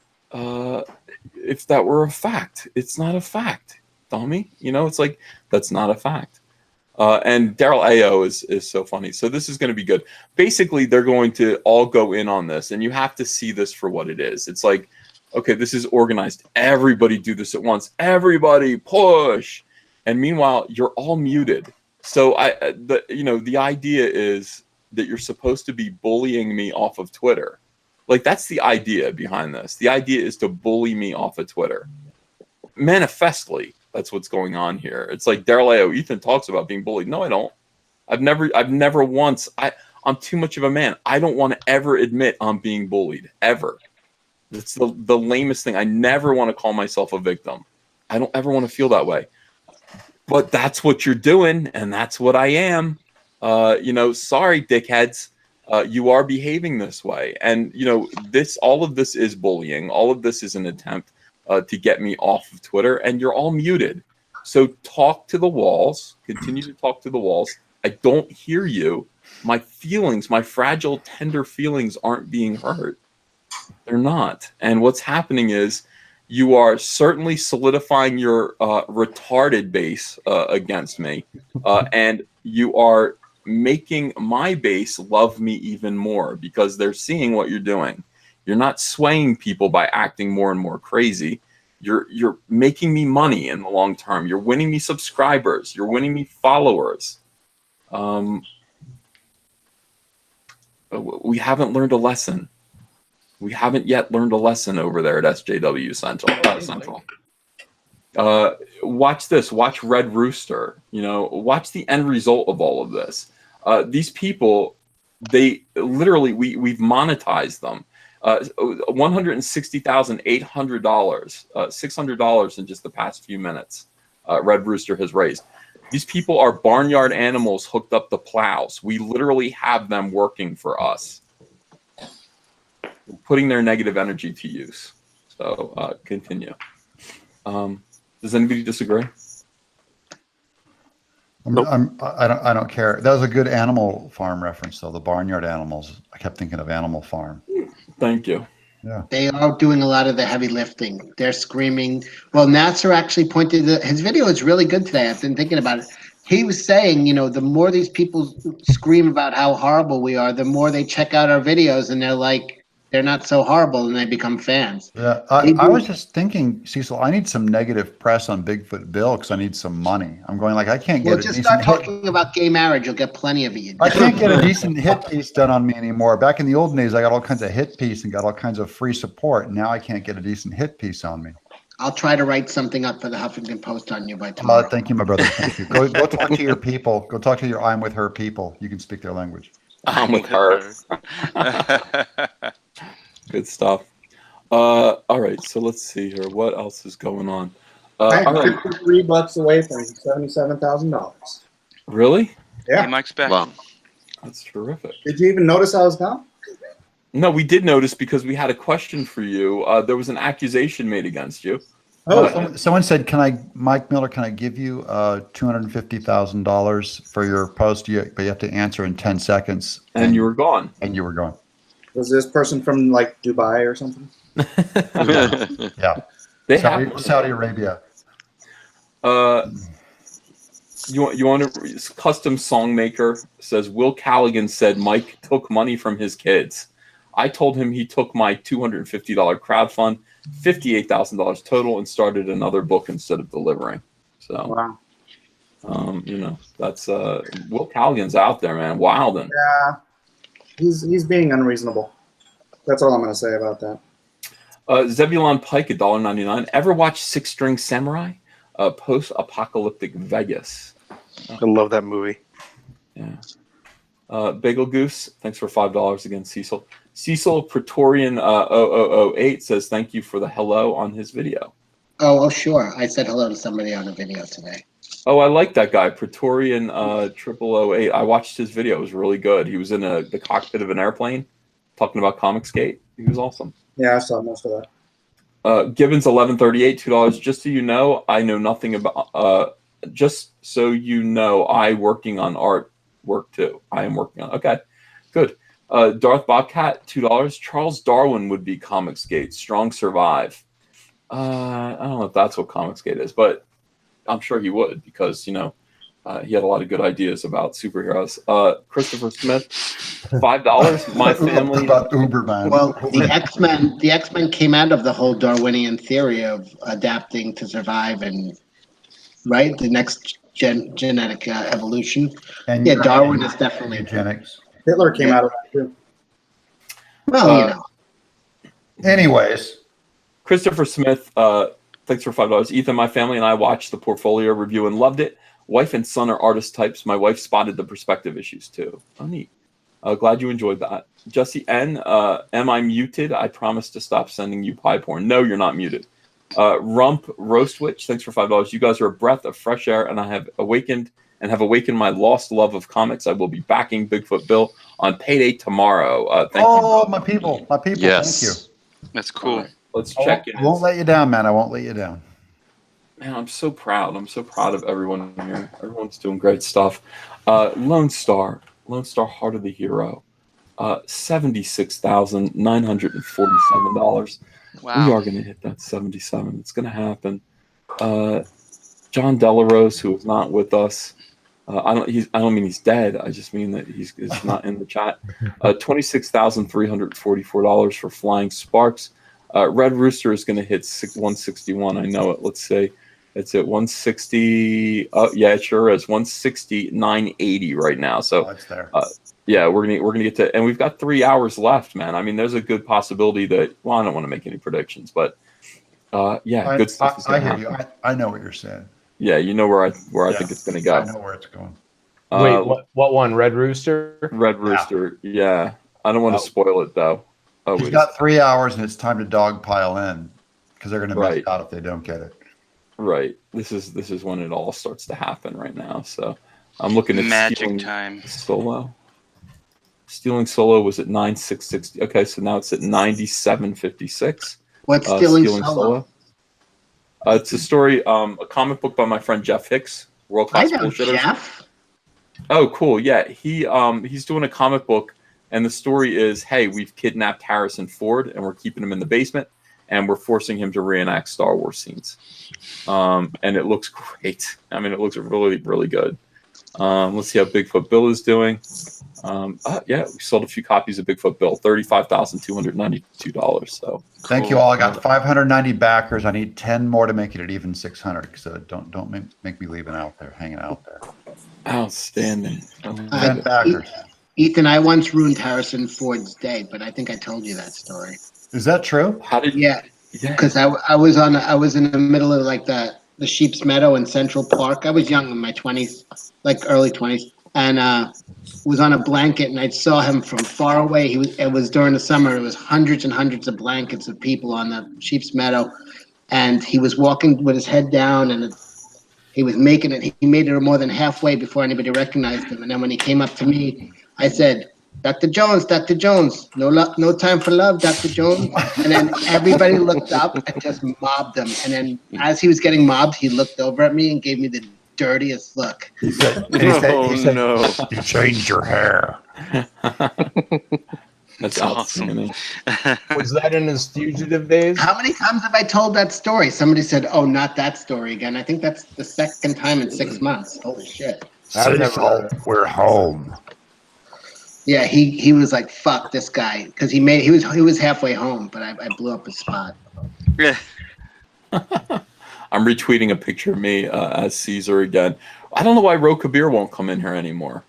If that were a fact, it's not a fact. Dummy, it's like that's not a fact. And Daryl Ayo is so funny. So this is going to be good. Basically, they're going to all go in on this, and you have to see this for what it is. It's like, okay, this is organized. Everybody do this at once. Everybody push. And meanwhile, you're all muted. So the idea is that you're supposed to be bullying me off of Twitter. Like, that's the idea behind this. The idea is to bully me off of Twitter. Manifestly. That's what's going on here. It's like Daryl Ayo, Ethan talks about being bullied. No, I don't. I've never once. I'm too much of a man. I don't want to ever admit I'm being bullied ever. It's the lamest thing. I never want to call myself a victim. I don't ever want to feel that way. But that's what you're doing, and that's what I am. Sorry, dickheads. You are behaving this way, and all of this is bullying. All of this is an attempt to get me off of Twitter, and you're all muted. So talk to the walls. Continue to talk to the walls. I don't hear you. My feelings, my fragile, tender feelings aren't being heard. They're not. And what's happening is you are certainly solidifying your retarded base against me, and you are making my base love me even more because they're seeing what you're doing. You're not swaying people by acting more and more crazy. You're making me money in the long term. You're winning me subscribers. You're winning me followers. We haven't learned a lesson. We haven't yet learned a lesson over there at SJW Central. Watch this. Watch Red Rooster. Watch the end result of all of this. These people, they literally, we've monetized them. $160,800, $600 in just the past few minutes. Red Rooster has raised. These people are barnyard animals hooked up to plows. We literally have them working for us, putting their negative energy to use. So continue. Does anybody disagree? I don't care. That was a good Animal Farm reference, though. The barnyard animals. I kept thinking of Animal Farm. Thank you. Yeah. They are doing a lot of the heavy lifting. They're screaming. Well, Nasser actually pointed his video is really good today. I've been thinking about it. He was saying, the more these people scream about how horrible we are, the more they check out our videos and they're like, they're not so horrible, and they become fans. Yeah, I was just thinking, Cecil, I need some negative press on Bigfoot Bill because I need some money. I'm going like, I can't get just start talking about gay marriage. You'll get plenty of it. I can't get a decent hit piece done on me anymore. Back in the old days, I got all kinds of hit piece and got all kinds of free support. Now I can't get a decent hit piece on me. I'll try to write something up for the Huffington Post on you by tomorrow. Thank you, my brother. Thank you. Go talk to your people. Go talk to your I'm with her people. You can speak their language. I'm with her. Good stuff. All right, so let's see here. What else is going on? I'm all right. $53 away from $77,000. Really? Yeah. Hey, Mike's back. Wow. That's terrific. Did you even notice I was gone? No, we did notice because we had a question for you. There was an accusation made against you. Someone said, Mike Miller, can I give you $250,000 for your post? But you have to answer in 10 seconds. And you were gone. And you were gone. Was this person from like Dubai or something? Yeah. Saudi Arabia. You want to custom song maker says Will Callaghan said Mike took money from his kids. I told him he took my $250 crowdfund, $58,000 total, and started another book instead of delivering. So, wow. That's Will Callaghan's out there, man, wilding. Yeah, he's being unreasonable. That's all I'm going to say about that. Zebulon Pike, $1.99. Ever watch Six String Samurai? Post-apocalyptic Vegas. I love that movie. Yeah. Bagel Goose, thanks for $5 again, Cecil. Cecil Praetorian 0008 says thank you for the hello on his video. Oh, sure. I said hello to somebody on a video today. Oh, I like that guy, Praetorian 0008. I watched his video. It was really good. He was in the cockpit of an airplane talking about Comicsgate. He was awesome. Yeah, I saw most of that. Gibbons 1138, $2. Just so you know, I know nothing about. Just so you know, I working on art work too. I am working on. Okay, good. Darth Bobcat, $2. Charles Darwin would be Comicsgate. Strong survive. I don't know if that's what Comicsgate is, but I'm sure he would because he had a lot of good ideas about superheroes. Christopher Smith, $5. My family about Uberman. Well, the X-Men came out of the whole Darwinian theory of adapting to survive and the next genetic evolution. And yeah, Darwin is definitely eugenics. Hitler came out of that too. Well, Anyways, Christopher Smith, thanks for $5. Ethan, my family and I watched the portfolio review and loved it. Wife and son are artist types. My wife spotted the perspective issues too. Oh, neat. Glad you enjoyed that. Jesse N, am I muted? I promise to stop sending you pie porn. No, you're not muted. Rump Roastwitch, thanks for $5. You guys are a breath of fresh air, and I have awakened my lost love of comics. I will be backing Bigfoot Bill on payday tomorrow. Thank you. my people. Yes. Thank you. That's cool. Right, let's check in. I won't let you down, man. I won't let you down. Man, I'm so proud. I'm so proud of everyone here. Everyone's doing great stuff. Lone Star, Heart of the Hero, $76,947. Wow. We are going to hit that 77. It's going to happen. John Delarose, who is not with us. I don't mean he's dead. I just mean that he's not in the chat. $26,344 for Flying Sparks. Red Rooster is going to hit 161. I know it. Let's say It's at 160. Yeah, it sure is 160,980 right now. So it's there. Yeah, we're gonna get to, and we've got 3 hours left, man. I mean, there's a good possibility that. Well, I don't want to make any predictions, but yeah, good stuff is I gonna hear happen. you. I know what you're saying. Yeah, you know where I think it's gonna go. I know where it's going. Wait, what one? Red Rooster? Red Rooster. Yeah, I don't want to spoil it though. Oh, He's wait. got 3 hours, and it's time to dogpile in because they're going to miss Right. out if they don't get it. Right. This is when it all starts to happen right now. So I'm looking at Magic Stealing time. Solo. Stealing Solo was at 9660. Okay, so now it's at 9756. What's Stealing Solo? It's a story, a comic book by my friend Jeff Hicks, World Class I know Bullshitters. Jeff. Oh, cool. Yeah, he's doing a comic book, and the story is, hey, we've kidnapped Harrison Ford, and we're keeping him in the basement, and we're forcing him to reenact Star Wars scenes. And it looks great. I mean, it looks really, really good. Let's see how Bigfoot Bill is doing. Yeah, we sold a few copies of Bigfoot Bill, $35,292. So Thank you all. I got 590 backers. I need 10 more to make it at even 600. So don't make me leaving out there, hanging out there. Outstanding. 10 backers. Ethan, I once ruined Harrison Ford's day, but I think I told you that story. Is that true? How did? Yeah, because I was in the middle of like the Sheep's Meadow in Central Park. I was young in my 20s, like early 20s, and was on a blanket, and I saw him from far away. It was during the summer. It was hundreds and hundreds of blankets of people on the Sheep's Meadow, and he was walking with his head down, and he was making it. He made it more than halfway before anybody recognized him. And then when he came up to me, I said, Dr. Jones, no time for love, Dr. Jones. And then everybody looked up and just mobbed him. And then as he was getting mobbed, he looked over at me and gave me the dirtiest look. He said, no. You changed your hair. That's awesome. Was that in his fugitive days? How many times have I told that story? Somebody said, oh, not that story again. I think that's the second time in 6 months. Holy shit. We're home. Yeah, he was like, fuck this guy. Because he was halfway home, but I blew up his spot. Yeah. I'm retweeting a picture of me as Caesar again. I don't know why Ro Kabir won't come in here anymore.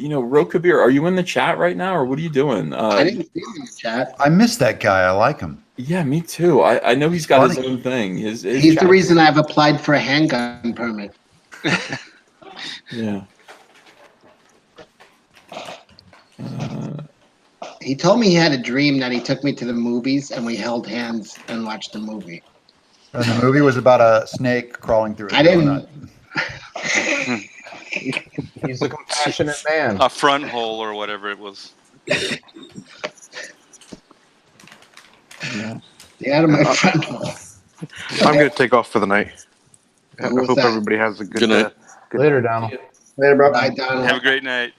Ro Kabir, are you in the chat right now, or what are you doing? I didn't see him in the chat. I miss that guy. I like him. Yeah, me too. I know he's got his own thing. He's the reason I've applied for a handgun permit. Yeah. He told me he had a dream that he took me to the movies and we held hands and watched the movie. And the movie was about a snake crawling through. I didn't. He's a compassionate man. A front hole or whatever it was. Yeah. Get out of my front hole. I'm going to take off for the night. I Who was hope that? everybody has a good night. Later, Donald. Later, bro. Bye, Donald. Have a great night.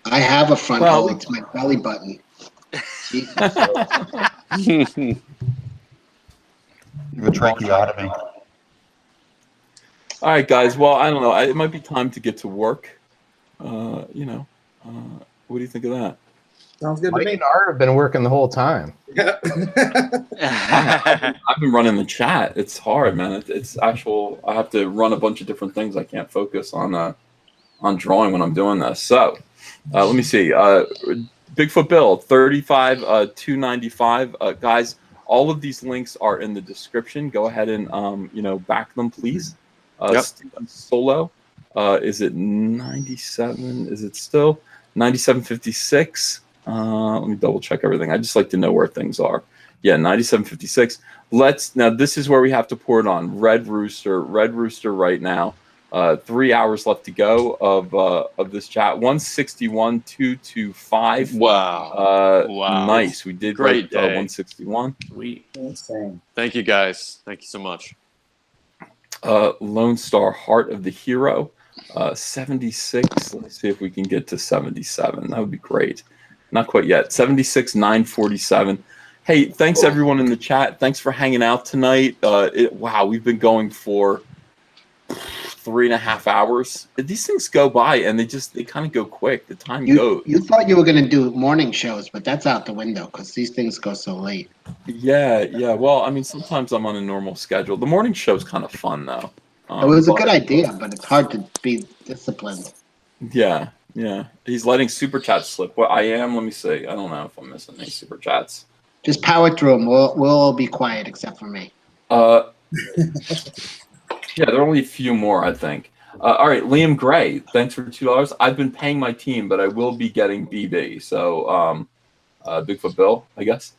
I have a front hole. It's my belly button. Jesus. You have a tracheotomy. All right, guys. Well, I don't know. It might be time to get to work. What do you think of that? Sounds good Mike to me. and Art have been working the whole time. I've been running the chat. It's hard, man. It's actual. I have to run a bunch of different things. I can't focus on drawing when I'm doing this. So, let me see. Bigfoot Bill, $35,295. Guys, all of these links are in the description. Go ahead and back them, please. Yep. Steven Solo, is it 97? Is it still 9756? Let me double check everything. I just like to know where things are. Yeah, 9756. Now this is where we have to pour it on. Red Rooster right now. 3 hours left to go of this chat. 161,225. Wow. Wow. Nice. We did Great day. 161. Insane. Thank you, guys. Thank you so much. Lone Star Heart of the Hero. 76. Let's see if we can get to 77. That would be great. Not quite yet. 76,947. Hey, thanks everyone in the chat. Thanks for hanging out tonight. Wow, we've been going for 3.5 hours. These things go by and they kind of go quick. The time goes. You thought you were going to do morning shows, but that's out the window because these things go so late. Yeah. Well, I mean, sometimes I'm on a normal schedule. The morning show's kind of fun though. It was a good idea, but it's hard to be disciplined. Yeah. He's letting super chats slip. Well, I am. Let me see. I don't know if I'm missing any super chats. Just power through them. We'll all be quiet except for me. Yeah, there are only a few more, I think. All right, Liam Gray, thanks for $2. I've been paying my team, but I will be getting BB. So, Bigfoot Bill, I guess.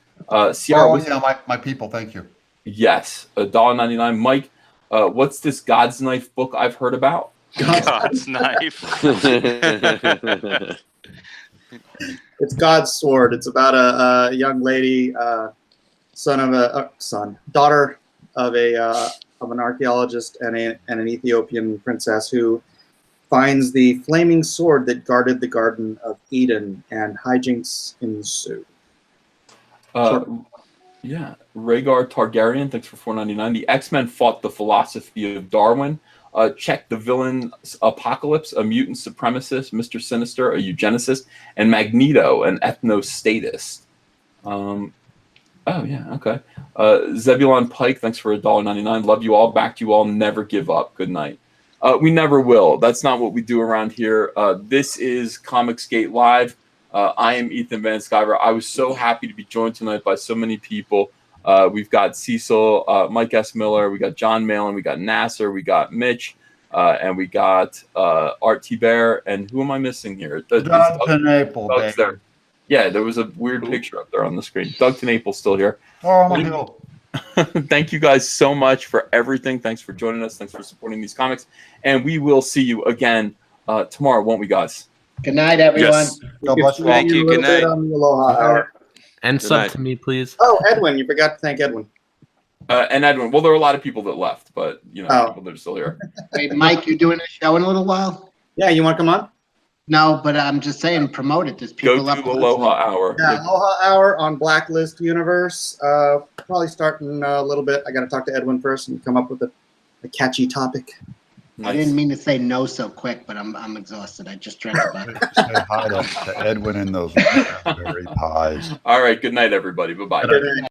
Sierra, yeah, my people, thank you. Yes, $1.99. Mike, what's this God's Knife book I've heard about? God's Knife. It's God's Sword. It's about a young lady, daughter of an archaeologist and an Ethiopian princess who finds the flaming sword that guarded the Garden of Eden, and hijinks ensue. Yeah, Rhaegar Targaryen, thanks for $4.99. The X-Men fought the philosophy of Darwin. Check the villain Apocalypse, a mutant supremacist, Mr. Sinister, a eugenicist, and Magneto, an ethnostatist. Oh, yeah, okay. Zebulon Pike, thanks for $1.99. Love you all, back to you all, never give up. Good night. We never will. That's not what we do around here. This is Comicsgate Live. I am Ethan Van Sciver. I was so happy to be joined tonight by so many people. We've got Cecil, Mike S. Miller, we got John Malin, we got Nasser, we got Mitch, and we got Art T. Bear, and who am I missing here? Doug Naples, Doug's there. Yeah, there was a weird picture up there on the screen. Doug Naples still here. Thank you guys so much for everything. Thanks for joining us. Thanks for supporting these comics. And we will see you again tomorrow, won't we, guys? Good night, everyone. Yes. God bless you. Thank you. Good night. On the Aloha Hour. And sub to me, please. Oh, Edwin, you forgot to thank Edwin. And Edwin, well, there are a lot of people that left, but people that are still here. Wait, Mike, you're doing a show in a little while? Yeah, you want to come on? No, but I'm just saying, promote it. There's people Go up. to Aloha Hour. Yeah, Aloha Hour on Blacklist Universe. Probably starting a little bit. I got to talk to Edwin first and come up with a catchy topic. I didn't mean to say no so quick, but I'm exhausted. I just drank a bucket. Say hi to Edwin and those berry pies. All right, good night, everybody. Bye-bye. Good night.